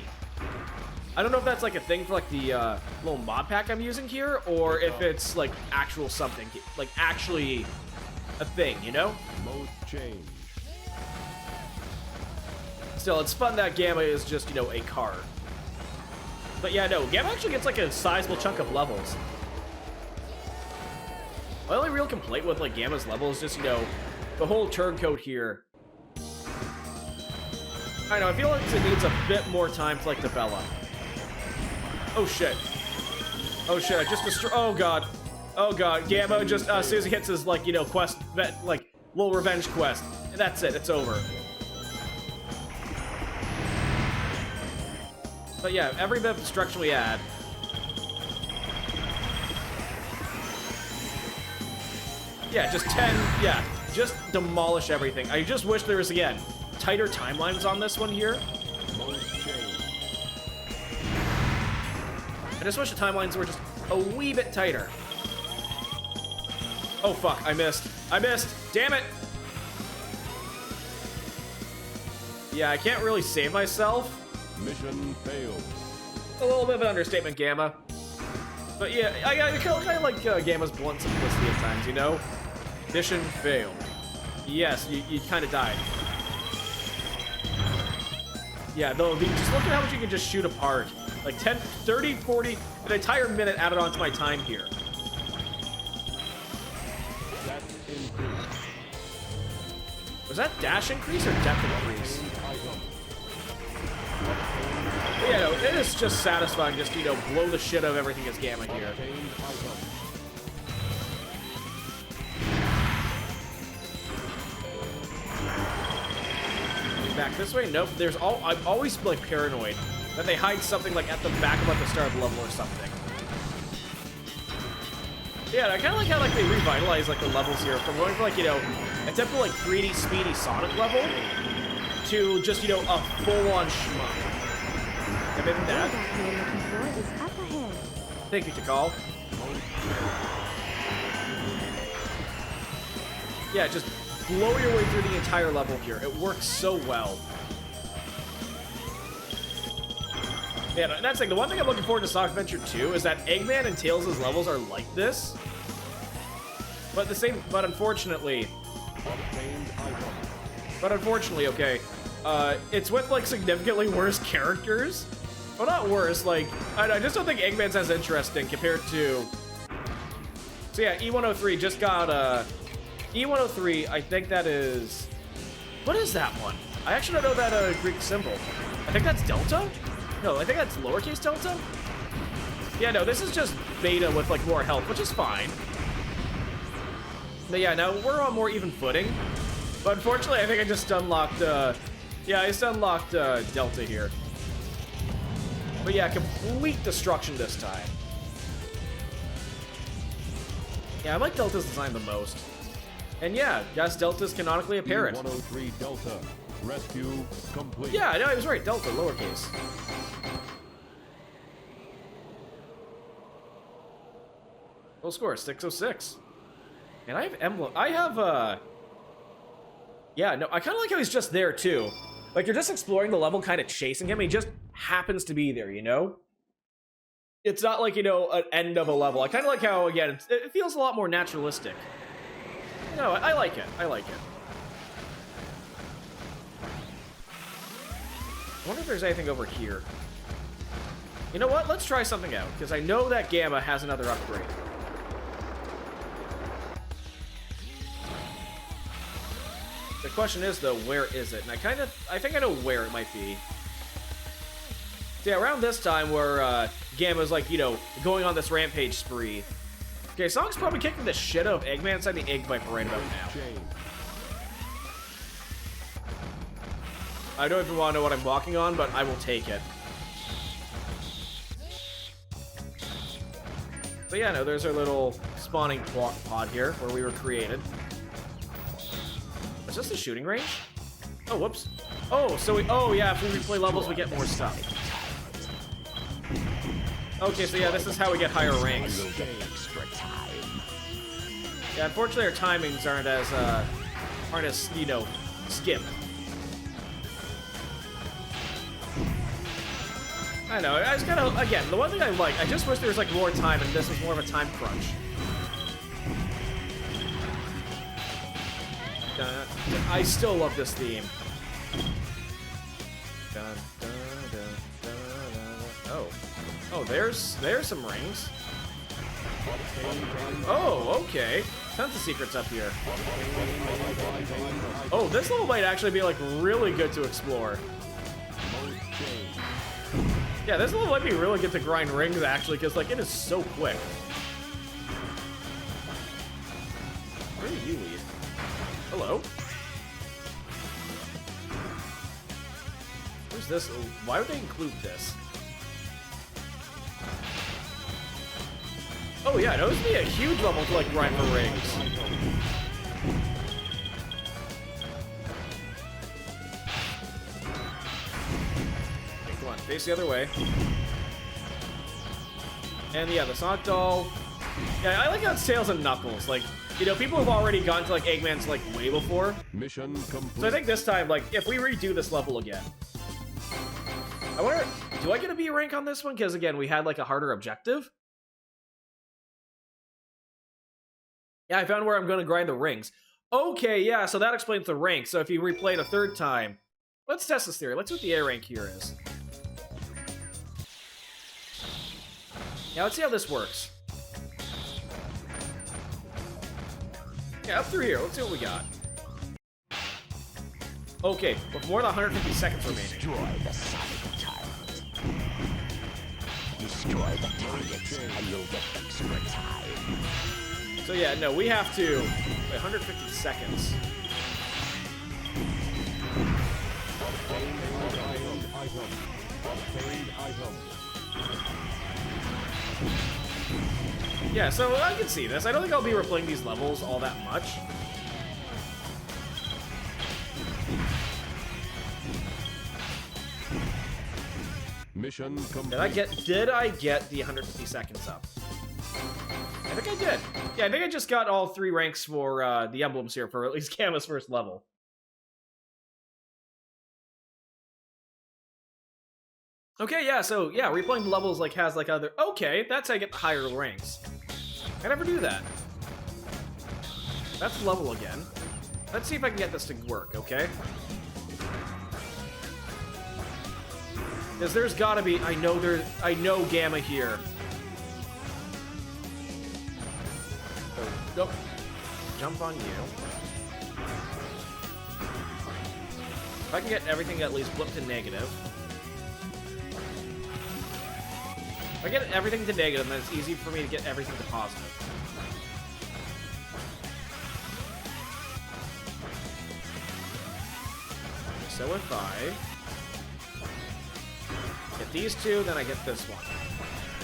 I don't know if that's, like, a thing for, like, the little mod pack I'm using here, or if it's, like, actual something. Like, actually a thing, you know? Mode change. Still, it's fun that Gamma is just, you know, a car. But yeah, no, Gamma actually gets, like, a sizable chunk of levels. My only real complaint with, like, Gamma's level is just, you know, the whole turncoat here. I know, I feel like it needs a bit more time to, like, develop. Oh, shit. Oh, shit, I just destroyed... Oh, God. Oh, God. Gamma just, as soon as he hits his, like, you know, quest, like, little revenge quest. And that's it. It's over. But yeah, every bit of destruction we add... Yeah, just 10... Yeah, just demolish everything. I just wish there was, again, tighter timelines on this one here. Mode change. I just wish the timelines were just a wee bit tighter. Oh, fuck. I missed. I missed. Damn it. Yeah, I can't really save myself. Mission failed. A little bit of an understatement, Gamma. But yeah, I kind of like Gamma's blunt simplicity at times, you know? Mission failed. Yes, you kind of died. Yeah, though, just look at how much you can just shoot apart. Like 10, 30, 40, an entire minute added onto my time here. Was that dash increase or depth increase? But yeah, no, it is just satisfying just, you know, blow the shit out of everything as Gamma here. Back this way? Nope. I'm always like paranoid that they hide something like at the back of like the start of the level or something. Yeah, I kind of like how like they revitalize like the levels here from going for like, you know, a typical like 3D speedy Sonic level to just, you know, a full-on shmup. Have you been that? Thank you, Tikal. Yeah, just blow your way through the entire level here. It works so well. Yeah, that's like the one thing I'm looking forward to Sonic Adventure 2 is that Eggman and Tails' levels are like this. But unfortunately, okay, it's with like significantly worse characters. Well, not worse, like, I just don't think Eggman's as interesting compared to... So yeah, E103 just got, E103, I think that is... What is that one? I actually don't know that Greek symbol. I think that's Delta? No, I think that's lowercase Delta? Yeah, no, this is just beta with, like, more health, which is fine. But yeah, now we're on more even footing. But unfortunately, I think I just unlocked, yeah, I just unlocked, Delta here. But yeah, complete destruction this time. Yeah, I like Delta's design the most. And yeah, yes, Delta's canonically apparent. 103 Delta. Rescue complete. Yeah, I know, I was right. Delta, lowercase. Full score, 606. And I have emblem. I have, yeah, no, I kind of like how he's just there, too. Like, you're just exploring the level, kind of chasing him. He just happens to be there, you know? It's not like, you know, an end of a level. I kind of like how, again, it feels a lot more naturalistic. No, I like it. I like it. I wonder if there's anything over here. You know what? Let's try something out, because I know that Gamma has another upgrade. The question is, though, where is it? And I think I know where it might be. So yeah, around this time where Gamma's like, you know, going on this rampage spree. Okay, Sonic's probably kicking the shit out of Eggman inside the Egg Viper right about now. I don't even want to know what I'm walking on, but I will take it. But yeah, no, there's our little spawning pod here where we were created. Is this the shooting range? Oh, whoops. Oh, so oh yeah, if we replay levels, we get more stuff. Okay, so yeah, this is how we get higher ranks. Yeah, unfortunately our timings aren't as, you know, skip. I know, I just kind of, again, the one thing I like, I just wish there was, like, more time, and this was more of a time crunch. I still love this theme. Oh, there's some rings. Oh, okay. Tons of secrets up here. Oh, this level might actually be, like, really good to explore. Yeah, this level might be really good to grind rings, actually, because, like, it is so quick. Where did you lead? Hello? Where's this? Why would they include this? Oh yeah, no, this would be a huge level to, like, grind for rings. Come on, face the other way. And yeah, the Sonic doll. Yeah, I like how it's Tails and Knuckles. Like, you know, people have already gone to, like, Eggman's, like, way before. Mission complete. So I think this time, like, if we redo this level again. I wonder, do I get a B rank on this one? Because, again, we had, like, a harder objective. Yeah, I found where I'm going to grind the rings. Okay, yeah, so that explains the rank. So if you replay it a third time... Let's test this theory. Let's see what the A rank here is. Yeah, let's see how this works. Yeah, up through here. Let's see what we got. Okay, with more than 150 seconds remaining. Destroy the sonic tyrant. Destroy the targets, and you'll get extra time. So yeah, no, we have to... Wait, 150 seconds. Yeah, so I can see this. I don't think I'll be replaying these levels all that much. Mission complete. Did I get the 150 seconds up? I think I did. Yeah, I think I just got all 3 ranks for the emblems here for at least Gamma's first level. Okay, yeah, so yeah, replaying the levels like has like other. Okay, that's how I get the higher ranks. I never do that. That's the level again. Let's see if I can get this to work, okay? Because there's gotta be. I know Gamma here. So, go. Jump on you. If I can get everything at least flipped to negative. If I get everything to negative, then it's easy for me to get everything to positive. So if I get these 2, then I get this one.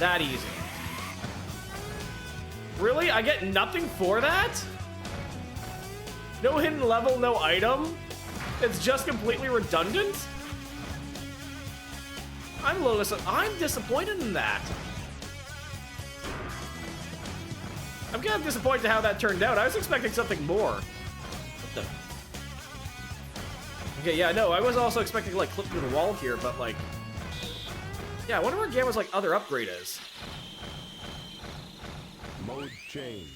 That easy. Really? I get nothing for that? No hidden level, no item? It's just completely redundant? I'm disappointed in that. I'm kind of disappointed how that turned out. I was expecting something more. What the? Okay, yeah, no, I was also expecting to, like, clip through the wall here, but, like... Yeah, I wonder where Gamma's, like, other upgrade is. Mode change.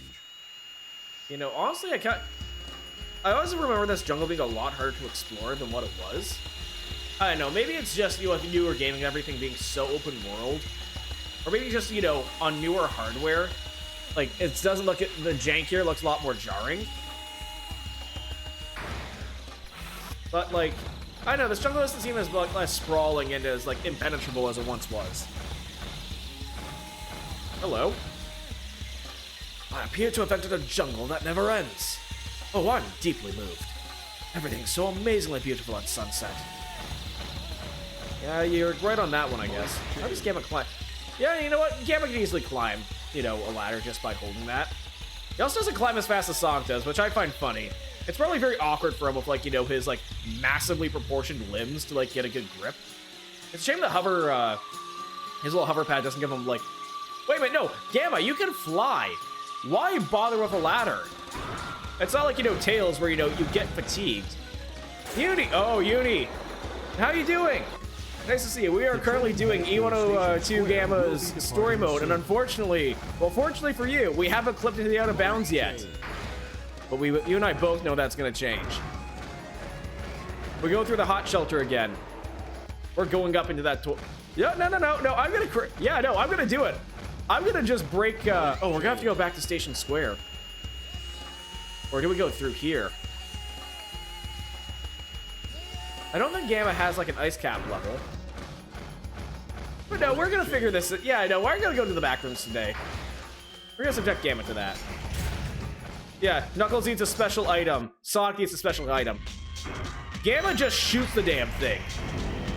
You know, honestly, I always remember this jungle being a lot harder to explore than what it was. I don't know, maybe it's just, you know, with newer gaming, everything being so open world. Or maybe just, you know, on newer hardware. Like, it doesn't look at the jankier, looks a lot more jarring. But, like, I don't know, this jungle doesn't seem as like, less sprawling and as, like, impenetrable as it once was. Hello. I appear to have entered a jungle that never ends. Oh, I'm deeply moved. Everything's so amazingly beautiful at sunset. Yeah, you're right on that one, I guess. How does Gamma climb? Yeah, you know what? Gamma can easily climb, you know, a ladder just by holding that. He also doesn't climb as fast as Sonic does, which I find funny. It's probably very awkward for him with, like, you know, his, like, massively proportioned limbs to, like, get a good grip. It's a shame the hover, his little hover pad doesn't give him, like... Wait a minute, no! Gamma, you can fly! Why bother with a ladder? It's not like, you know, Tails where, you know, you get fatigued. Uni! Oh, Uni! How you doing? Nice to see you. We are currently doing E102 Gamma's story mode, and unfortunately, well, fortunately for you, we haven't clipped into the out of bounds yet. But you and I both know that's gonna change. We're going through the hot shelter again. We're going up into that yeah, no, I'm gonna do it. I'm gonna just break, oh, we're gonna have to go back to Station Square. Or do we go through here? I don't think Gamma has, like, an ice cap level. But no, we're gonna figure this. Yeah, I know. We're gonna go to the back rooms today. We're gonna subject Gamma to that. Yeah, Knuckles needs a special item. Sonic needs a special item. Gamma just shoots the damn thing.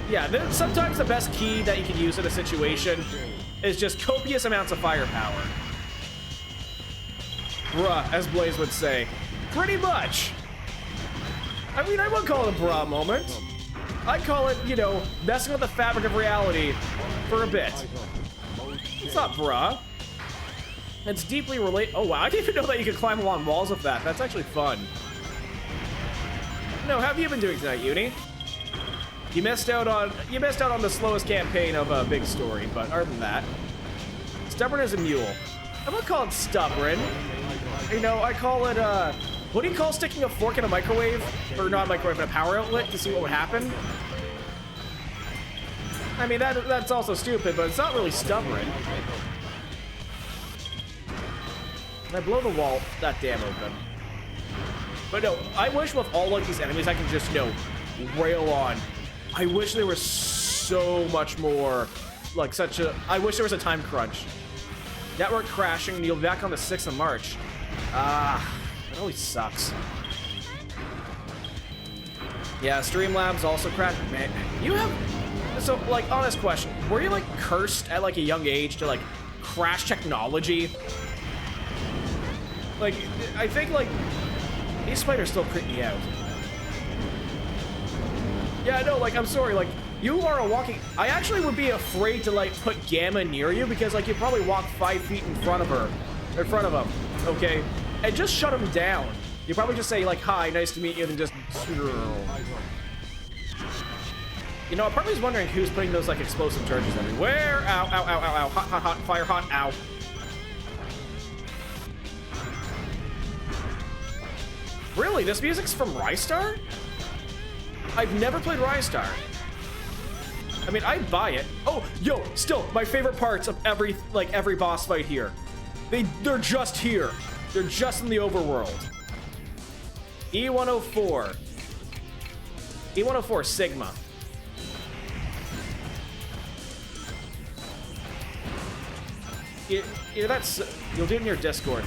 Yeah, sometimes the best key that you can use in a situation is just copious amounts of firepower. Bruh, as Blaze would say. Pretty much. I mean, I wouldn't call it a bruh moment. I'd call it, you know, messing with the fabric of reality for a bit. It's not bruh. It's deeply related. Oh wow, I didn't even know that you could climb along walls with that. That's actually fun. No, how have you been doing tonight, Uni? You missed out on the slowest campaign of a big story, but other than that, stubborn as a mule. I wouldn't call it stubborn. You know, I call it what do you call sticking a fork in a microwave? Or not a microwave, but a power outlet to see what would happen? I mean, that's also stupid, but it's not really stubborn. Can I blow the wall that damn open? But no, I wish with all like these enemies I can just, you know, rail on. I wish there was so much more, like I wish there was a time crunch. Network crashing and you'll be back on the 6th of March. It always sucks. Yeah, Streamlabs also crashed. Man, you have... So, like, honest question. Were you, like, cursed at, like, a young age to, like, crash technology? Like, I think, like, these spiders still creep me out. Yeah, no, like, I'm sorry, like, you are a walking... I actually would be afraid to, like, put Gamma near you because, like, you'd probably walk 5 feet in front of him, okay? And just shut him down. You probably just say, like, hi, nice to meet you, and then just... You know, I'm probably just wondering who's putting those, like, explosive charges everywhere. Ow, ow, ow, ow, ow. Hot, hot, hot. Fire hot. Ow. Really? This music's from Rystar? I've never played Rystar. I mean, I'd buy it. Oh, yo, still, my favorite parts of every boss fight here. They're just here. They're just in the overworld. E104. E104 Sigma. Yeah, that's... You'll do it in your Discord.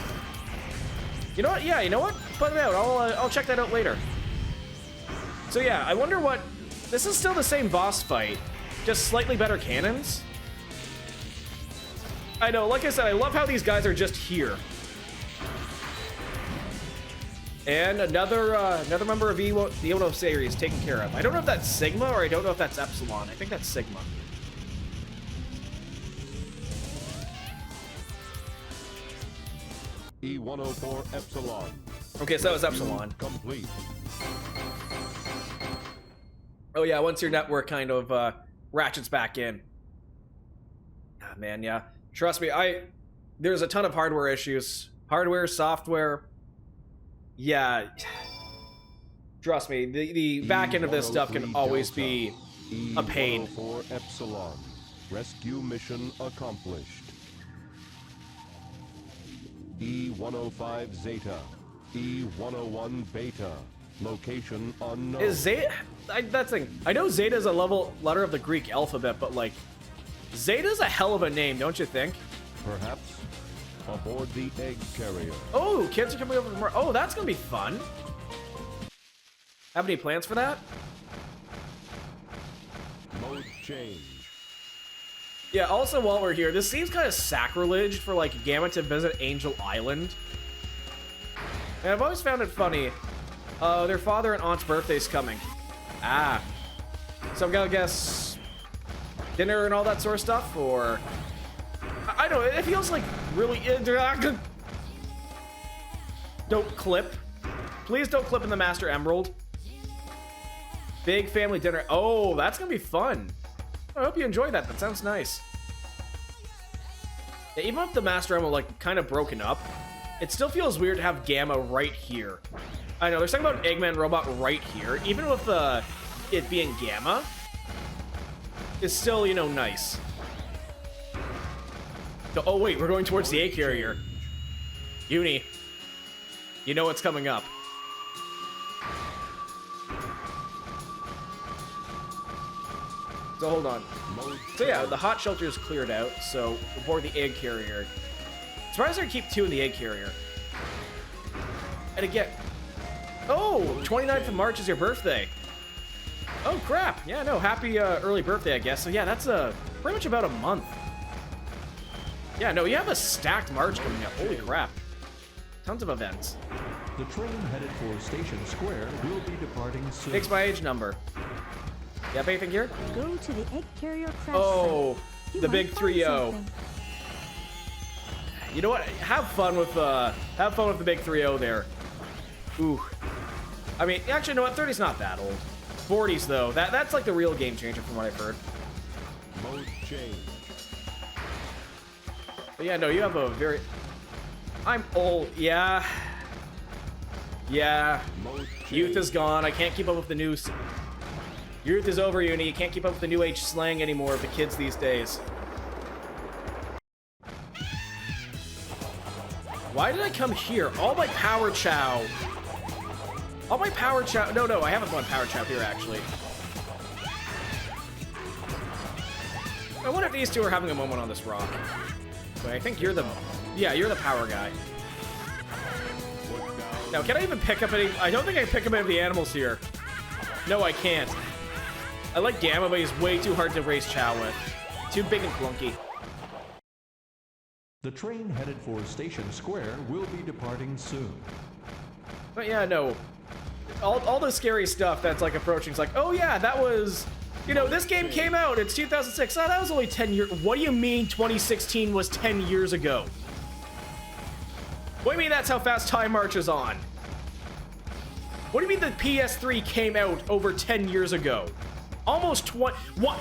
You know what? Yeah, you know what? Put it out. I'll check that out later. So yeah, I wonder what... This is still the same boss fight, just slightly better cannons. I know, like I said, I love how these guys are just here. And another member of the E1 series taken care of. I don't know if that's Sigma or I don't know if that's Epsilon. I think that's Sigma. E104 Epsilon. Okay, so that was Epsilon. Complete. Oh yeah, once your network kind of ratchets back in. Ah, man, yeah. Trust me, there's a ton of hardware issues. Hardware, software. Yeah. Trust me, the back end of this stuff can always be a pain. E104 Epsilon. Rescue mission accomplished. E105 Zeta. E101 Beta. Location unknown. Is Zeta... That thing... I know Zeta is a letter of the Greek alphabet, but, like... Zeta's a hell of a name, don't you think? Perhaps aboard the egg carrier. Oh, kids are coming over from Mars. Oh, that's gonna be fun. Have any plans for that? Mode change. Yeah, also while we're here, this seems kind of sacrilege for, like, Gamma to visit Angel Island. And I've always found it funny. Their father and aunt's birthday's coming. Ah. So I'm gonna guess dinner and all that sort of stuff, or... I don't know, it feels like really... Don't clip. Please don't clip in the Master Emerald. Big family dinner. Oh, that's gonna be fun. I hope you enjoy that. That sounds nice. Yeah, even if the Master Emerald, like, kind of broken up, it still feels weird to have Gamma right here. I know, there's something about an Eggman robot right here. Even with it being Gamma, it's still, you know, nice. Oh, wait, we're going towards the egg carrier. Uni, you know what's coming up. So hold on. So yeah, the hot shelter is cleared out, so we'll board the egg carrier. Surprised I keep 2 in the egg carrier. And again... Oh! 29th of March is your birthday. Oh, crap. Yeah, no, happy early birthday, I guess. So yeah, that's pretty much about a month. Yeah, no, you have a stacked March coming up. Holy crap. Tons of events. The train headed for Station Square will be departing soon. Takes my age number. You have anything here? Go to the egg carrier crash Oh, site. the big 3-0. You know what? Have fun with the big 3-0 there. Ooh. I mean, actually, you know what? 30's not that old. 40s though. That's like the real game changer from what I've heard. Mode change. But yeah, no, you have a very... I'm old. Yeah. Yeah. Mode change. Youth is gone. I can't keep up with the news. Youth is over, Uni. You can't keep up with the new age slang anymore of the kids these days. Why did I come here? All my power chow. All my power chow. No, I haven't won power chow here, actually. I wonder if these two are having a moment on this rock. Wait, I think you're the... Yeah, you're the power guy. Now, can I even pick up any... I don't think I can pick up any of the animals here. No, I can't. I like Gamma, but he's way too hard to race Chow with. Too big and clunky. The train headed for Station Square will be departing soon. But yeah, no. All the scary stuff that's like approaching is like, oh yeah, that was... You know, this game came out, it's 2006. Oh, that was only 10 years... What do you mean 2016 was 10 years ago? What do you mean that's how fast time marches on? What do you mean the PS3 came out over 10 years ago? Almost 20... What?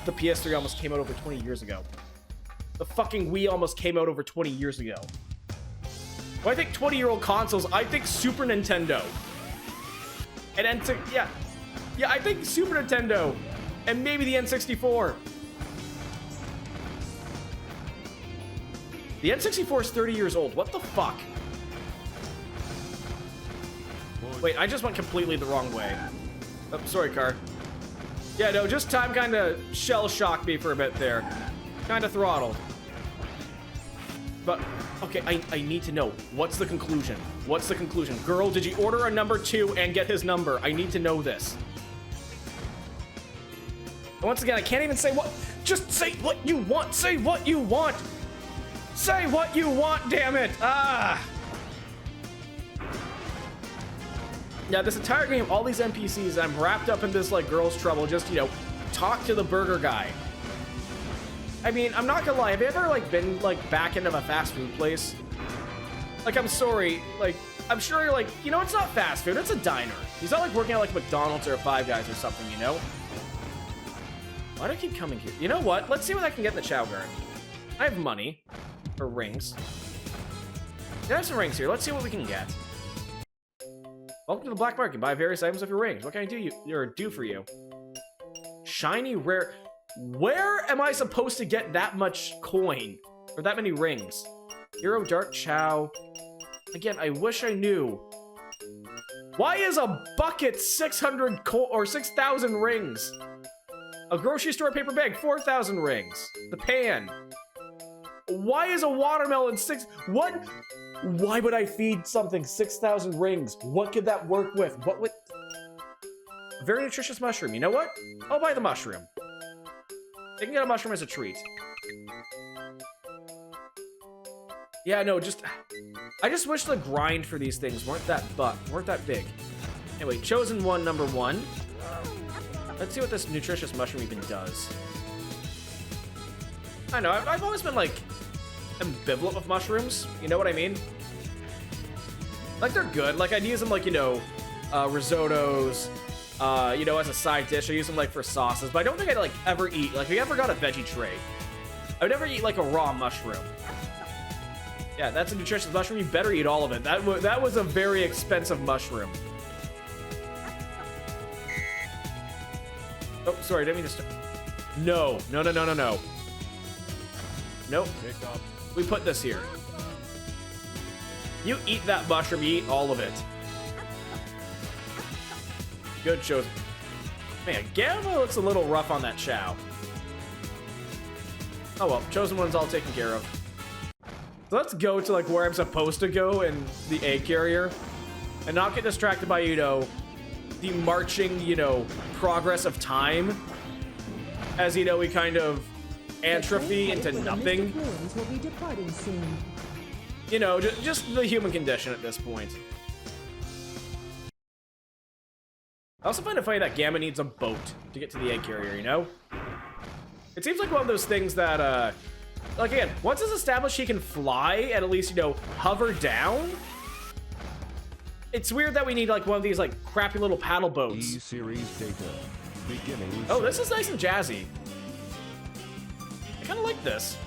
The PS3 almost came out over 20 years ago. The fucking Wii almost came out over 20 years ago. When I think 20-year-old consoles, I think Super Nintendo. And yeah, I think Super Nintendo. And maybe the N64. The N64 is 30 years old. What the fuck? Wait, I just went completely the wrong way. Oh, sorry, car. Yeah, no, just time kind of shell-shocked me for a bit there. Kind of throttled. But, okay, I need to know. What's the conclusion? What's the conclusion? Girl, did you order a number 2 and get his number? I need to know this. And once again, I can't even say what. Just say what you want. Say what you want. Say what you want, damn it. Ah. Yeah, this entire game, all these NPCs, I'm wrapped up in this, like, girl's trouble. Just, you know, talk to the burger guy. I mean, I'm not gonna lie. Have you ever, like, been, like, back into a fast food place? Like, I'm sorry. Like, I'm sure you're like, you know, it's not fast food. It's a diner. He's not, like, working at, like, McDonald's or Five Guys or something, you know? Why do I keep coming here? You know what? Let's see what I can get in the Chow Garden. I have money. Or rings. Yeah, I have some rings here. Let's see what we can get. Welcome to the black market. Buy various items of your rings. What can I do for you? Shiny rare. Where am I supposed to get that much coin? Or that many rings? Hero Dark Chow. Again, I wish I knew. Why is a bucket 600 or 6,000 rings? A grocery store paper bag, 4,000 rings. The pan. Why is a watermelon 6... What? Why would I feed something 6,000 rings? What could that work with? What would... A very nutritious mushroom. You know what? I'll buy the mushroom. I can get a mushroom as a treat. Yeah, no, just... I just wish the grind for these things weren't that big. Anyway, chosen one, number 1. Let's see what this nutritious mushroom even does. I know, I've always been, like, ambivalent with mushrooms. You know what I mean? Like, they're good. Like, I'd use them, like, you know, risottos, you know, as a side dish. I use them, like, for sauces. But I don't think I'd, like, ever eat. Like, if you ever got a veggie tray, I would never eat, like, a raw mushroom. Yeah, that's a nutritious mushroom. You better eat all of it. That was a very expensive mushroom. Oh, sorry, I didn't mean to start. No. Nope. We put this here. You eat that mushroom, you eat all of it. Good chosen. Man, Gamma looks a little rough on that Chow. Oh well, chosen one's all taken care of. So let's go to, like, where I'm supposed to go in the egg carrier. And not get distracted by, you know, the marching, you know, progress of time. As, you know, we kind of atrophy into nothing. Will be departing soon. You know, just the human condition at this point. I also find it funny that Gamma needs a boat to get to the egg carrier, you know? It seems like one of those things that, like, again, once it's established he can fly and at least, you know, hover down, it's weird that we need, like, one of these, like, crappy little paddle boats. E-series data. Beginning. Oh, this is nice and jazzy. I kind of like this.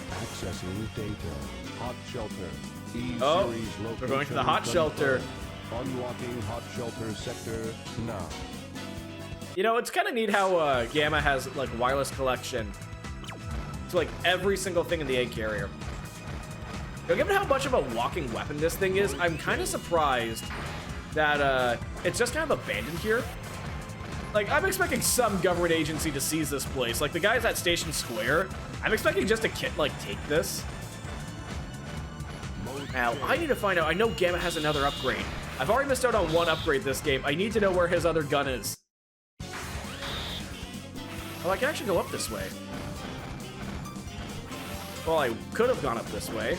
Accessing data. Hot shelter. E-series Oh, location we're going to the hot shelter. Unlocking hot shelter sector now. You know, it's kind of neat how Gamma has, like, wireless collection to, like, every single thing in the egg carrier. Now, given how much of a walking weapon this thing is, I'm kind of surprised that it's just kind of abandoned here. Like, I'm expecting some government agency to seize this place. Like, the guys at Station Square, I'm expecting just a kid, like, take this. Now, I need to find out. I know Gamma has another upgrade. I've already missed out on one upgrade this game. I need to know where his other gun is. Oh, I can actually go up this way. Well, I could have gone up this way.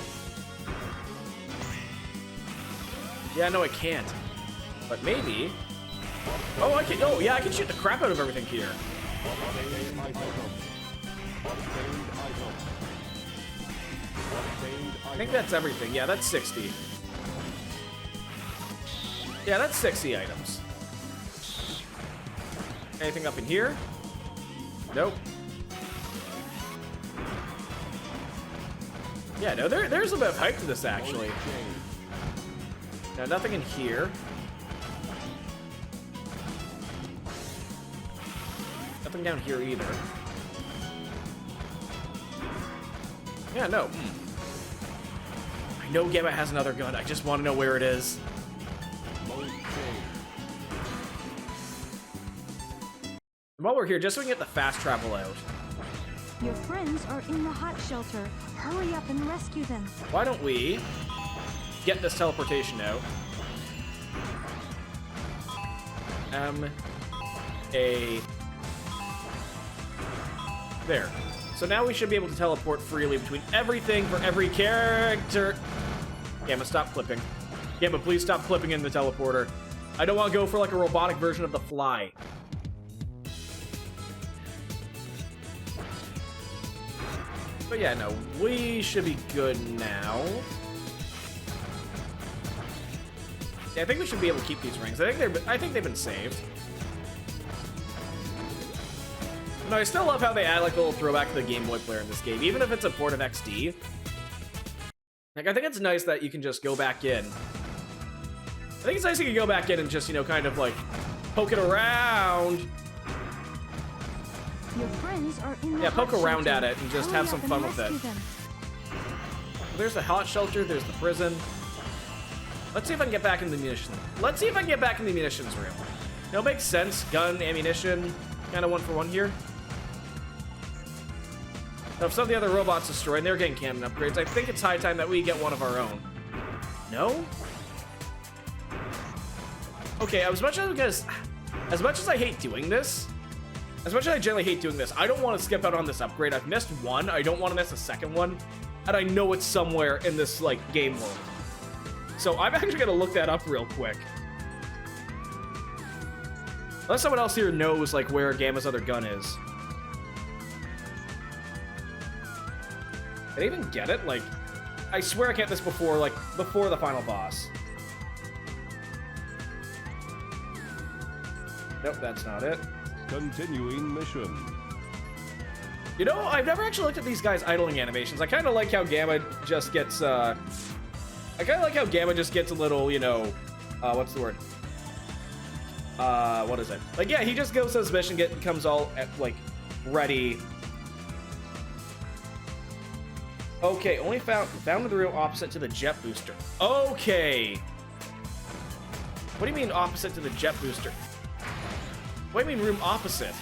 Yeah, no, I can't. But maybe... Oh, I can... Oh, yeah, I can shoot the crap out of everything here. I think that's everything. Yeah, that's 60. Yeah, that's 60 items. Anything up in here? Nope. Yeah, no, there's a bit of hype to this, actually. Now, nothing in here. Nothing down here either. Yeah, no. I know Gamma has another gun. I just want to know where it is. And while we're here, just so we can get the fast travel out. Your friends are in the hot shelter. Hurry up and rescue them. Why don't we get this teleportation out? There. So now we should be able to teleport freely between everything for every character. Gamma, stop clipping. Gamma, please stop clipping in the teleporter. I don't want to go for like a robotic version of the Fly. But yeah, no, we should be good now. Yeah, I think we should be able to keep these rings. I think they've been saved. No, I still love how they add like a little throwback to the Game Boy player in this game, even if it's a port of XD. Like, I think it's nice that you can just go back in. I think it's nice you can go back in and just, you know, kind of like poke it around. Your friends are in the Yeah, poke hot around shelter. at it and just Hurry have some up and fun with it. rescue them. There's the hot shelter, there's the prison. Let's see if I can get back in the munitions. Let's see if I can get back in the munitions room. No, makes sense. Gun, ammunition, kind of one for one here. Now, if some of the other robots destroyed and they're getting cannon upgrades, I think it's high time that we get one of our own. No? Okay, as much as I hate doing this, as much as I generally hate doing this, I don't want to skip out on this upgrade. I've missed one. I don't want to miss a second one. And I know it's somewhere in this, like, game world. So I'm actually going to look that up real quick. Unless someone else here knows, like, where Gamma's other gun is. Did I even get it? Like, I swear I get this before the final boss. Nope, that's not it. Continuing mission. You know, I've never actually looked at these guys' idling animations. I kind of like how Gamma just gets, I kind of like how Gamma just gets a little, you know, what's the word? What is it? Like, yeah, he just goes to his mission, becomes all, like, ready. Okay, only found the room opposite to the jet booster. Okay. What do you mean opposite to the jet booster? What do you mean room opposite?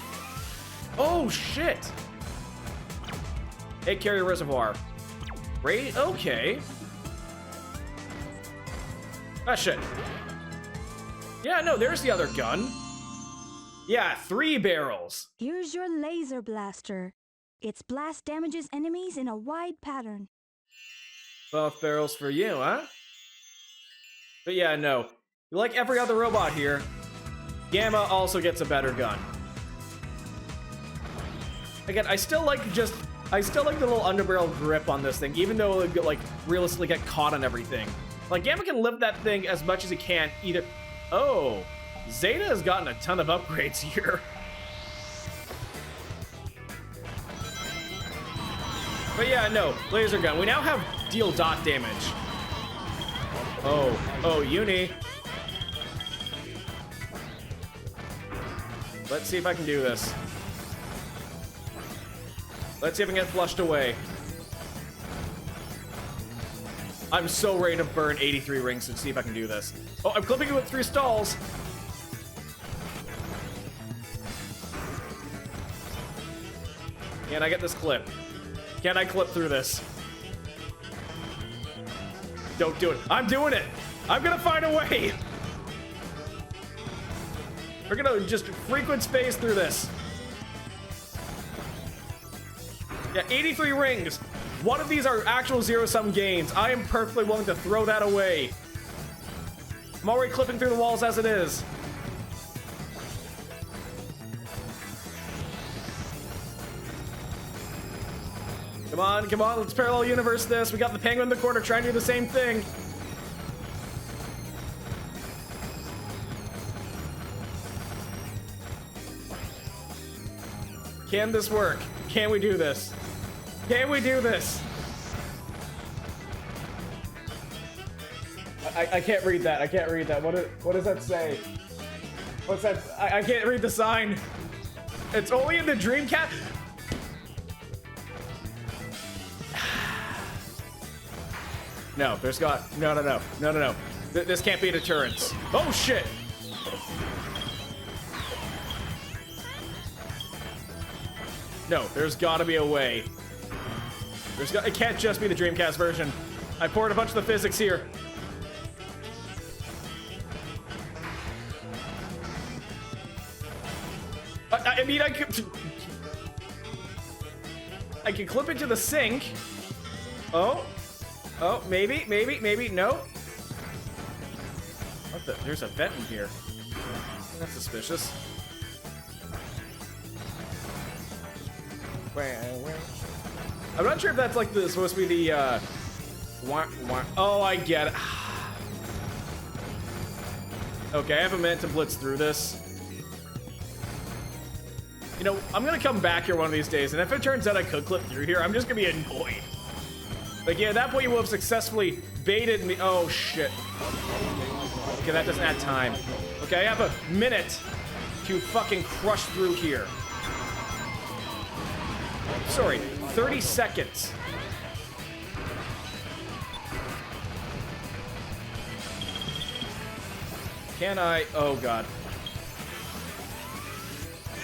Oh, shit. Egg carrier reservoir. Right? Okay. Ah, shit. Yeah, no, there's the other gun. Yeah, 3 barrels. Here's your laser blaster. Its blast damages enemies in a wide pattern. 12 barrels for you, huh? But yeah, no. Like every other robot here, Gamma also gets a better gun. Again, I still like the little underbarrel grip on this thing, even though it would, like, realistically get caught on everything. Like, Gamma can lift that thing as much as he can, either... Oh, Zeta has gotten a ton of upgrades here. But yeah, no, laser gun. We now have deal dot damage. Oh, Uni. Let's see if I can do this. Let's see if I can get flushed away. I'm so ready to burn 83 rings to see if I can do this. Oh, I'm clipping it with 3 stalls. Can I get this clip? Can I clip through this? Don't do it. I'm doing it. I'm gonna find a way. We're gonna just frequent space through this. Yeah, 83 rings. One of these are actual zero-sum gains. I am perfectly willing to throw that away. I'm already clipping through the walls as it is. Come on, let's parallel universe this. We got the penguin in the corner trying to do the same thing. Can this work? Can we do this? Can we do this? I can't read that. I can't read that. What does that say? What's that? I can't read the sign. It's only in the Dreamcast. No, there's got no. This can't be a deterrence. Oh shit! No, there's gotta be a way. It can't just be the Dreamcast version. I poured a bunch of the physics here. I mean, I can clip into the sink. Oh, maybe, no. What the? There's a vent in here. That's suspicious. I'm not sure if that's like supposed to be the oh, I get it. Okay, I have a minute to blitz through this. You know, I'm gonna come back here one of these days, and if it turns out I could clip through here, I'm just gonna be annoyed. Like, yeah, at that point you will have successfully baited me. Oh shit. Okay, that doesn't add time. Okay, I have a minute to fucking crush through here. Sorry, 30 seconds. Can I? Oh god.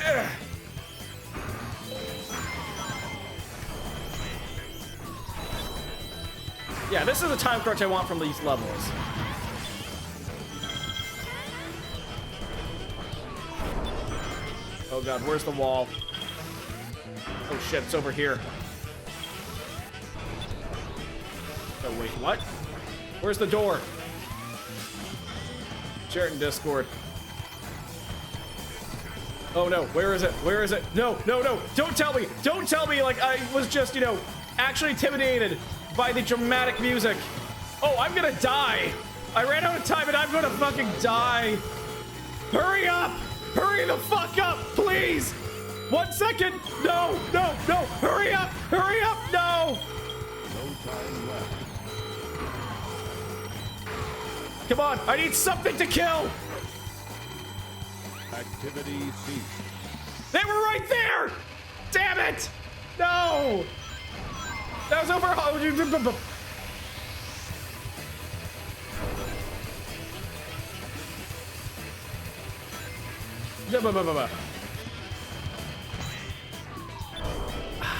Ugh. Yeah, this is the time crunch I want from these levels. Oh god, where's the wall? Oh shit, it's over here. Oh wait, what? Where's the door? Share it in Discord. Oh no, where is it? Where is it? No, don't tell me! Don't tell me like I was just, you know, actually intimidated by the dramatic music. Oh, I'm gonna die! I ran out of time and I'm gonna fucking die! Hurry up! Hurry the fuck up, please! 1 second! No! Hurry up! No! No time left. Come on, I need something to kill! Activity ceased. They were right there! Damn it! No! That was over.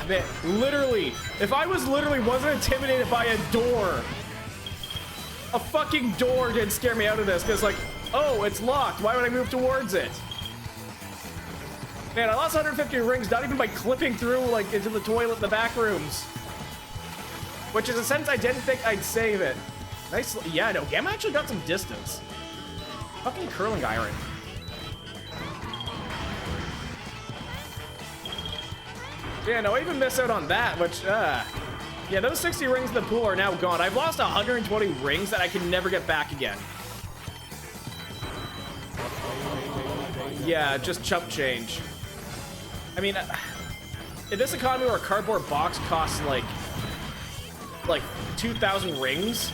Man, literally, if I wasn't intimidated by a door, a fucking door didn't scare me out of this, because like, oh, it's locked. Why would I move towards it? Man, I lost 150 rings, not even by clipping through, like, into the toilet in the back rooms. Which is a sentence I didn't think I'd save it. Nice, yeah, no, Gamma actually got some distance. Fucking curling iron. Yeah, no, I even missed out on that, which, yeah, those 60 rings in the pool are now gone. I've lost 120 rings that I can never get back again. Yeah, just chump change. I mean, in this economy where a cardboard box costs like 2,000 rings.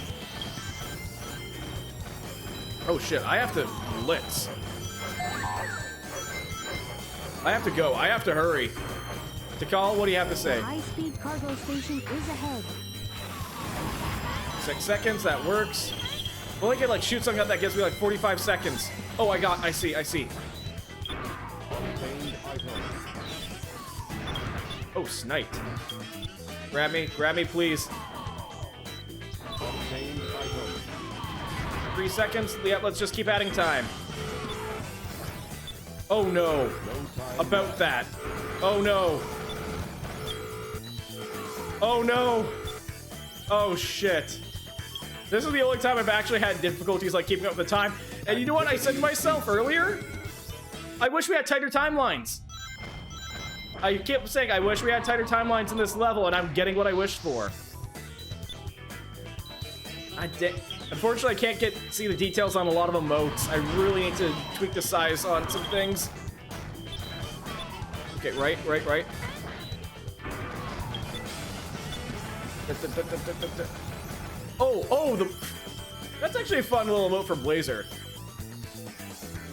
Oh shit, I have to blitz. I have to go, I have to hurry. Tikal, what do you have to say? The high-speed cargo station is ahead. 6 seconds, that works. If I can like shoot something up that gives me like 45 seconds. Oh, I see. Oh, sniped. Grab me, please. 3 seconds. Yeah, let's just keep adding time. Oh no. About that. Oh no. Oh no. Oh shit. This is the only time I've actually had difficulties like keeping up with the time. And you know what I said to myself earlier? I wish we had tighter timelines. I kept saying I wish we had tighter timelines in this level, and I'm getting what I wished for. Unfortunately, I can't see the details on a lot of emotes. I really need to tweak the size on some things. Okay, right. That's actually a fun little emote for Blazer.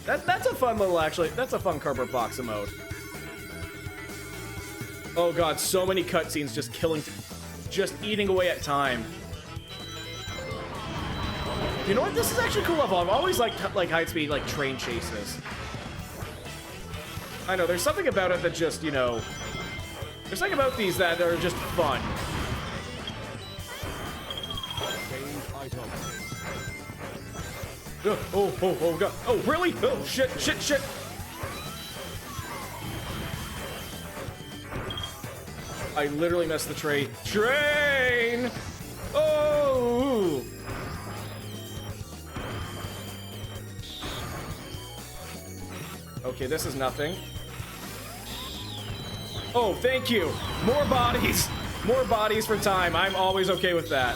That's a fun little, that's a fun cardboard box emote. Oh god, so many cutscenes just eating away at time. You know what? This is actually a cool level. I've always liked high-speed train chases. I know there's something about it that just, you know, there's something about these that are just fun. Oh god. Oh really? Oh shit. I literally missed the train. Oh. Okay, this is nothing. Oh, thank you. More bodies. More bodies for time. I'm always okay with that.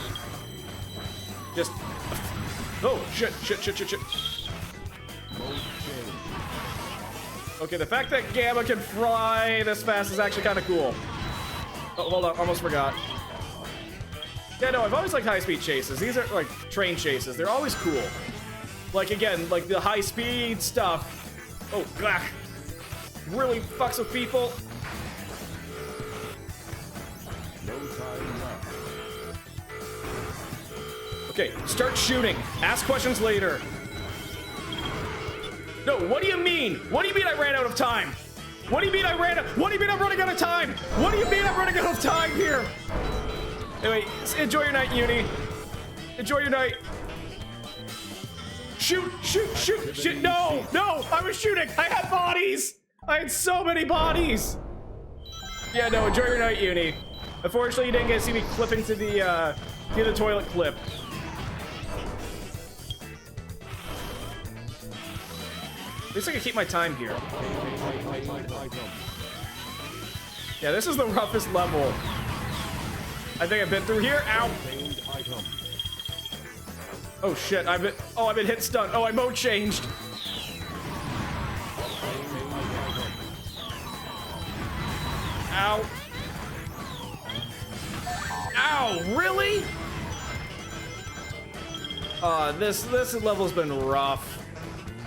Just... Oh, shit. Okay, the fact that Gamma can fly this fast is actually kind of cool. Oh, hold on. Almost forgot. Yeah, no, I've always liked high-speed chases. These are, like, train chases. They're always cool. Like, again, like, the high-speed stuff. Oh, god. Really fucks with people. No time left. Okay, start shooting. Ask questions later. No, what do you mean? What do you mean I ran out of time? What do you mean I'm running out of time? What do you mean I'm running out of time here? Anyway, enjoy your night, Uni. Enjoy your night. Shoot! No! I was shooting! I had bodies! I had so many bodies! Yeah, no, enjoy your night, Uni. Unfortunately, you didn't get to see me clip into the toilet clip. At least I can keep my time here. Yeah, this is the roughest level I think I've been through here. Ow! Oh shit, I've been hit stun. Oh, I mode changed. Ow. Ow, really? This level's been rough.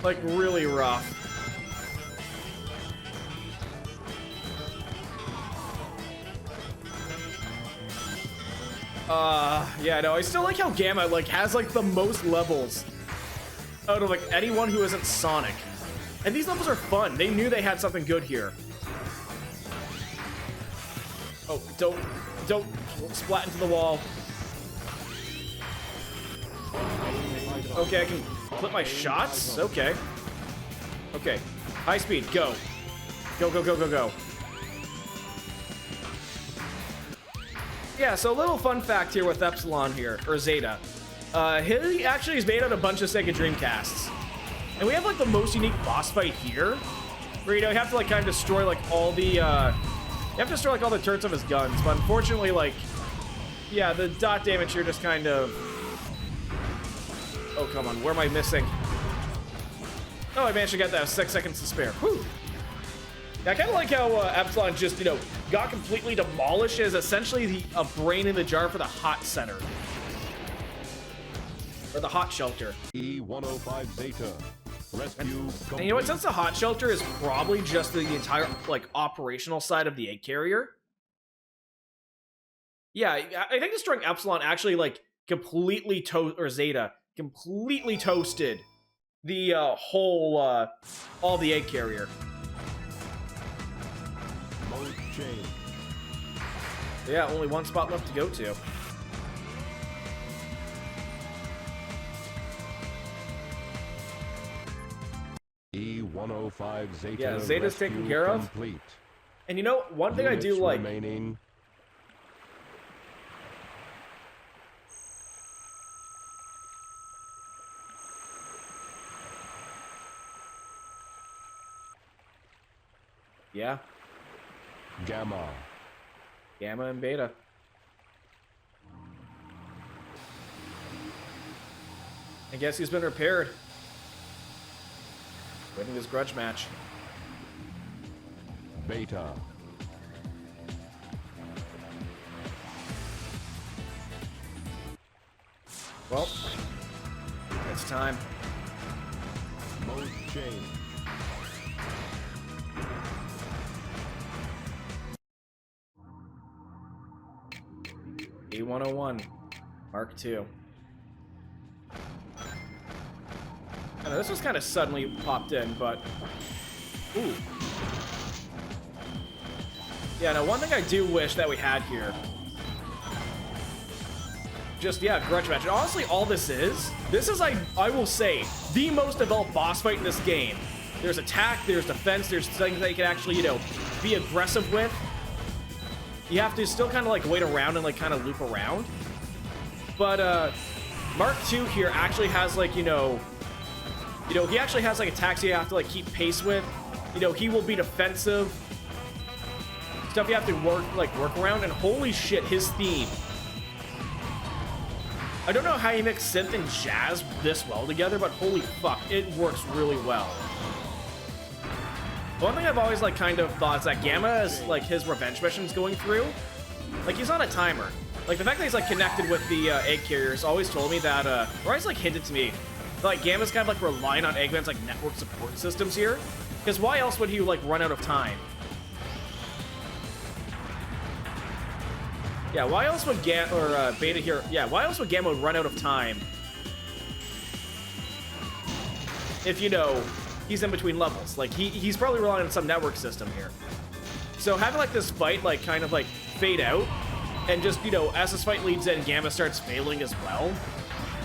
Like, really rough. Yeah, no, I still like how Gamma, has, the most levels out of, anyone who isn't Sonic. And these levels are fun. They knew they had something good here. Oh, don't splat into the wall. Okay, I can clip my shots? Okay. Okay. High speed, go. Go. Yeah, so a little fun fact here with Epsilon here, or Zeta. He actually is made out of a bunch of Sega Dreamcasts. And we have, the most unique boss fight here, where, you have to, kind of destroy, all the, you have to destroy, all the turrets of his guns. But unfortunately, yeah, the dot damage here just kind of... Oh, come on, where am I missing? Oh, I managed to get that 6 seconds to spare. Whew. Yeah, I kind of like how Epsilon just, got completely demolished as essentially a brain in the jar for the hot center. Or the hot shelter. E-105 Zeta. Rescue and you know what? Since the hot shelter is probably just the entire, operational side of the egg carrier. Yeah, I think destroying Epsilon actually, completely or Zeta completely toasted the whole all the egg carrier. Mode change. Yeah, only one spot left to go to. E-105 Zeta. Yeah, Zeta's taken rescue care of. complete. And you know, one thing I do Units like. remaining. Yeah, Gamma. Gamma and Beta. I guess he's been repaired. Winning this grudge match. Beta. Well, it's time. Mode change. E-101 Mark II. I know this was kind of suddenly popped in, but ooh. Yeah, now one thing I do wish that we had here. Just, yeah, grudge match. And honestly, all this is, I will say, the most developed boss fight in this game. There's attack, there's defense, there's things that you can actually, you know, be aggressive with. You have to still kind of, like, wait around and, like, kind of loop around. But, Mark II here actually has, like, you know, he actually has, like, attacks you have to, like, keep pace with. You know, he will be defensive. Stuff you have to work around, and holy shit, his theme. I don't know how you mix synth and jazz this well together, but holy fuck, it works really well. One thing I've always, like, kind of thought is that Gamma is, like, his revenge missions going through. Like, he's on a timer. Like, the fact that he's, like, connected with the egg carriers always told me that, or always, like, hinted to me, like, Gamma's kind of, like, relying on Eggman's, like, network support systems here. Because why else would he, like, run out of time? Yeah, why else would Beta here... Yeah, why else would Gamma run out of time? If, you know, he's in between levels. Like, he's probably relying on some network system here. So having, like, this fight, like, kind of, like, fade out, and just, you know, as this fight leads in, Gamma starts failing as well,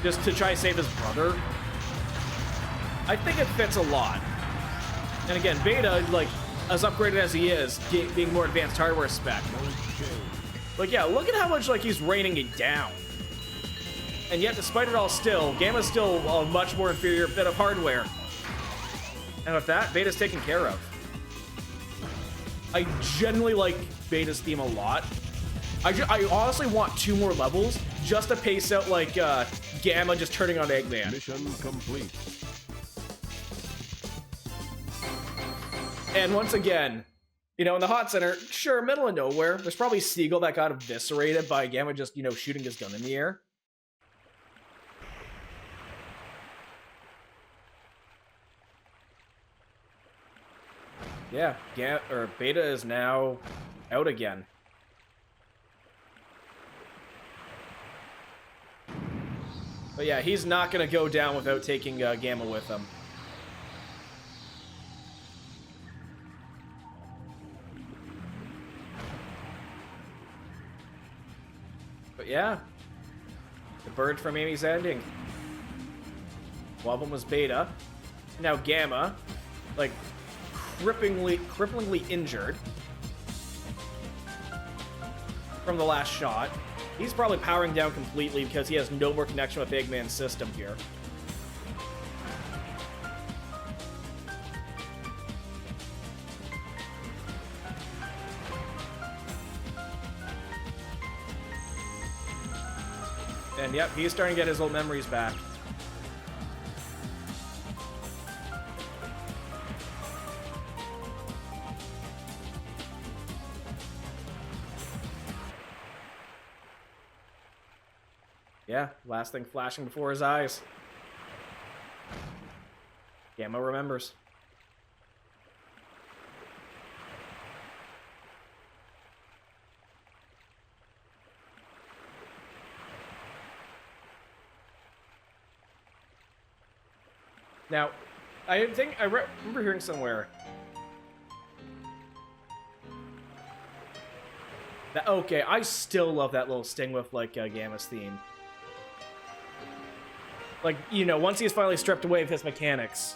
just to try to save his brother, I think it fits a lot. And again, Beta, like, as upgraded as he is, being more advanced hardware spec. Like, yeah, look at how much, like, he's raining it down. And yet, despite it all still, Gamma's still a much more inferior bit of hardware. And with that, Beta's taken care of. I genuinely like Beta's theme a lot. I honestly want 2 more levels just to pace out, like, Gamma just turning on Eggman. Mission complete. And once again, you know, in the Hot Center, sure, middle of nowhere, there's probably Seagull that got eviscerated by Gamma just, you know, shooting his gun in the air. Yeah, Beta is now out again. But yeah, he's not going to go down without taking Gamma with him. But yeah, the bird from Amy's ending. One of them was Beta. Now Gamma, like, cripplingly injured from the last shot. He's probably powering down completely because he has no more connection with Eggman's system here. And yep, he's starting to get his old memories back. Yeah, last thing flashing before his eyes. Gamma remembers. Now, I think I remember hearing somewhere that, okay, I still love that little sting with, like, Gamma's theme. Like, you know, once he's finally stripped away of his mechanics,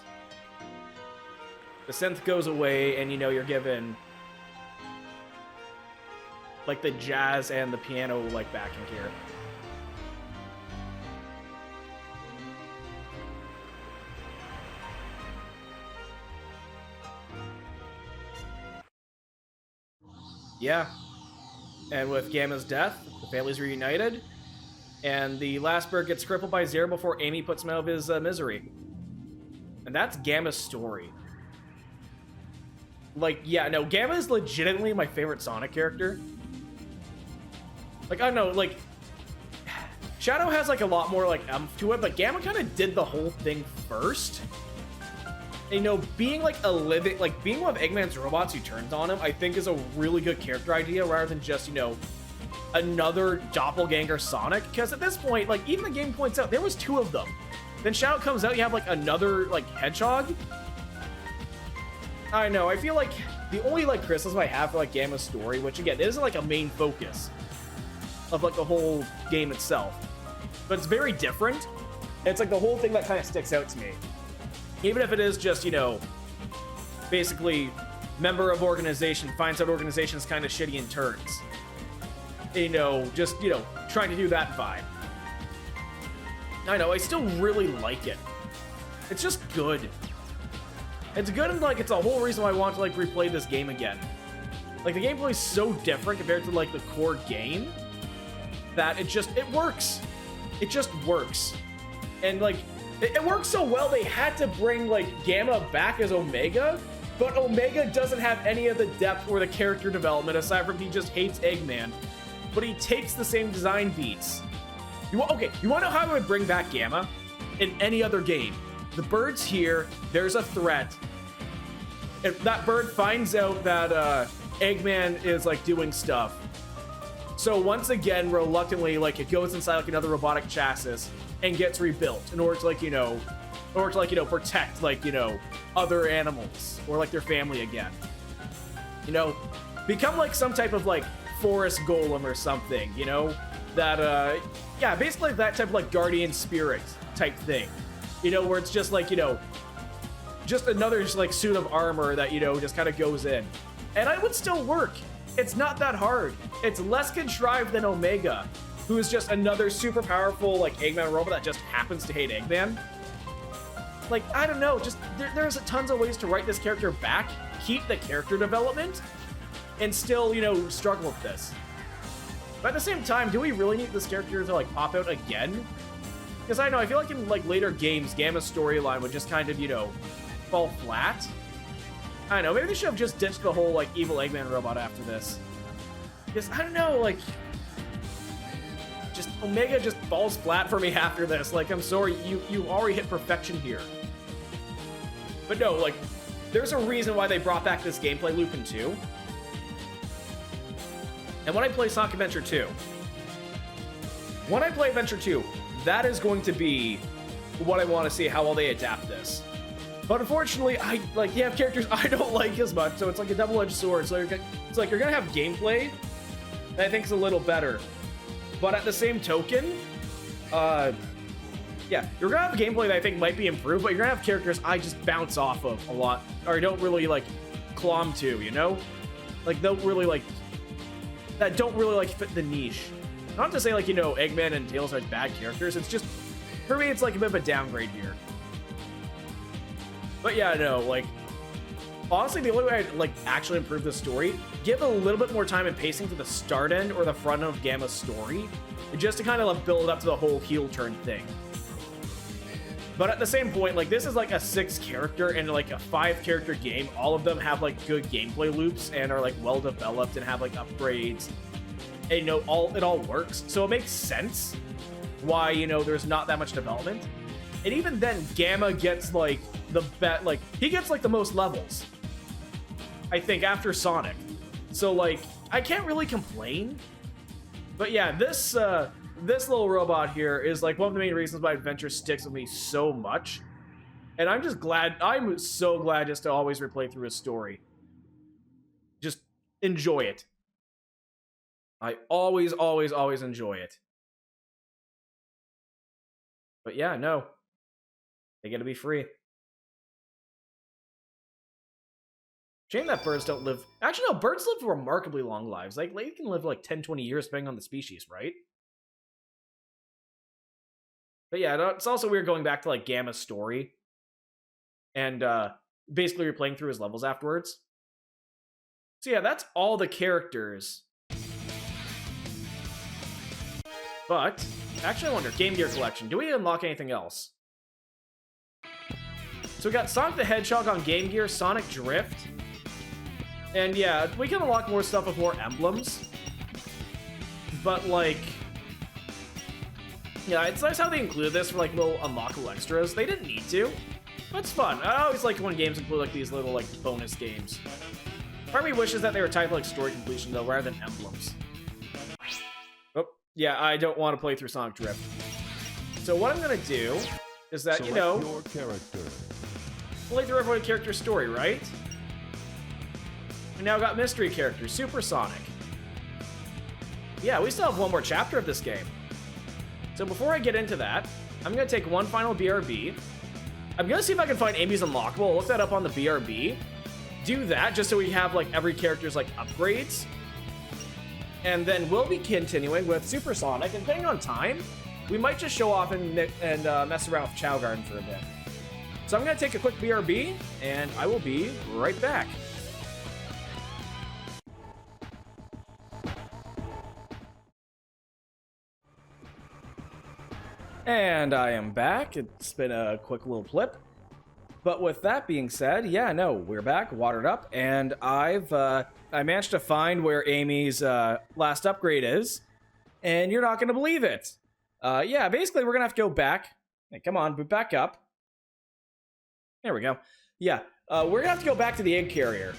the synth goes away, and, you know, you're given, like, the jazz and the piano, like, backing here. Yeah. And with Gamma's death, the family's reunited, and the last bird gets crippled by Zero before Amy puts him out of his misery. And that's Gamma's story. Like, yeah, no, Gamma is legitimately my favorite Sonic character. Like, I don't know, like, Shadow has, like, a lot more, like, to it, but Gamma kind of did the whole thing first. And, you know, being, like, being one of Eggman's robots who turns on him, I think is a really good character idea, rather than just, you know, another doppelganger Sonic. Because at this point, like, even the game points out, there was 2 of them. Then Shadow comes out, you have, like, another, like, hedgehog. I know, I feel like the only, like, criticism I have for, like, Gamma's story, which, again, it isn't, like, a main focus of, like, the whole game itself, but it's very different. It's, like, the whole thing that kind of sticks out to me. Even if it is just, you know, basically, member of organization finds out organization's kind of shitty and turns. You know, just, you know, trying to do that vibe. I know, I still really like it. It's just good. It's good, and, like, it's a whole reason why I want to, like, replay this game again. Like, the gameplay is so different compared to, like, the core game that it works. It just works. And, like, it works so well, they had to bring, like, Gamma back as Omega, but Omega doesn't have any of the depth or the character development, aside from he just hates Eggman. But he takes the same design beats. Okay, you want to know how I would bring back Gamma? In any other game. The bird's here, there's a threat. If that bird finds out that Eggman is, like, doing stuff. So once again, reluctantly, like, it goes inside, like, another robotic chassis and gets rebuilt in order to, like, you know, protect, like, you know, other animals or, like, their family again. You know, become, like, some type of, like, forest golem or something, you know, that, yeah, basically that type of, like, guardian spirit type thing, you know, where it's just, like, you know, just another, just, like, suit of armor that, you know, just kind of goes in. And it would still work. It's not that hard. It's less contrived than Omega, who is just another super powerful, like, Eggman robot that just happens to hate Eggman. Like, I don't know, just, there's tons of ways to write this character back, keep the character development, and still, you know, struggle with this. But at the same time, do we really need this character to, like, pop out again? Because I know, I feel like in, like, later games, Gamma's storyline would just kind of, you know, fall flat. I don't know, maybe they should have just ditched the whole, like, evil Eggman robot after this. Because, I don't know, like, just Omega just falls flat for me after this. Like, I'm sorry, you already hit perfection here. But no, like, there's a reason why they brought back this gameplay loop in 2. And when I play Sonic Adventure 2, that is going to be what I want to see, how well they adapt this. But unfortunately, you have characters I don't like as much, so it's like a double-edged sword. So it's like you're gonna have gameplay that I think is a little better. But at the same token, yeah, you're gonna have a gameplay that I think might be improved, but you're gonna have characters I just bounce off of a lot, or I don't really, like, clomb to, you know? Like, that don't really, like, fit the niche. Not to say, like, you know, Eggman and Tails are bad characters, it's just, for me, it's like a bit of a downgrade here. But yeah, no, like, honestly, the only way I'd, like, actually improve the story, give a little bit more time and pacing to the start end or the front end of Gamma's story, just to kind of, like, build up to the whole heel turn thing. But at the same point, like, this is, like, a 6-character and, like, a 5-character game. All of them have, like, good gameplay loops and are, like, well-developed and have, like, upgrades. And, you know, it all works. So it makes sense why, you know, there's not that much development. And even then, Gamma gets, like, he gets, like, the most levels, I think, after Sonic. So, like, I can't really complain. But yeah, this little robot here is, like, one of the main reasons why Adventure sticks with me so much. And I'm just glad, I'm so glad just to always replay through his story. Just enjoy it. I always, always, always enjoy it. But yeah, no. They gotta be free. Shame that birds don't live... Actually, no, birds live remarkably long lives. Like, they can live like 10, 20 years depending on the species, right? But yeah, it's also weird going back to like Gamma's story. And basically replaying through his levels afterwards. So yeah, that's all the characters. But, actually I wonder, Game Gear Collection, do we unlock anything else? So we got Sonic the Hedgehog on Game Gear, Sonic Drift. And yeah, we can unlock more stuff with more emblems. But like... Yeah, it's nice how they include this for like little unlockable extras. They didn't need to. But it's fun. I always like when games include like these little like bonus games. Part of me wishes that they were typed like story completion though, rather than emblems. Oh, yeah, I don't want to play through Sonic Drift. So what I'm gonna do is that, Select you know, your character. play through every character's story, right? We now got mystery character, Super Sonic. Yeah, we still have one more chapter of this game. So before I get into that, I'm gonna take one final BRB. I'm gonna see if I can find Amy's Unlockable. I'll look that up on the BRB. Do that just so we have like every character's like upgrades. And then we'll be continuing with Super Sonic, and depending on time, we might just show off and mess around with Chow Garden for a bit. So I'm gonna take a quick BRB, and I will be right back. And I am back. It's been a quick little blip. But with that being said, yeah, no, we're back, watered up, and I managed to find where Amy's last upgrade is, and you're not gonna believe it. Yeah, basically we're gonna have to go back. Hey, come on, boot back up. There we go. Yeah, we're gonna have to go back to the egg carrier.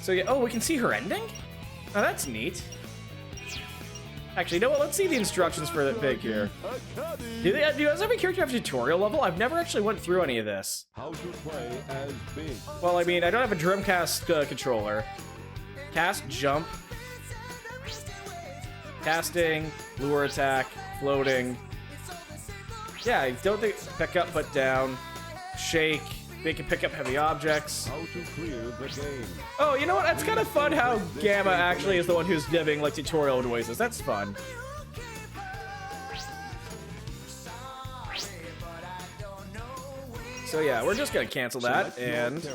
So yeah, oh, we can see her ending? Oh, that's neat. Actually, you know what? Let's see the instructions for the pig here. Does every character have a tutorial level? I've never actually went through any of this. How to play as Big. Well, I mean, I don't have a Dreamcast controller. Cast, jump. Casting, lure attack, floating. Yeah, I don't think pick up, put down, shake. They can pick up heavy objects. How to clear the game. Oh, you know what? That's kind of fun how Gamma actually is the one who's giving like tutorial noises. That's fun. So yeah, we're just gonna cancel that and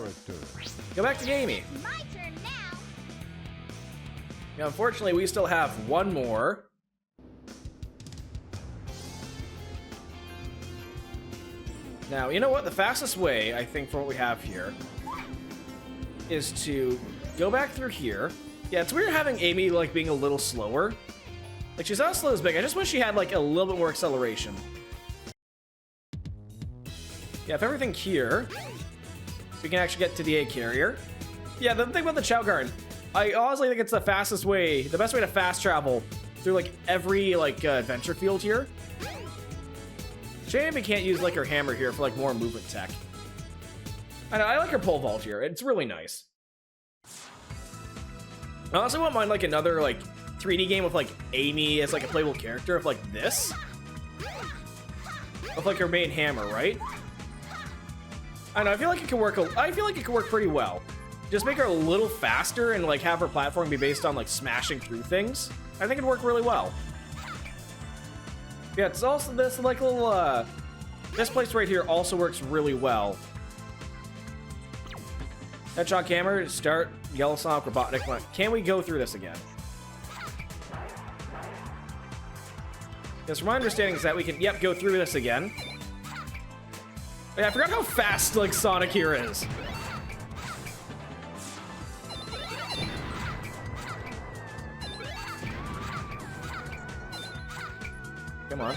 go back to gaming. My turn now. Now, unfortunately, we still have one more. Now, you know what? The fastest way, I think, for what we have here is to go back through here. Yeah, it's weird having Amy, like, being a little slower. Like, she's not as slow as Big. I just wish she had, like, a little bit more acceleration. Yeah, if everything here, we can actually get to the egg carrier. Yeah, the thing about the Chow Garden, I honestly think it's the fastest way, the best way to fast travel through, like, every, like, adventure field here. Shame we can't use, like, her hammer here for, like, more movement tech. I know, I like her pole vault here. It's really nice. I honestly wouldn't mind, like, another, like, 3D game with, like, Amy as, like, a playable character of, like, this. With, like, her main hammer, right? I know, I feel like it could work, I feel like it could work pretty well. Just make her a little faster and, like, have her platform be based on, like, smashing through things. I think it'd work really well. Yeah, it's also this, like, little, this place right here also works really well. Hedgehog hammer, start, Yellow Sonic, Robotic. Can we go through this again? Yes, from my understanding is that we can, yep, go through this again. Yeah, I forgot how fast, like, Sonic here is. Come on.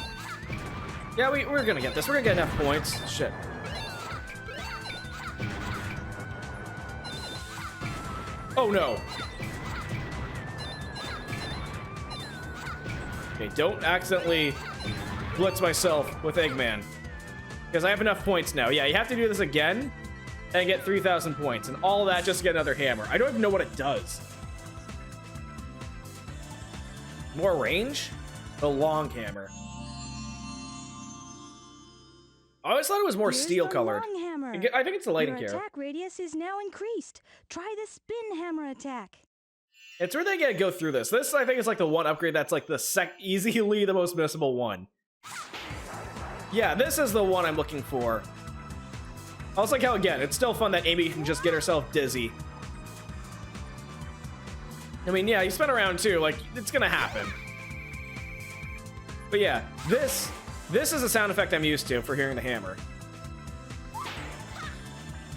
Yeah, we're gonna get this. We're gonna get enough points. Shit. Oh no. Okay, don't accidentally blitz myself with Eggman. Because I have enough points now. Yeah, you have to do this again and get 3,000 points. And all that just to get another hammer. I don't even know what it does. More range? The long hammer. I always thought it was more Here's steel the colored. long hammer. I think it's the lighting Your gear. attack radius is now increased. Try the spin hammer attack. It's where they gotta go through this. This, I think, is like the one upgrade that's like the easily the most missable one. Yeah, this is the one I'm looking for. I was like how, again, it's still fun that Amy can just get herself dizzy. I mean, yeah, you spin around too, like, it's gonna happen. But yeah, this is a sound effect I'm used to for hearing the hammer.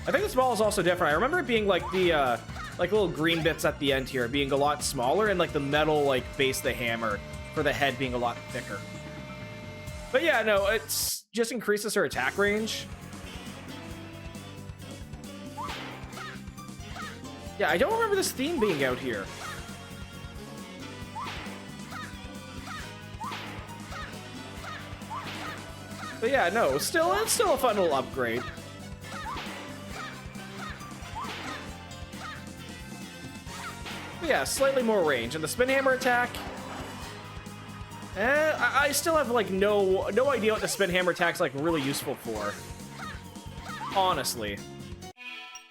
I think this ball is also different. I remember it being like the, like little green bits at the end here being a lot smaller and like the metal, like, base of the hammer for the head being a lot thicker. But yeah, no, it's just increases her attack range. Yeah, I don't remember this theme being out here. But yeah, no, it's still a fun little upgrade. But yeah, slightly more range. And the spin hammer attack, I still have like no idea what the spin hammer attack's like really useful for. Honestly.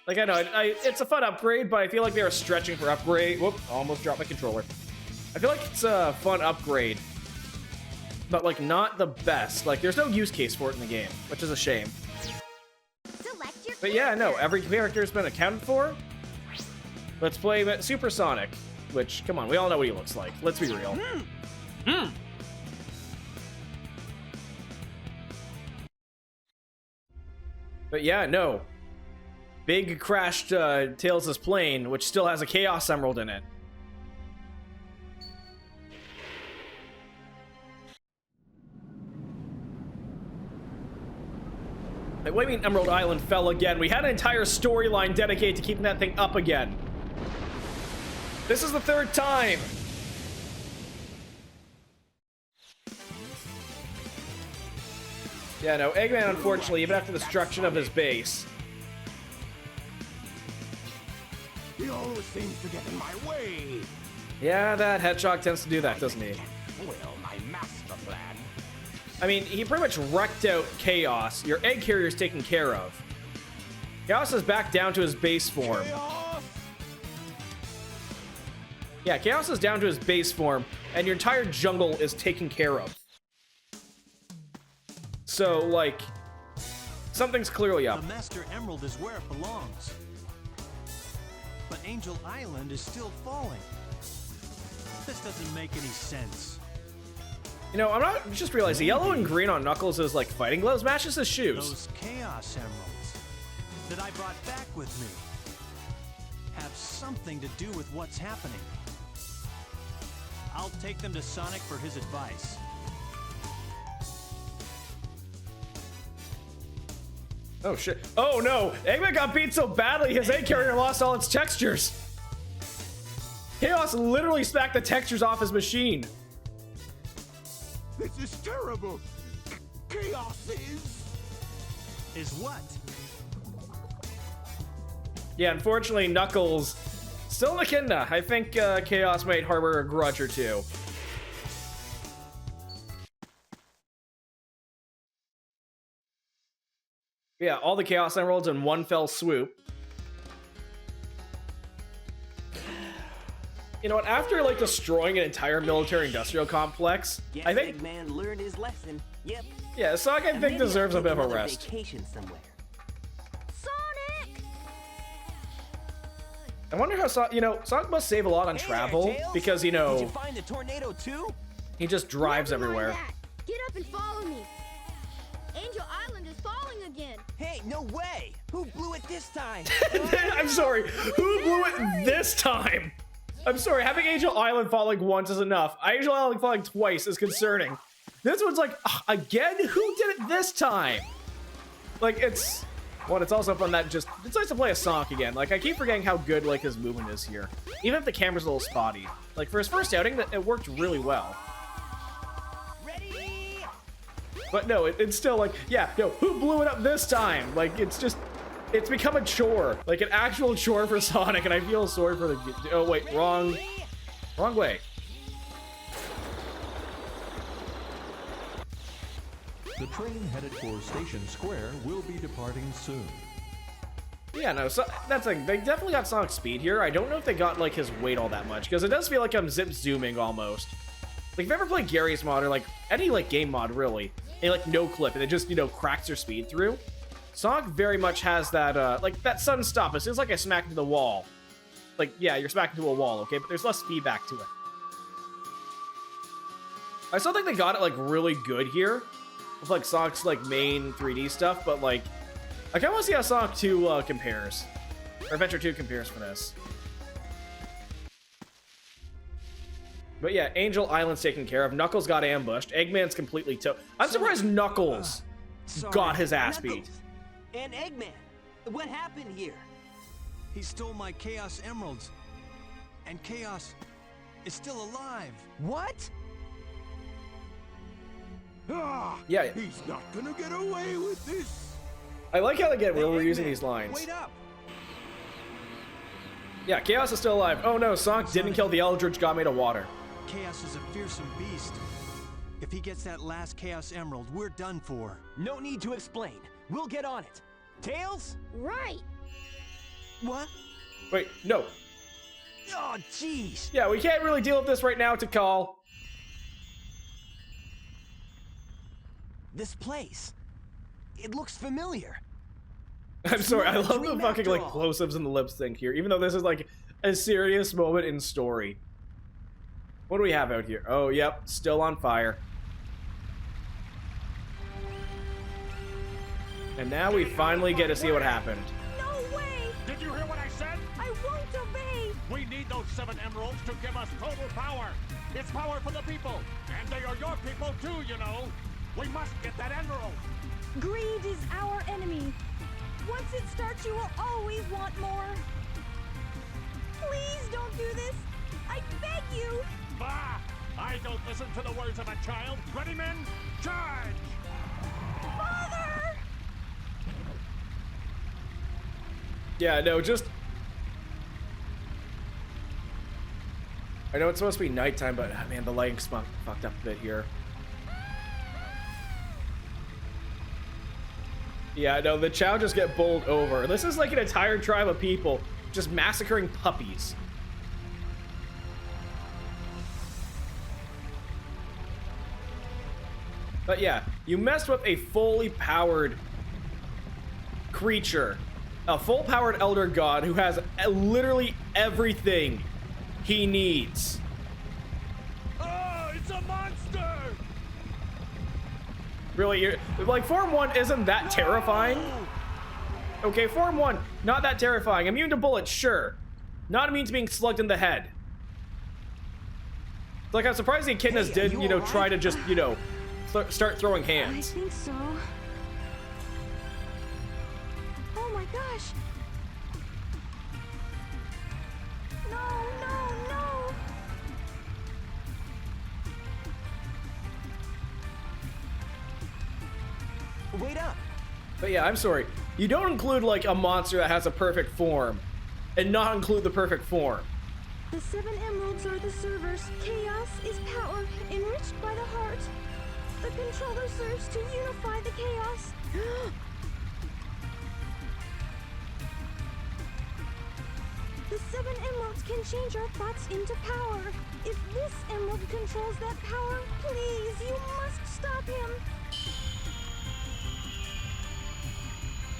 Like, I know, it's a fun upgrade, but I feel like they were stretching for upgrade. Whoop, almost dropped my controller. I feel like it's a fun upgrade, but like not the best. Like, there's no use case for it in the game, which is a shame. Select your But yeah, no, character. every character's been accounted for. Let's play Supersonic, which, come on, we all know what he looks like. Let's be real. But yeah, no. Big crashed Tails' plane, which still has a Chaos Emerald in it. Like, what do you mean Emerald Island fell again? We had an entire storyline dedicated to keeping that thing up again. This is the third time. Yeah, no, Eggman, unfortunately, even after the destruction of his base. He always seems to get in my way. Yeah, that hedgehog tends to do that, doesn't he? Well, my master plan. I mean, he pretty much wrecked out Chaos. Your egg carrier's taken care of. Chaos is back down to his base form. Chaos! Yeah, Chaos is down to his base form, and your entire jungle is taken care of. So, like, something's clearly up. The Master Emerald is where it belongs. But Angel Island is still falling. This doesn't make any sense. You know, I'm not just realizing yellow and green on Knuckles is like fighting gloves matches his shoes. Those Chaos Emeralds that I brought back with me have something to do with what's happening. I'll take them to Sonic for his advice. Oh shit. Oh no! Eggman got beat so badly his egg carrier lost all its textures. Chaos literally smacked the textures off his machine. This is terrible. Chaos Is what? Yeah, unfortunately, Knuckles still in Echidna. I think Chaos might harbor a grudge or two. Yeah, all the Chaos Emeralds in one fell swoop. You know what? After like destroying an entire military-industrial complex, Guess I think Eggman learned his lesson. Yep. yeah, Sonic I And think maybe I'll deserves a take bit of a another rest. Vacation somewhere. Sonic! I wonder how Sonic must save a lot on Hey there, travel Tails. because Did you find the tornado too? he just drives Never mind everywhere. that. Get up and follow me. Angel Island is falling again. Hey, no way! Who blew it this time? I'm sorry. Who blew it this time? I'm sorry. Having Angel Island falling once is enough. Angel Island falling twice is concerning. This one's like, again? Who did it this time? Like, it's also fun that it's nice to play a Sonic again. Like, I keep forgetting how good, like, his movement is here. Even if the camera's a little spotty. Like, for his first outing, it worked really well. Ready? But no, it's still like, yeah, no, who blew it up this time? Like, it's become a chore, like an actual chore for Sonic, and I feel sorry for the, oh wait, wrong way. The train headed for Station Square will be departing soon. Yeah, no, so that's like, they definitely got Sonic speed here. I don't know if they got like his weight all that much, because it does feel like I'm zip zooming almost. Like, if you ever played Gary's mod, or like any like game mod really, and like no clip, and it just, you know, cracks your speed through, Sonic very much has that, like that sudden stop. As soon as like I smack into the wall, like, yeah, you're smacking into a wall, okay, but there's less feedback to it. I still think they got it like really good here with like Sonic's like main 3D stuff, but like I kind of want to see how Sonic 2 compares, or Adventure 2 compares for this. But yeah, Angel Island's taken care of. Knuckles got ambushed. Eggman's completely I'm surprised Knuckles got his ass beat. And Eggman, what happened here? He stole my Chaos Emeralds. And Chaos is still alive. What? Ah, Yeah. he's not gonna get away with this. I like how they get where Hey, we're using Eggman, these lines. Wait up. Yeah, Chaos is still alive. Oh no, Sonic didn't kill the Eldritch God made of water. Chaos is a fearsome beast. If he gets that last Chaos Emerald, we're done for. No need to explain. We'll get on it. Tails? Right. What? Wait, no. Oh, jeez. Yeah, we can't really deal with this right now, Tikal. This place. It looks familiar. I'm sorry, I not a love the dream fucking after like all. close-ups and the lip sync here, even though this is like a serious moment in story. What do we have out here? Oh, yep, still on fire. And now we finally get to see what happened. No way! Did you hear what I said? I won't obey! We need those 7 emeralds to give us total power. It's power for the people, and they are your people too, you know. We must get that emerald. Greed is our enemy. Once it starts, you will always want more. Please don't do this. I beg you. Bah! I don't listen to the words of a child. Ready, men? Charge! Father! Yeah, no, just... I know it's supposed to be nighttime, but man, the lighting's fucked up a bit here. Yeah, no, the Chow just get bowled over. This is like an entire tribe of people just massacring puppies. But yeah, you messed with a fully powered creature. A full-powered Elder God who has literally everything he needs. Oh, it's a monster! Really, like, Form 1 isn't that terrifying. Okay, Form 1, not that terrifying. Immune to bullets, sure. Not immune to being slugged in the head. Like, I'm surprised the Echidnas Hey, did, you you know, alright? try to just, you know, start throwing I hands. think so. Oh my gosh. No, no, no. Wait up. But yeah, I'm sorry. You don't include, like, a monster that has a perfect form and not include the perfect form. The 7 emeralds are the servers. Chaos is power, enriched by the heart. The controller serves to unify the chaos. The 7 emeralds can change our thoughts into power. If this emerald controls that power, please, you must stop him.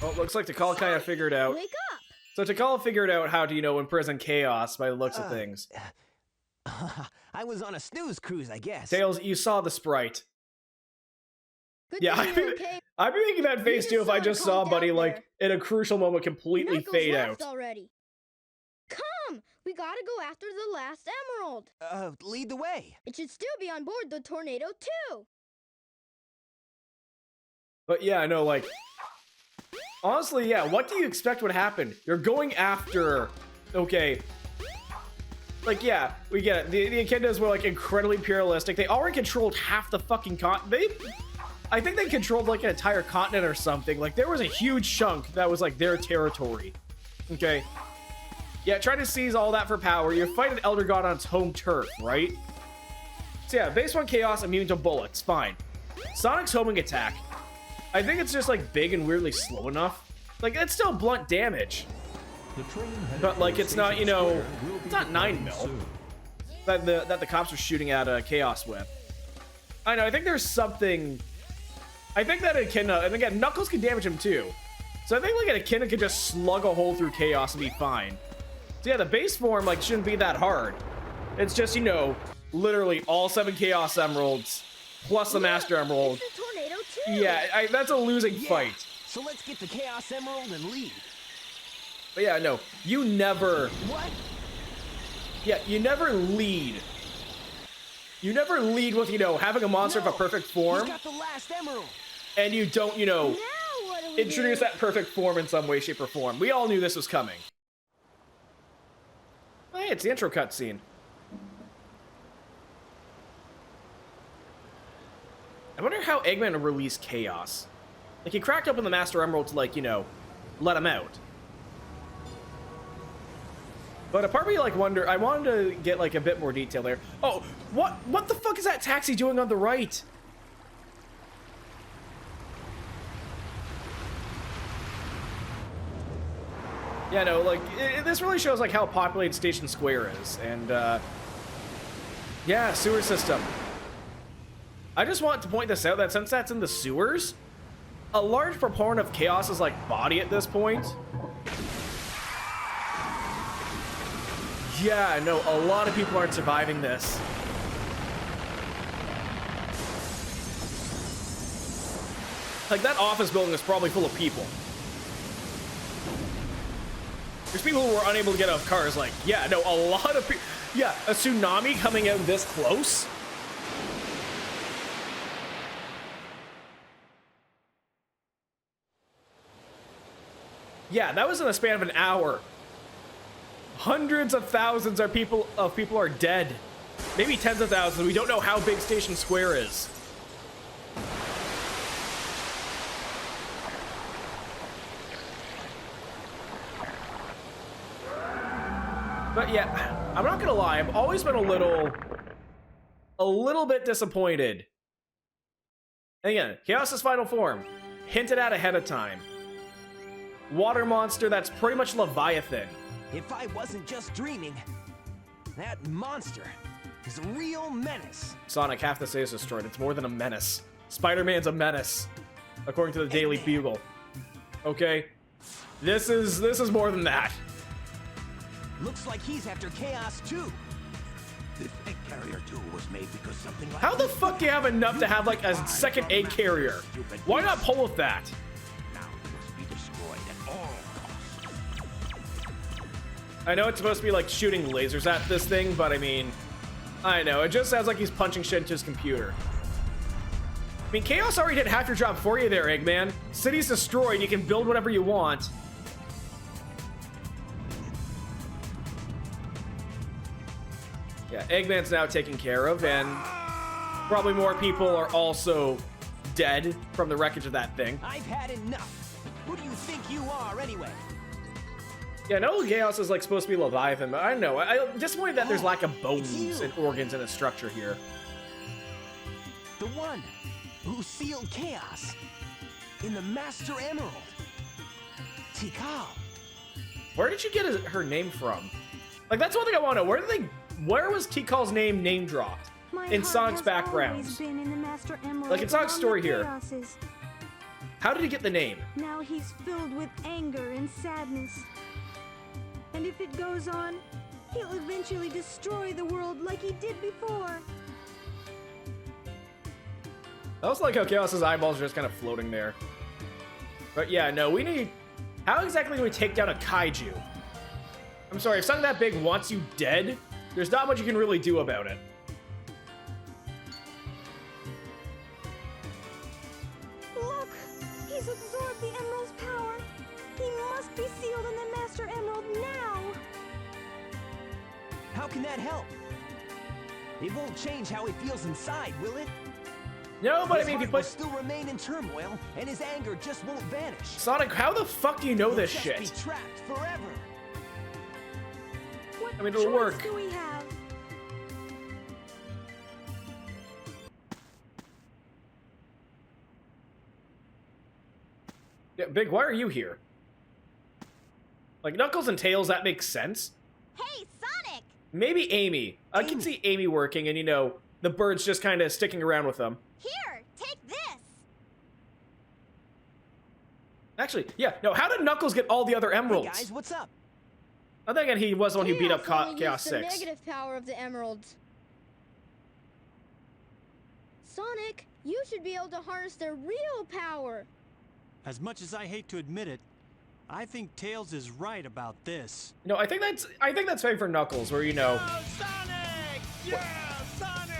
Well, it looks like Tikal kind of figured out. Wake up! So Tikal figured out how to, you know, imprison Chaos by the looks of things. I was on a snooze cruise, I guess. Tails, you saw the sprite. Good Yeah, thing you're okay. I'd be making that face too if I just saw Buddy, like, in a crucial moment completely Knuckles fade left out. already. Come! We gotta go after the last emerald. Lead the way. It should still be on board the tornado too. But yeah, no, like, honestly, yeah, what do you expect would happen? You're going after, okay, like, yeah, we get it. The Echidnas were, like, incredibly pluralistic. They already controlled half the fucking I think they controlled like an entire continent or something. Like there was a huge chunk that was like their territory. Okay. Yeah, try to seize all that for power. You fight an Elder God on its home turf, right? So yeah, base 1 Chaos, immune to bullets. Fine. Sonic's homing attack. I think it's just like big and weirdly slow enough. Like it's still blunt damage. But like it's not, you know, it's not 9 mil that the cops are shooting at Chaos with. I know, I think there's something. I think that Echidna, and again, Knuckles can damage him too. So I think like an Echidna could just slug a hole through Chaos and be fine. So yeah, the base form like shouldn't be that hard. It's just, you know, literally all 7 Chaos Emeralds plus the Master Emerald. It's a tornado too. Yeah, that's a losing fight. So let's get the Chaos Emerald and leave. But yeah, no, you never. What? Yeah, you never lead. You never lead with, you know, having a monster of a perfect form. He's got the last emerald. And you don't, you know, Now what do we introduce do? that perfect form in some way, shape, or form. We all knew this was coming. Oh, hey, it's the intro cutscene. I wonder how Eggman will release Chaos. Like, he cracked open the Master Emerald to, like, you know, let him out. But a part of me, like, wonder, I wanted to get, like, a bit more detail there. Oh, what the fuck is that taxi doing on the right? Yeah, no, like, this really shows, like, how populated Station Square is. And, yeah, sewer system. I just want to point this out, that since that's in the sewers, a large proponent of Chaos's, like, body at this point. Yeah, no, a lot of people aren't surviving this. Like, that office building is probably full of people. There's people who were unable to get out of cars, like, yeah, no, a lot of people. Yeah, a tsunami coming out this close? Yeah, that was in the span of an hour. Hundreds of thousands of people are dead. Maybe tens of thousands. We don't know how big Station Square is. But yeah, I'm not gonna lie, I've always been a little bit disappointed. And again, Chaos's final form, hinted at ahead of time. Water monster that's pretty much Leviathan. If I wasn't just dreaming, that monster is a real menace. Sonic, half the city is destroyed. It's more than a menace. Spider-Man's a menace, according to the Daily Bugle. Okay, this is more than that. Looks like he's after Chaos too. This egg carrier too was made because something like How the fuck do you have enough to have like a second egg carrier? Why not pull with that? now it must be destroyed at all costs. I know it's supposed to be like shooting lasers at this thing, but I mean, I know, it just sounds like he's punching shit into his computer. I mean, Chaos already did half your job for you there, Eggman. City's destroyed, you can build whatever you want. Yeah, Eggman's now taken care of, and probably more people are also dead from the wreckage of that thing. I've had enough. Who do you think you are anyway? Yeah, no, Chaos is like supposed to be Leviathan, but I don't know. I'm disappointed that there's lack of bones and organs in its structure here. The one who sealed Chaos in the Master Emerald. Tikal. Where did you get her name from? Like, that's one thing I want to know. Where was Tikal's name dropped? In Sonic's background. Like, in Sonic's story here. How did he get the name? Now he's filled with anger and sadness. And if it goes on, he'll eventually destroy the world like he did before. I also like how Chaos's eyeballs are just kind of floating there. But yeah, no, we need... How exactly do we take down a kaiju? I'm sorry, if something that big wants you dead, there's not much you can really do about it. Look! He's absorbed the Emerald's power. He must be sealed in the Master Emerald now! How can that help? It won't change how he feels inside, will it? No, but I His mean, if you heart will put still remain in turmoil, and his anger just won't vanish. Sonic, how the fuck do you know this He'll shit? just be trapped forever. What I mean, it'll choice work. do we have? Yeah, Big, why are you here? Like, Knuckles and Tails, that makes sense. Hey, Sonic! Maybe Amy. I can see Amy working and, you know, the birds just kind of sticking around with them. Here, take this! Actually, yeah, no, how did Knuckles get all the other emeralds? Hey guys, what's up? I think again, he was the one who beat up only Chaos used the 6. negative power of the emeralds. Sonic, you should be able to harness their real power. As much as I hate to admit it, I think Tails is right about this. No, I think that's fine for Knuckles, where, you know... Sonic! Yeah, Sonic!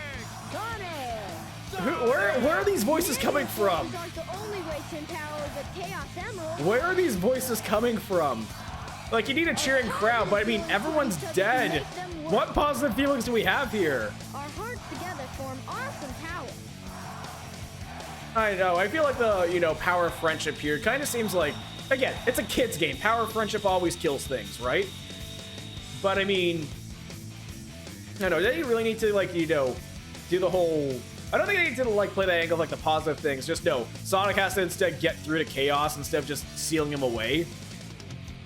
Where are these voices coming from? These aren't the only way to empower the Chaos Emerald. Where are these voices coming from? Like, you need a cheering crowd, but I mean, everyone's dead. What positive feelings do we have here? Our hearts together form awesome power. I know, I feel like the, you know, power of friendship here kind of seems like, again, it's a kid's game. Power of friendship always kills things, right? But I mean, I don't know, they really need to, like, you know, do the whole... I don't think they need to, like, play the angle of, like, the positive things. Just no, Sonic has to instead get through to Chaos instead of just sealing him away.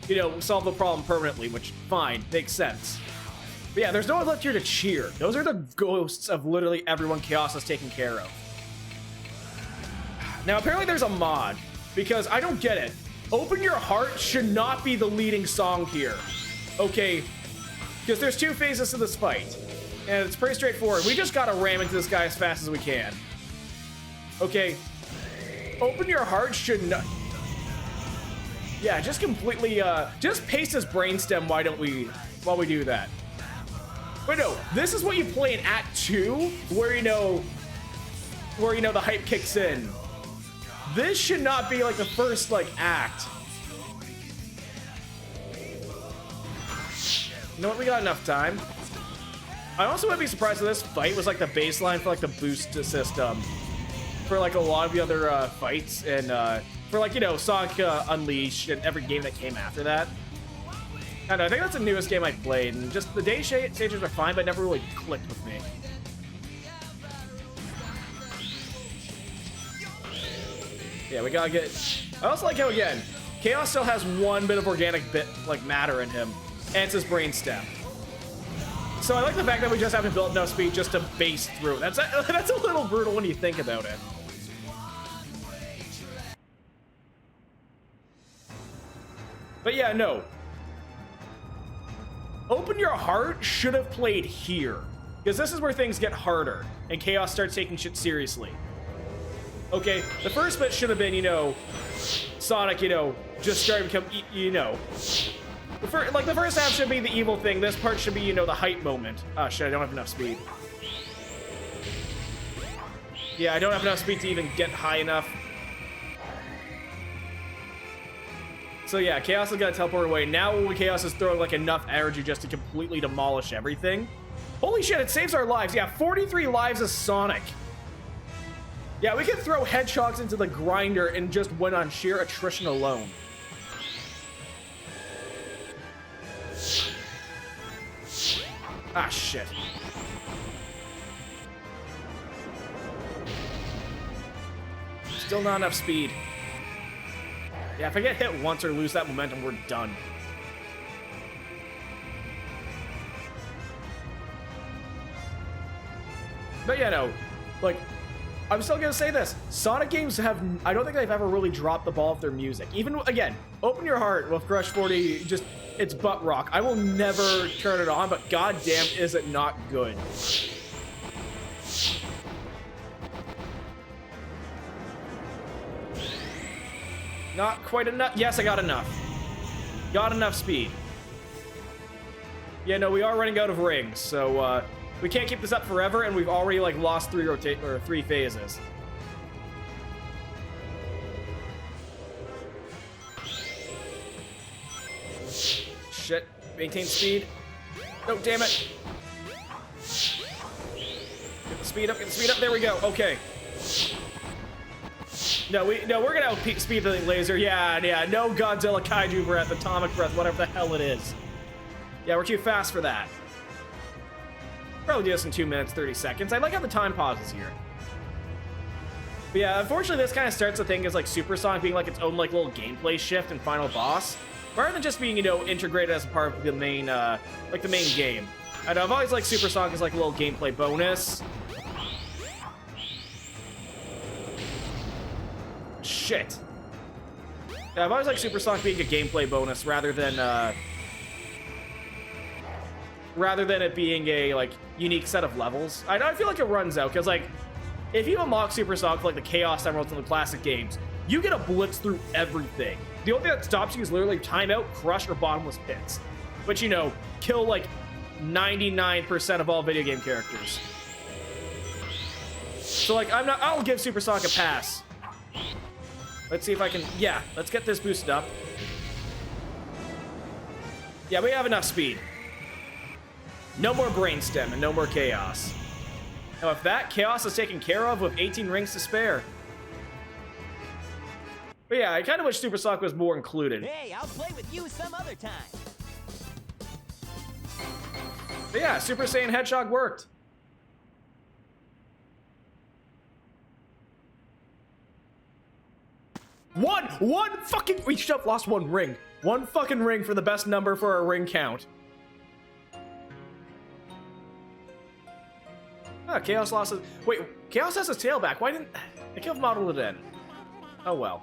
You know, solve the problem permanently, which, fine, makes sense. But yeah, there's no one left here to cheer. Those are the ghosts of literally everyone Chaos has taken care of. Now, apparently there's a mod, because I don't get it. Open Your Heart should not be the leading song here. Okay, because there's two phases to this fight, and it's pretty straightforward. We just gotta ram into this guy as fast as we can. Okay, Open Your Heart should not... Yeah, just completely, just paste his brainstem, while we do that. But no, this is what you play in Act 2, where, you know, the hype kicks in. This should not be, like, the first, like, act. You know what, we got enough time. I also wouldn't be surprised if this fight was, like, the baseline for, like, the boost system. For, like, a lot of the other, fights, and, for, like, you know, Sonic Unleashed and every game that came after that. I don't know, I think that's the newest game I played, and just the day stages are fine, but never really clicked with me. Yeah, we gotta get... I also like how, again, Chaos still has one bit of organic matter in him, and it's his brainstem. So I like the fact that we just haven't built enough speed just to base through. That's a little brutal when you think about it. But yeah, no. Open Your Heart should have played here, because this is where things get harder, and Chaos starts taking shit seriously. Okay, the first bit should have been, you know, Sonic, you know, just starting to become, you know... the first half should be the evil thing. This part should be, you know, the hype moment. Oh, shit, I don't have enough speed. Yeah, I don't have enough speed to even get high enough. So yeah, Chaos is gonna teleport away. Now Chaos is throwing, like, enough energy just to completely demolish everything. Holy shit, it saves our lives. Yeah, 43 lives as Sonic. Yeah, we can throw hedgehogs into the grinder and just win on sheer attrition alone. Ah, shit. Still not enough speed. Yeah, if I get hit once or lose that momentum, we're done. But yeah, no. Like, I'm still gonna say this. Sonic games have... I don't think they've ever really dropped the ball with their music. Even, again, Open Your Heart with Crush 40, just... it's butt rock. I will never turn it on, but goddamn is it not good. Not quite enough. Yes, I got enough. Got enough speed. Yeah, no, we are running out of rings, so we can't keep this up forever, and we've already, like, lost three phases. Shit. Maintain speed. No, damn it. Get the speed up, get the speed up. There we go. Okay. No, we're gonna outspeed the laser. Yeah, no Godzilla Kaiju breath, atomic breath, whatever the hell it is. Yeah, we're too fast for that. Probably do this in 2 minutes, 30 seconds. I like how the time pauses here. But yeah, unfortunately, this kind of starts the thing as like Super Sonic being like its own like little gameplay shift and final boss, rather than just being, you know, integrated as a part of the main, like the main game. I know I've always liked Super Sonic as like a little gameplay bonus. Shit. Yeah, I've always liked Super Sonic being a gameplay bonus rather than it being a like unique set of levels. I feel like it runs out because like if you unlock Super Sonic like the Chaos Emeralds in the classic games, you get a blitz through everything. The only thing that stops you is literally timeout, crush, or bottomless pits, which, you know, kill like 99% of all video game characters. So like I'll give Super Sonic a pass. Let's see if I can, yeah, let's get this boosted up. Yeah, we have enough speed. No more brainstem and no more chaos. Now, if that chaos is taken care of with 18 rings to spare. But yeah, I kind of wish Super Sonic was more included. Hey, I'll play with you some other time. But yeah, Super Saiyan Hedgehog worked. One fucking, we should have lost one ring. One fucking ring for the best number for our ring count. Ah, Chaos lost his, wait, Chaos has his tail back. Why didn't, I could have modeled it in. Oh well.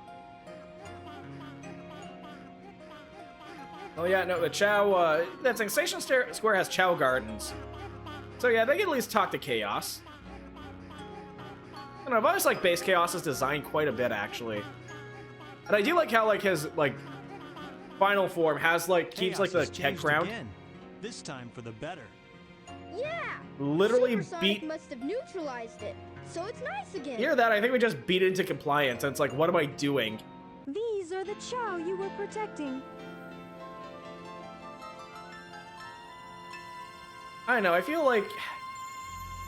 Oh yeah, no, the Chow, that thing, Station Square has Chow Gardens. So yeah, they can at least talk to Chaos. I don't know, I've always liked Base Chaos's design quite a bit, actually. And I do like how, like, his, like, final form has, like, keeps, like, the head crown. Again. This time for the better. Yeah! Literally Super Sonic beat... must have neutralized it, so it's nice again. Hear that? I think we just beat it into compliance, and it's like, what am I doing? These are the Chow you were protecting. I don't know, I feel like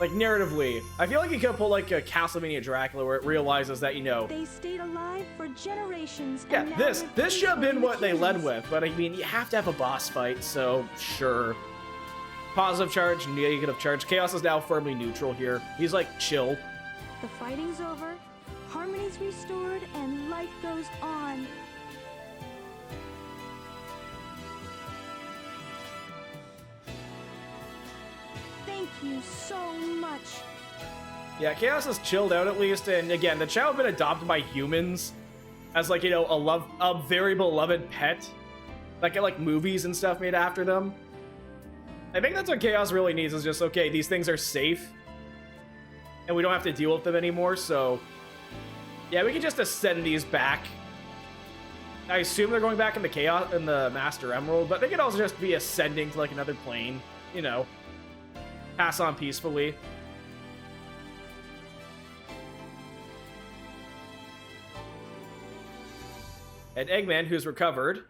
narratively, I feel like you could pull like a Castlevania Dracula where it realizes that, you know, They stayed alive for generations. yeah, and now this they're should have been what they led humans. with, but I mean, you have to have a boss fight, so sure. Positive charge, negative charge. Chaos is now firmly neutral here. He's like chill. The fighting's over, harmony's restored, and life goes on. Thank you so much. Yeah, Chaos is chilled out at least, and again, the Chow have been adopted by humans as like, you know, a very beloved pet. Like, get like movies and stuff made after them. I think that's what Chaos really needs, is just, okay, these things are safe. And we don't have to deal with them anymore, so... yeah, we can just ascend these back. I assume they're going back in the Chaos, in the Master Emerald, but they could also just be ascending to, like, another plane. You know. Pass on peacefully. And Eggman, who's recovered...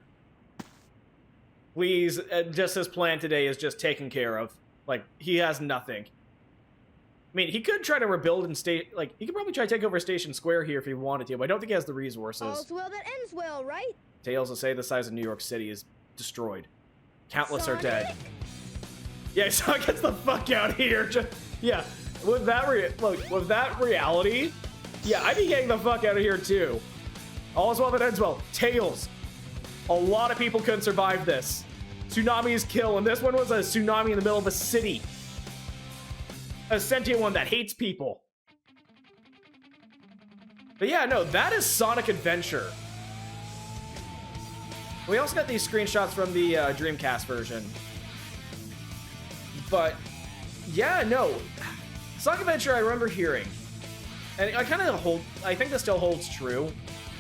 please, just his plan today is just taken care of. Like, he has nothing. I mean, he could try to rebuild and stay, like, he could probably try to take over Station Square here if he wanted to, but I don't think he has the resources. All's well that ends well, right? Tales to say the size of New York City is destroyed. Countless are dead. Yeah, Sonic gets the fuck out of here. Just, yeah, with that with that reality, yeah, I'd be getting the fuck out of here too. All's well that ends well. Tails. A lot of people couldn't survive this. Tsunamis kill, and this one was a tsunami in the middle of a city. A sentient one that hates people. But yeah, no, that is Sonic Adventure. We also got these screenshots from the Dreamcast version. But, yeah, no. Sonic Adventure I remember hearing. And I think this still holds true.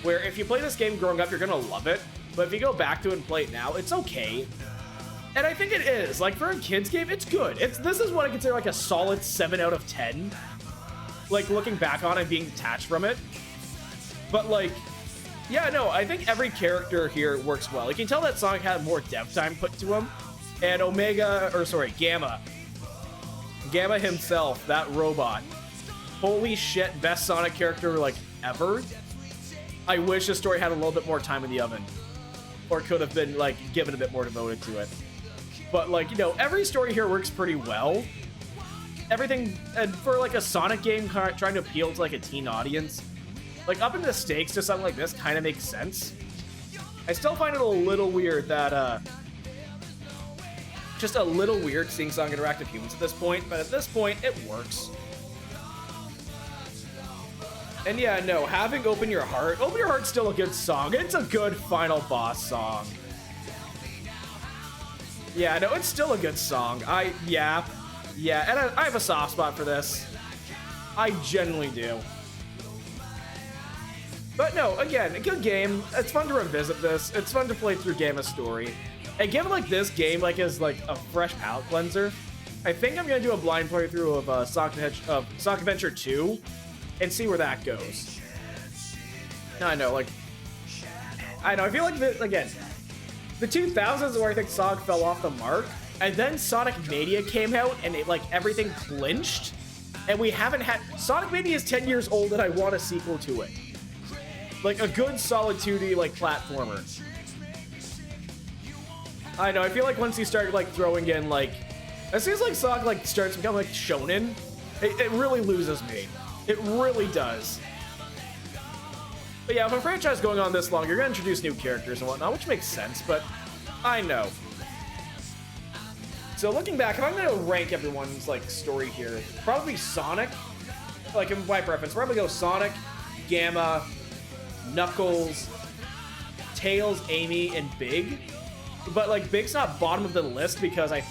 Where if you play this game growing up, you're gonna love it. But if you go back to it and play it now, it's okay. And I think it is. Like, for a kid's game, it's good. This is what I consider like a solid 7 out of 10. Like, looking back on it, being detached from it. But, like, yeah, no, I think every character here works well. You can tell that Sonic had more dev time put to him. And Gamma himself, that robot, holy shit, best Sonic character, like, ever. I wish the story had a little bit more time in the oven. Or could have been, like, given a bit more devoted to it. But, like, you know, every story here works pretty well. Everything, and for, like, a Sonic game trying to appeal to, like, a teen audience, like, upping the stakes to something like this kind of makes sense. I still find it a little weird that, just a little weird seeing Sonic interact with humans at this point, but at this point, it works. And yeah, no, having Open Your Heart's still a good song. It's a good final boss song. Yeah, no, it's still a good song. Yeah, and I have a soft spot for this. I genuinely do. But no, again, a good game. It's fun to revisit this. It's fun to play through Gamma's story. And given like this game like is like a fresh palate cleanser, I think I'm gonna do a blind playthrough of Sonic Adventure 2 and see where that goes. I know, like, I feel like again, the 2000s is where I think Sonic fell off the mark, and then Sonic Mania came out and it like everything clinched, and we haven't had Sonic Mania is 10 years old and I want a sequel to it. Like a good solid 2D like platformer. I know, I feel like once you start like throwing in like, as soon as like Sonic like starts to become like shonen, it really loses me. It really does. But yeah, if a franchise is going on this long, you're gonna introduce new characters and whatnot, which makes sense, but I know. So looking back, if I'm gonna rank everyone's like story here, probably Sonic, like in my preference, probably go Sonic, Gamma, Knuckles, Tails, Amy, and Big. But like Big's not bottom of the list because I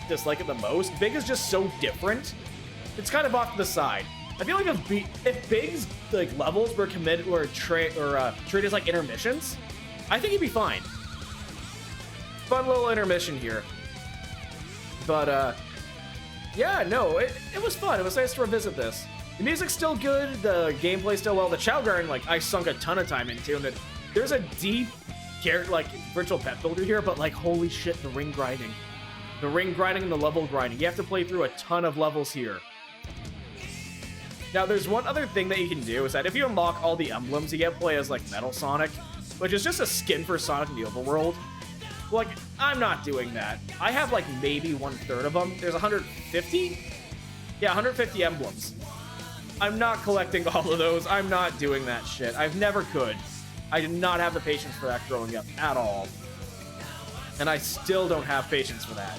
dislike it the most. Big is just so different. It's kind of off to the side. I feel like if Big's like levels were committed or treated as like intermissions, I think he'd be fine. Fun little intermission here. But yeah, no, it was fun. It was nice to revisit this. The music's still good, the gameplay's still well. The Chow Garden, like, I sunk a ton of time into, and there's a deep character, like, virtual pet builder here, but, like, holy shit, the ring grinding. The ring grinding and the level grinding. You have to play through a ton of levels here. Now, there's one other thing that you can do, is that if you unlock all the emblems, you get to play as, like, Metal Sonic, which is just a skin for Sonic in the overworld. Like, I'm not doing that. I have, like, maybe 1/3 of them. There's 150? Yeah, 150 emblems. I'm not collecting all of those. I'm not doing that shit. I've never could. I did not have the patience for that growing up at all. And I still don't have patience for that.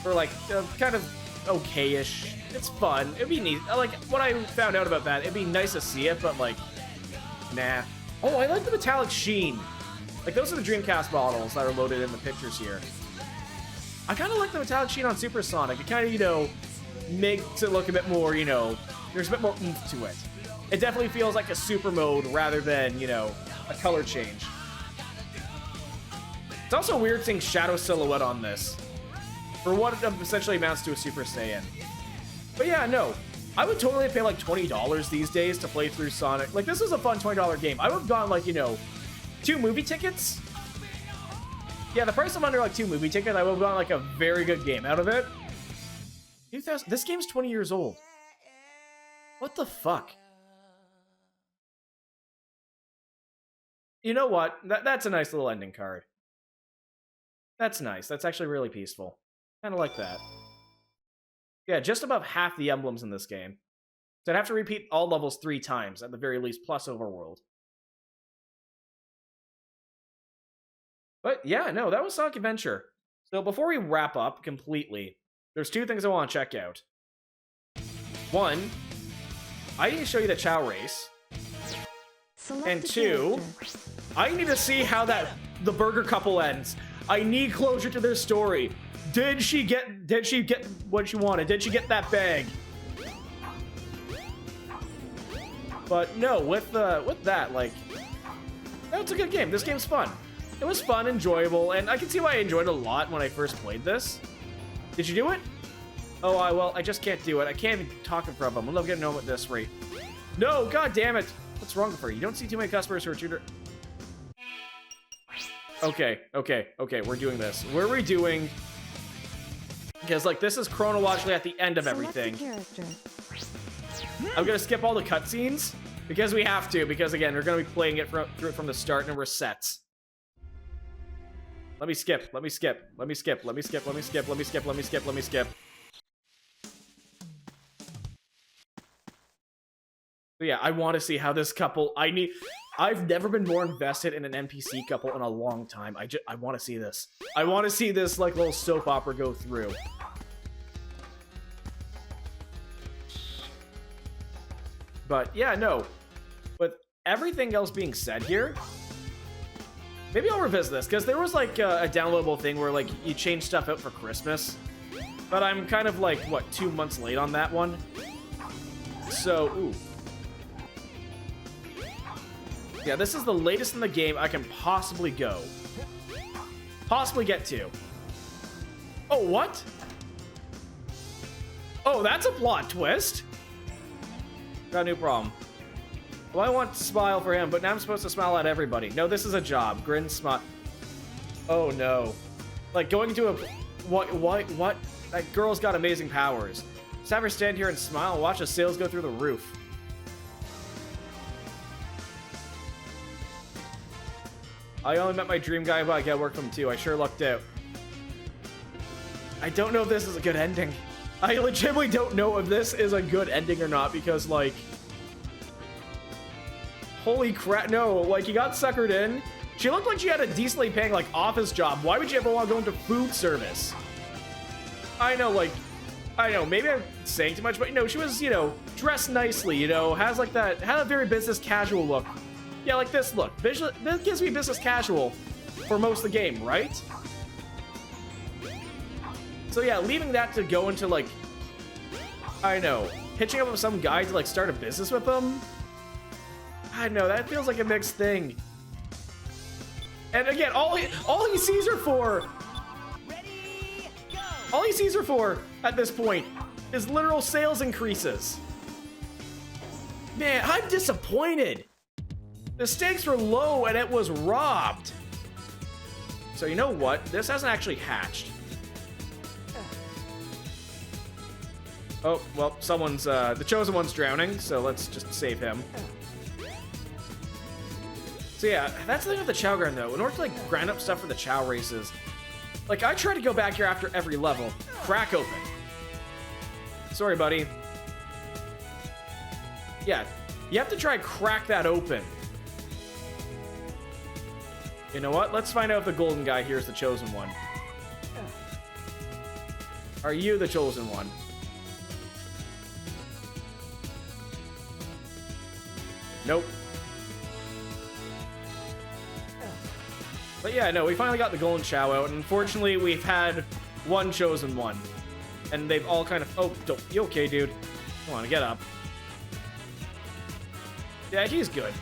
For, like, kind of okay-ish. It's fun. It'd be neat. Like, when I found out about that, it'd be nice to see it, but, like, nah. Oh, I like the metallic sheen. Like, those are the Dreamcast models that are loaded in the pictures here. I kind of like the metallic sheen on Super Sonic. It kind of, you know, makes it look a bit more, you know, there's a bit more oomph to it. It definitely feels like a super mode rather than, you know, a color change. It's also weird seeing Shadow Silhouette on this, for what it essentially amounts to a Super Saiyan. But yeah, no, I would totally pay like $20 these days to play through Sonic. Like, this is a fun $20 game. I would have gone, like, you know, 2 movie tickets. Yeah, the price of under like 2 movie tickets, I would have gotten like a very good game out of it. 2000. This game's 20 years old. What the fuck? You know what? That's a nice little ending card. That's nice. That's actually really peaceful. Kind of like that. Yeah, just above half the emblems in this game. So I'd have to repeat all levels 3 times, at the very least, plus Overworld. But yeah, no, that was Sonic Adventure. So before we wrap up completely, there's 2 things I want to check out. 1, I need to show you the Chow race. And 2, I need to see how the burger couple ends. I need closure to their story. Did she get what she wanted? Did she get that bag? But no, with that, like, that's a good game. This game's fun. It was fun, enjoyable, and I can see why I enjoyed it a lot when I first played this. Did you do it? Oh, well, I just can't do it. I can't even talk in front of them. I'll never get to know at this rate. No, god damn it. What's wrong with her? You don't see too many customers who are tutor. Okay, we're doing this. What are we doing? Because, like, this is chronologically at the end of everything. I'm gonna skip all the cutscenes because we have to. Because again, we're gonna be playing it through it from the start and resets. Let me skip. Let me skip. Let me skip. Let me skip. Let me skip. Let me skip. Let me skip. Let me skip. But yeah, I want to see how this couple. I've never been more invested in an NPC couple in a long time. I want to see this. I want to see this like little soap opera go through. But yeah, no. With everything else being said here, maybe I'll revisit this because there was like a downloadable thing where like you change stuff out for Christmas. But I'm kind of like what 2 months late on that one. So ooh. Yeah, this is the latest in the game I can possibly go. Possibly get to. Oh, what? Oh, that's a plot twist. Got a new problem. Well, I want to smile for him, but now I'm supposed to smile at everybody. No, this is a job. Grin, smile. Oh, no. Like, going to a... What? That girl's got amazing powers. Just have her stand here and smile and watch the sales go through the roof. I only met my dream guy, but I get work from him too. I sure lucked out. I don't know if this is a good ending. I legitimately don't know if this is a good ending or not, because, like... Holy crap, no. Like, you got suckered in. She looked like she had a decently paying, like, office job. Why would you ever want to go into food service? I know, like... I know, maybe I'm saying too much, but, you know, she was, you know, dressed nicely, you know, has, like, that... Had a very business casual look. Yeah, like this look. This gives me business casual for most of the game, right? So yeah, leaving that to go into, like... I know. Hitching up with some guy to, like, start a business with them? I know, that feels like a mixed thing. And again, all he sees her for... All he sees her for, at this point, is literal sales increases. Man, I'm disappointed. The stakes were low and it was robbed. So you know what? This hasn't actually hatched. Oh, well, someone's, the chosen one's drowning, so let's just save him. So yeah, that's the thing with the Chow Garden, though. In order to, like, grind up stuff for the Chow races, like, I try to go back here after every level. Crack open. Sorry, buddy. Yeah, you have to try crack that open. You know what? Let's find out if the golden guy here is the chosen one. Are you the chosen one? Nope. But yeah, no, we finally got the golden Chow out, and unfortunately we've had one chosen one. And they've all kind of... Oh, you okay, dude? Come on, get up. Yeah, he's good.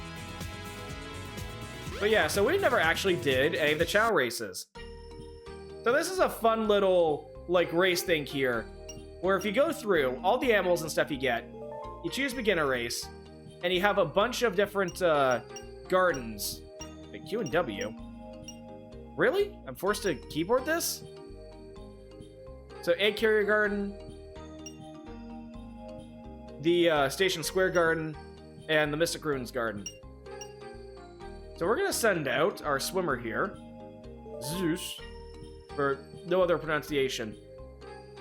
But yeah, so we never actually did any of the Chow races. So this is a fun little, like, race thing here, where if you go through all the animals and stuff you get, you choose beginner race, and you have a bunch of different gardens. Like Q and W. Really? I'm forced to keyboard this? So Egg Carrier Garden, the Station Square Garden, and the Mystic Ruins Garden. So we're going to send out our swimmer here, Zeus, for no other pronunciation.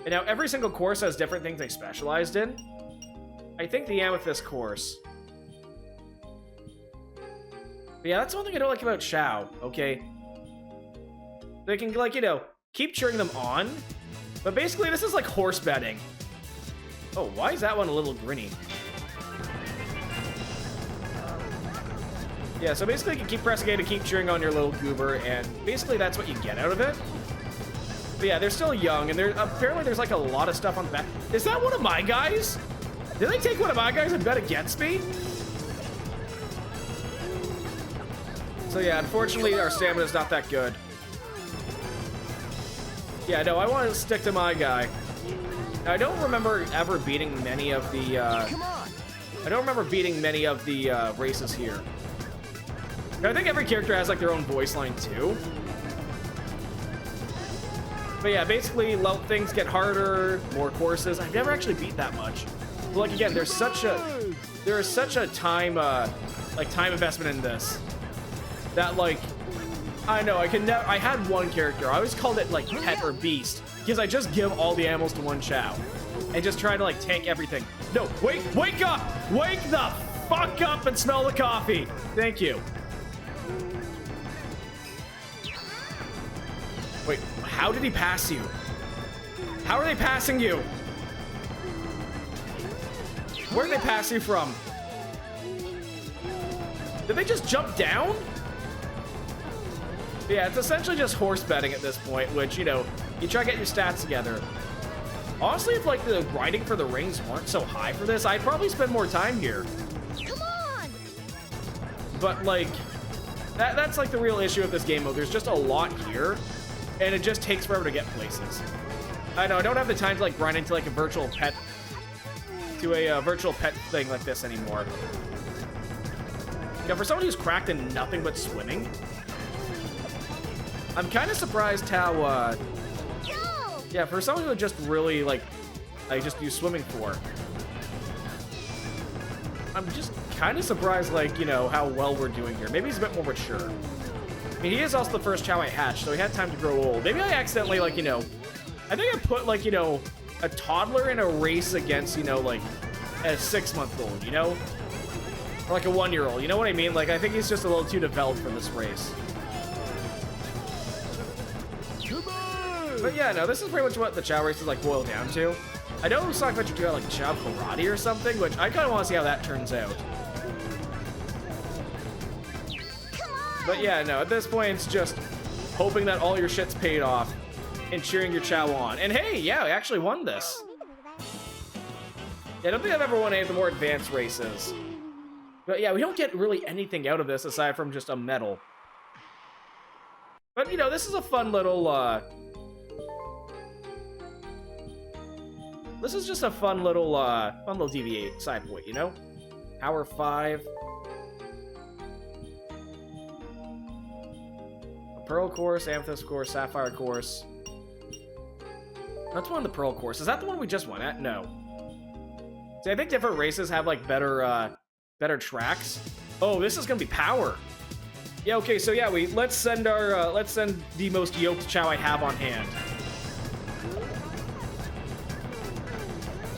And now every single course has different things they specialized in. I think the Amethyst course. But yeah, that's one thing I don't like about Chow, okay? They can, like, you know, keep cheering them on, but basically this is like horse betting. Oh, why is that one a little grinny? Yeah, so basically you can keep pressing A to keep cheering on your little goober, and basically that's what you get out of it. But yeah, they're still young, and apparently there's like a lot of stuff on the back. Is that one of my guys? Did they take one of my guys and bet against me? So yeah, unfortunately our stamina's not that good. Yeah, no, I want to stick to my guy. Now, I don't remember ever beating many of the, races here. Now, I think every character has, like, their own voice line, too. But yeah, basically, things get harder, more courses. I've never actually beat that much. But like again, there is such a time time investment in this that like I know I had one character. I always called it like pet or beast because I just give all the animals to one chow and just try to like tank everything. No, wake up! Wake the fuck up and smell the coffee. Thank you. Wait, how did he pass you? How are they passing you? Where did they pass you from? Did they just jump down? Yeah, it's essentially just horse betting at this point, which, you know, you try to get your stats together. Honestly, if, like, the grinding for the rings weren't so high for this, I'd probably spend more time here. Come on! But, like, that's, like, the real issue with this game mode. There's just a lot here, and it just takes forever to get places. I know, I don't have the time to, like, grind into, like, a virtual pet thing like this anymore. Yeah, for someone who's cracked in nothing but swimming, I'm kind of surprised how, yeah, for someone who just really, like, I just use swimming for, I'm just kind of surprised, like, you know, how well we're doing here. Maybe he's a bit more mature. I mean, he is also the first chow I hatched, so he had time to grow old. Maybe I accidentally, like, you know, I think I put, like, you know, a toddler in a race against, you know, like, a 6-month-old, you know? Or like a 1-year-old, you know what I mean? Like, I think he's just a little too developed for this race. But yeah, no, this is pretty much what the chow race is, like, boiled down to. I know Sonic Adventure 2 had, like, chow karate or something, which I kind of want to see how that turns out. But yeah, no, at this point, it's just hoping that all your shit's paid off and cheering your chow on. And hey, yeah, I actually won this. Yeah, I don't think I've ever won any of the more advanced races. But yeah, we don't get really anything out of this aside from just a medal. But, you know, this is a fun little, this is just a fun little deviate side point, you know? Power 5. A Pearl course, Amethyst course, Sapphire course. That's one of the Pearl course. Is that the one we just won at? No. See, I think different races have, like, better tracks. Oh, this is gonna be power. Yeah, okay, so yeah, let's send the most yoked chow I have on hand.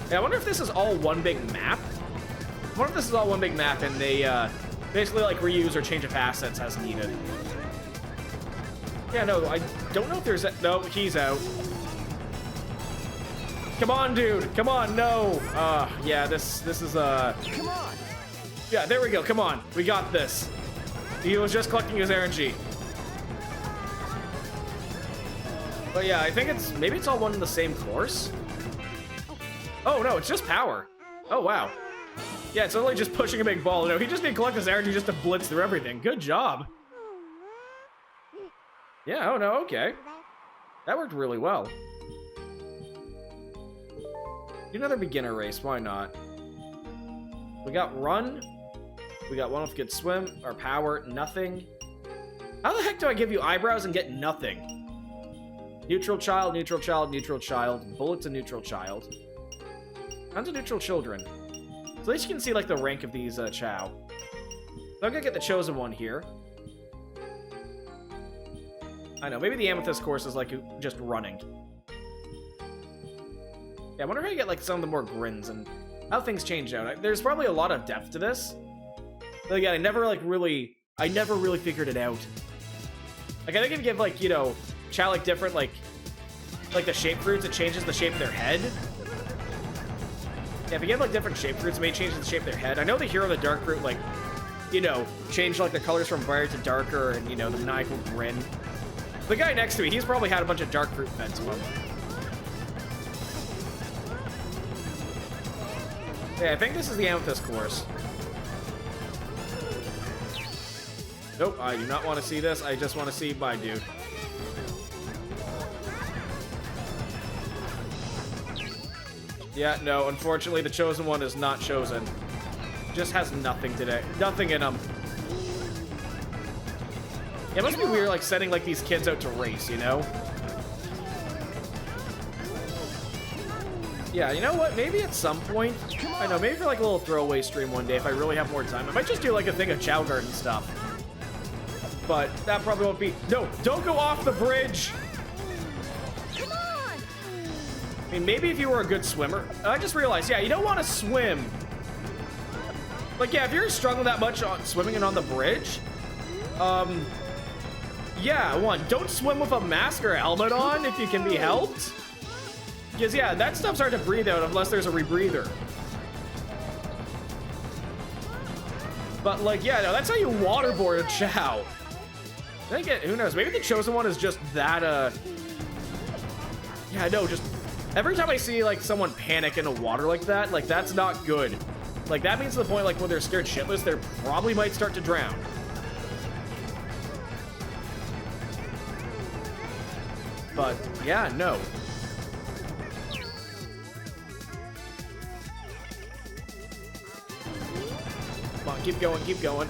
Yeah, I wonder if this is all one big map. I wonder if this is all one big map and they basically like reuse or change of assets as needed. Yeah, no, I don't know if there's no, he's out. Come on, dude. Come on, no. Yeah, this is Come on. Yeah, there we go. Come on. We got this. He was just collecting his energy. But yeah, I think maybe it's all one in the same course. Oh no, it's just power. Oh wow. Yeah, it's only just pushing a big ball. No, he just didn't collect his energy just to blitz through everything. Good job. Yeah, oh no, okay. That worked really well. Do another beginner race, why not? We got run. We got one with good swim, or power, nothing. How the heck do I give you eyebrows and get nothing? Neutral child, neutral child, neutral child. Bullet's a neutral child. Tons of neutral children. So at least you can see, like, the rank of these chow. So I'm gonna get the chosen one here. I know, maybe the Amethyst course is, like, just running. Yeah, I wonder how you get, like, some of the more grins and how things change out. There's probably a lot of depth to this. But again, I never really figured it out. Like, I think if you give, like, you know, chow, like, different, like the shape fruits, it changes the shape of their head. Yeah, if you give, like, different shape fruits, it may change the shape of their head. I know the hero of the dark fruit, like, you know, changed, like, the colors from brighter to darker and, you know, the maniacal grin. The guy next to me, he's probably had a bunch of dark fruit fed to him. Yeah, I think this is the Amethyst course. Nope, I do not want to see this. I just want to see my dude. Yeah, no, unfortunately, the chosen one is not chosen. Just has nothing today. Nothing in him. It must be weird, like, sending, like, these kids out to race, you know? Yeah, you know what? Maybe at some point, I know, maybe for like a little throwaway stream one day if I really have more time. I might just do like a thing of Chow Garden stuff. But that probably won't be. No, don't go off the bridge. Come on! I mean, maybe if you were a good swimmer. I just realized, yeah, you don't want to swim. Like, yeah, if you're struggling that much on swimming and on the bridge, yeah, don't swim with a mask or a helmet on if you can be helped. Because, yeah, that stuff's hard to breathe out unless there's a rebreather. But, like, yeah, no, that's how you waterboard a Chow. Then again, who knows? Maybe the Chosen One is just that, yeah, no, just every time I see, like, someone panic in the water like that, like, that's not good. Like, that means to the point, like, when they're scared shitless, they probably might start to drown. But, yeah, no. Come on, keep going, keep going.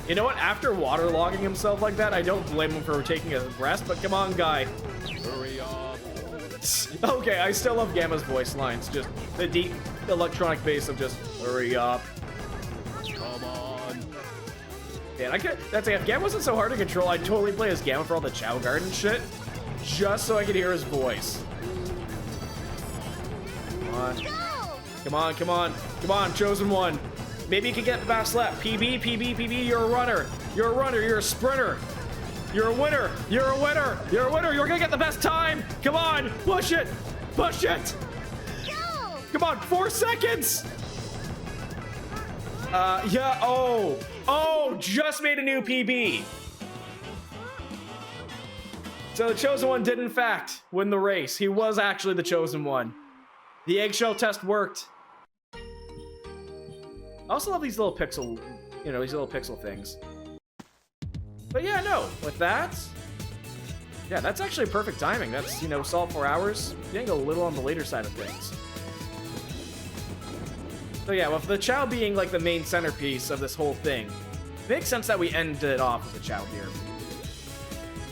You know what? After waterlogging himself like that, I don't blame him for taking a rest, but come on, guy. Hurry up. Okay, I still love Gamma's voice lines. Just the deep electronic bass of just, hurry up. Come on. Man, that's if Gamma wasn't so hard to control, I'd totally play as Gamma for all the Chow Garden shit. Just so I could hear his voice. Come on. Come on, come on. Come on, Chosen One. Maybe you can get the fast lap. PB, PB, PB, you're a runner. You're a runner, you're a sprinter. You're a winner. You're a winner. You're a winner. You're gonna get the best time. Come on, push it. Push it. Go! Come on, 4 seconds. Yeah, oh, just made a new PB. So the Chosen One did in fact win the race. He was actually the Chosen One. The eggshell test worked. I also love these little pixel, you know, these little pixel things. But yeah, no, with that, yeah, that's actually perfect timing. That's, you know, solid 4 hours. Getting a little on the later side of things. So yeah, with the Chow being like the main centerpiece of this whole thing, it makes sense that we end it off with the Chow here.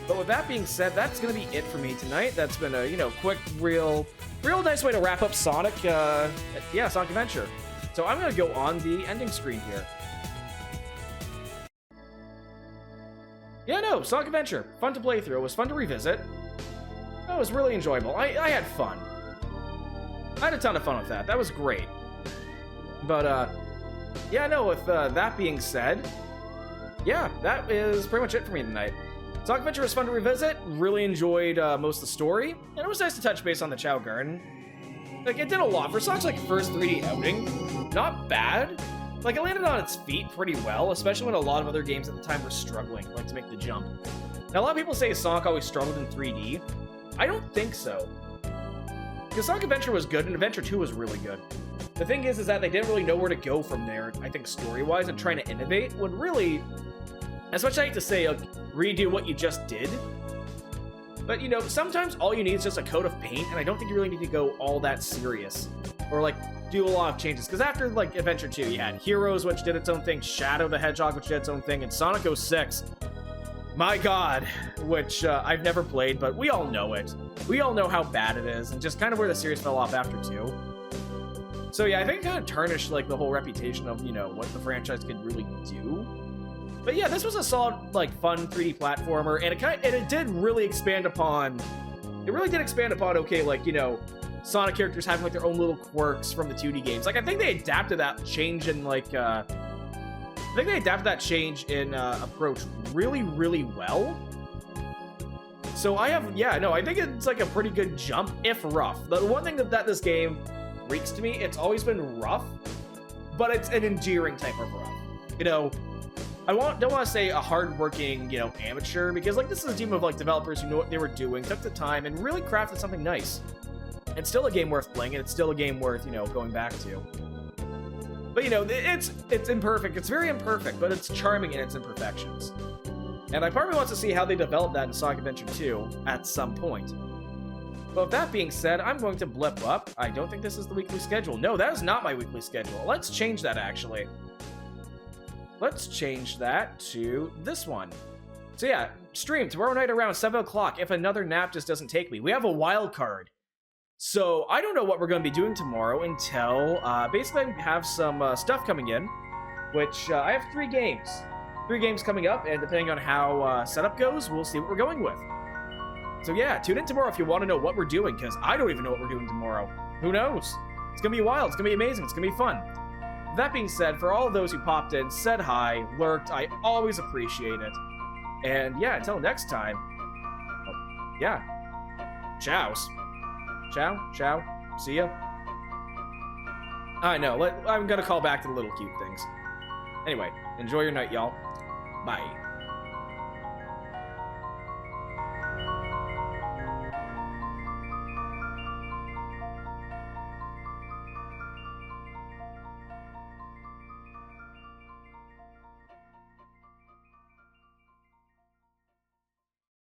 But with that being said, that's gonna be it for me tonight. That's been a, you know, quick, real nice way to wrap up Sonic, yeah, Sonic Adventure. So I'm gonna go on the ending screen here. Yeah, no, Sonic Adventure. Fun to play through. It was fun to revisit. It was really enjoyable. I had fun. I had a ton of fun with that. That was great. But, yeah, no, with that being said, yeah, that is pretty much it for me tonight. Sonic Adventure was fun to revisit. Really enjoyed most of the story. And it was nice to touch base on the Chow Garden. Like, it did a lot. For Sonic's, like, first 3D outing, not bad. Like, it landed on its feet pretty well, especially when a lot of other games at the time were struggling, like, to make the jump. Now, a lot of people say Sonic always struggled in 3D. I don't think so. Because Sonic Adventure was good, and Adventure 2 was really good. The thing is that they didn't really know where to go from there, I think, story-wise, and trying to innovate would really, as much as I hate to say, like, redo what you just did. But, you know, sometimes all you need is just a coat of paint, and I don't think you really need to go all that serious. Or, like, do a lot of changes. Because after, like, Adventure 2, you had Heroes, which did its own thing, Shadow the Hedgehog, which did its own thing, and Sonic 06. My god, which I've never played, but we all know it. We all know how bad it is, and just kind of where the series fell off after 2. So yeah, I think it kind of tarnished, like, the whole reputation of, you know, what the franchise could really do. But yeah, this was a solid, like, fun 3D platformer, and it did really expand upon... It really did expand upon, okay, like, you know, Sonic characters having, like, their own little quirks from the 2D games. Like, I think they adapted that change in, like, approach really, really well. So I think it's, like, a pretty good jump, if rough. The one thing that this game reeks to me, it's always been rough, but it's an endearing type of rough. You know, I don't want to say a hardworking, you know, amateur, because, like, this is a team of, like, developers who know what they were doing, took the time, and really crafted something nice. It's still a game worth playing, and it's still a game worth, you know, going back to. But, you know, it's imperfect. It's very imperfect, but it's charming in its imperfections. And I part of me wants to see how they develop that in Sonic Adventure 2 at some point. But with that being said, I'm going to blip up. I don't think this is the weekly schedule. No, that is not my weekly schedule. Let's change that, actually. Let's change that to this one. So yeah, stream tomorrow night around 7 o'clock if another nap just doesn't take me. We have a wild card. So I don't know what we're going to be doing tomorrow until basically I have some stuff coming in, which I have 3 games. 3 games coming up, and depending on how setup goes, we'll see what we're going with. So yeah, tune in tomorrow if you want to know what we're doing, because I don't even know what we're doing tomorrow. Who knows? It's going to be wild, it's going to be amazing, it's going to be fun. That being said, for all of those who popped in, said hi, lurked, I always appreciate it. And yeah, until next time, yeah, chows. Ciao, see ya. I know, I'm gonna call back to the little cute things. Anyway, enjoy your night, y'all. Bye.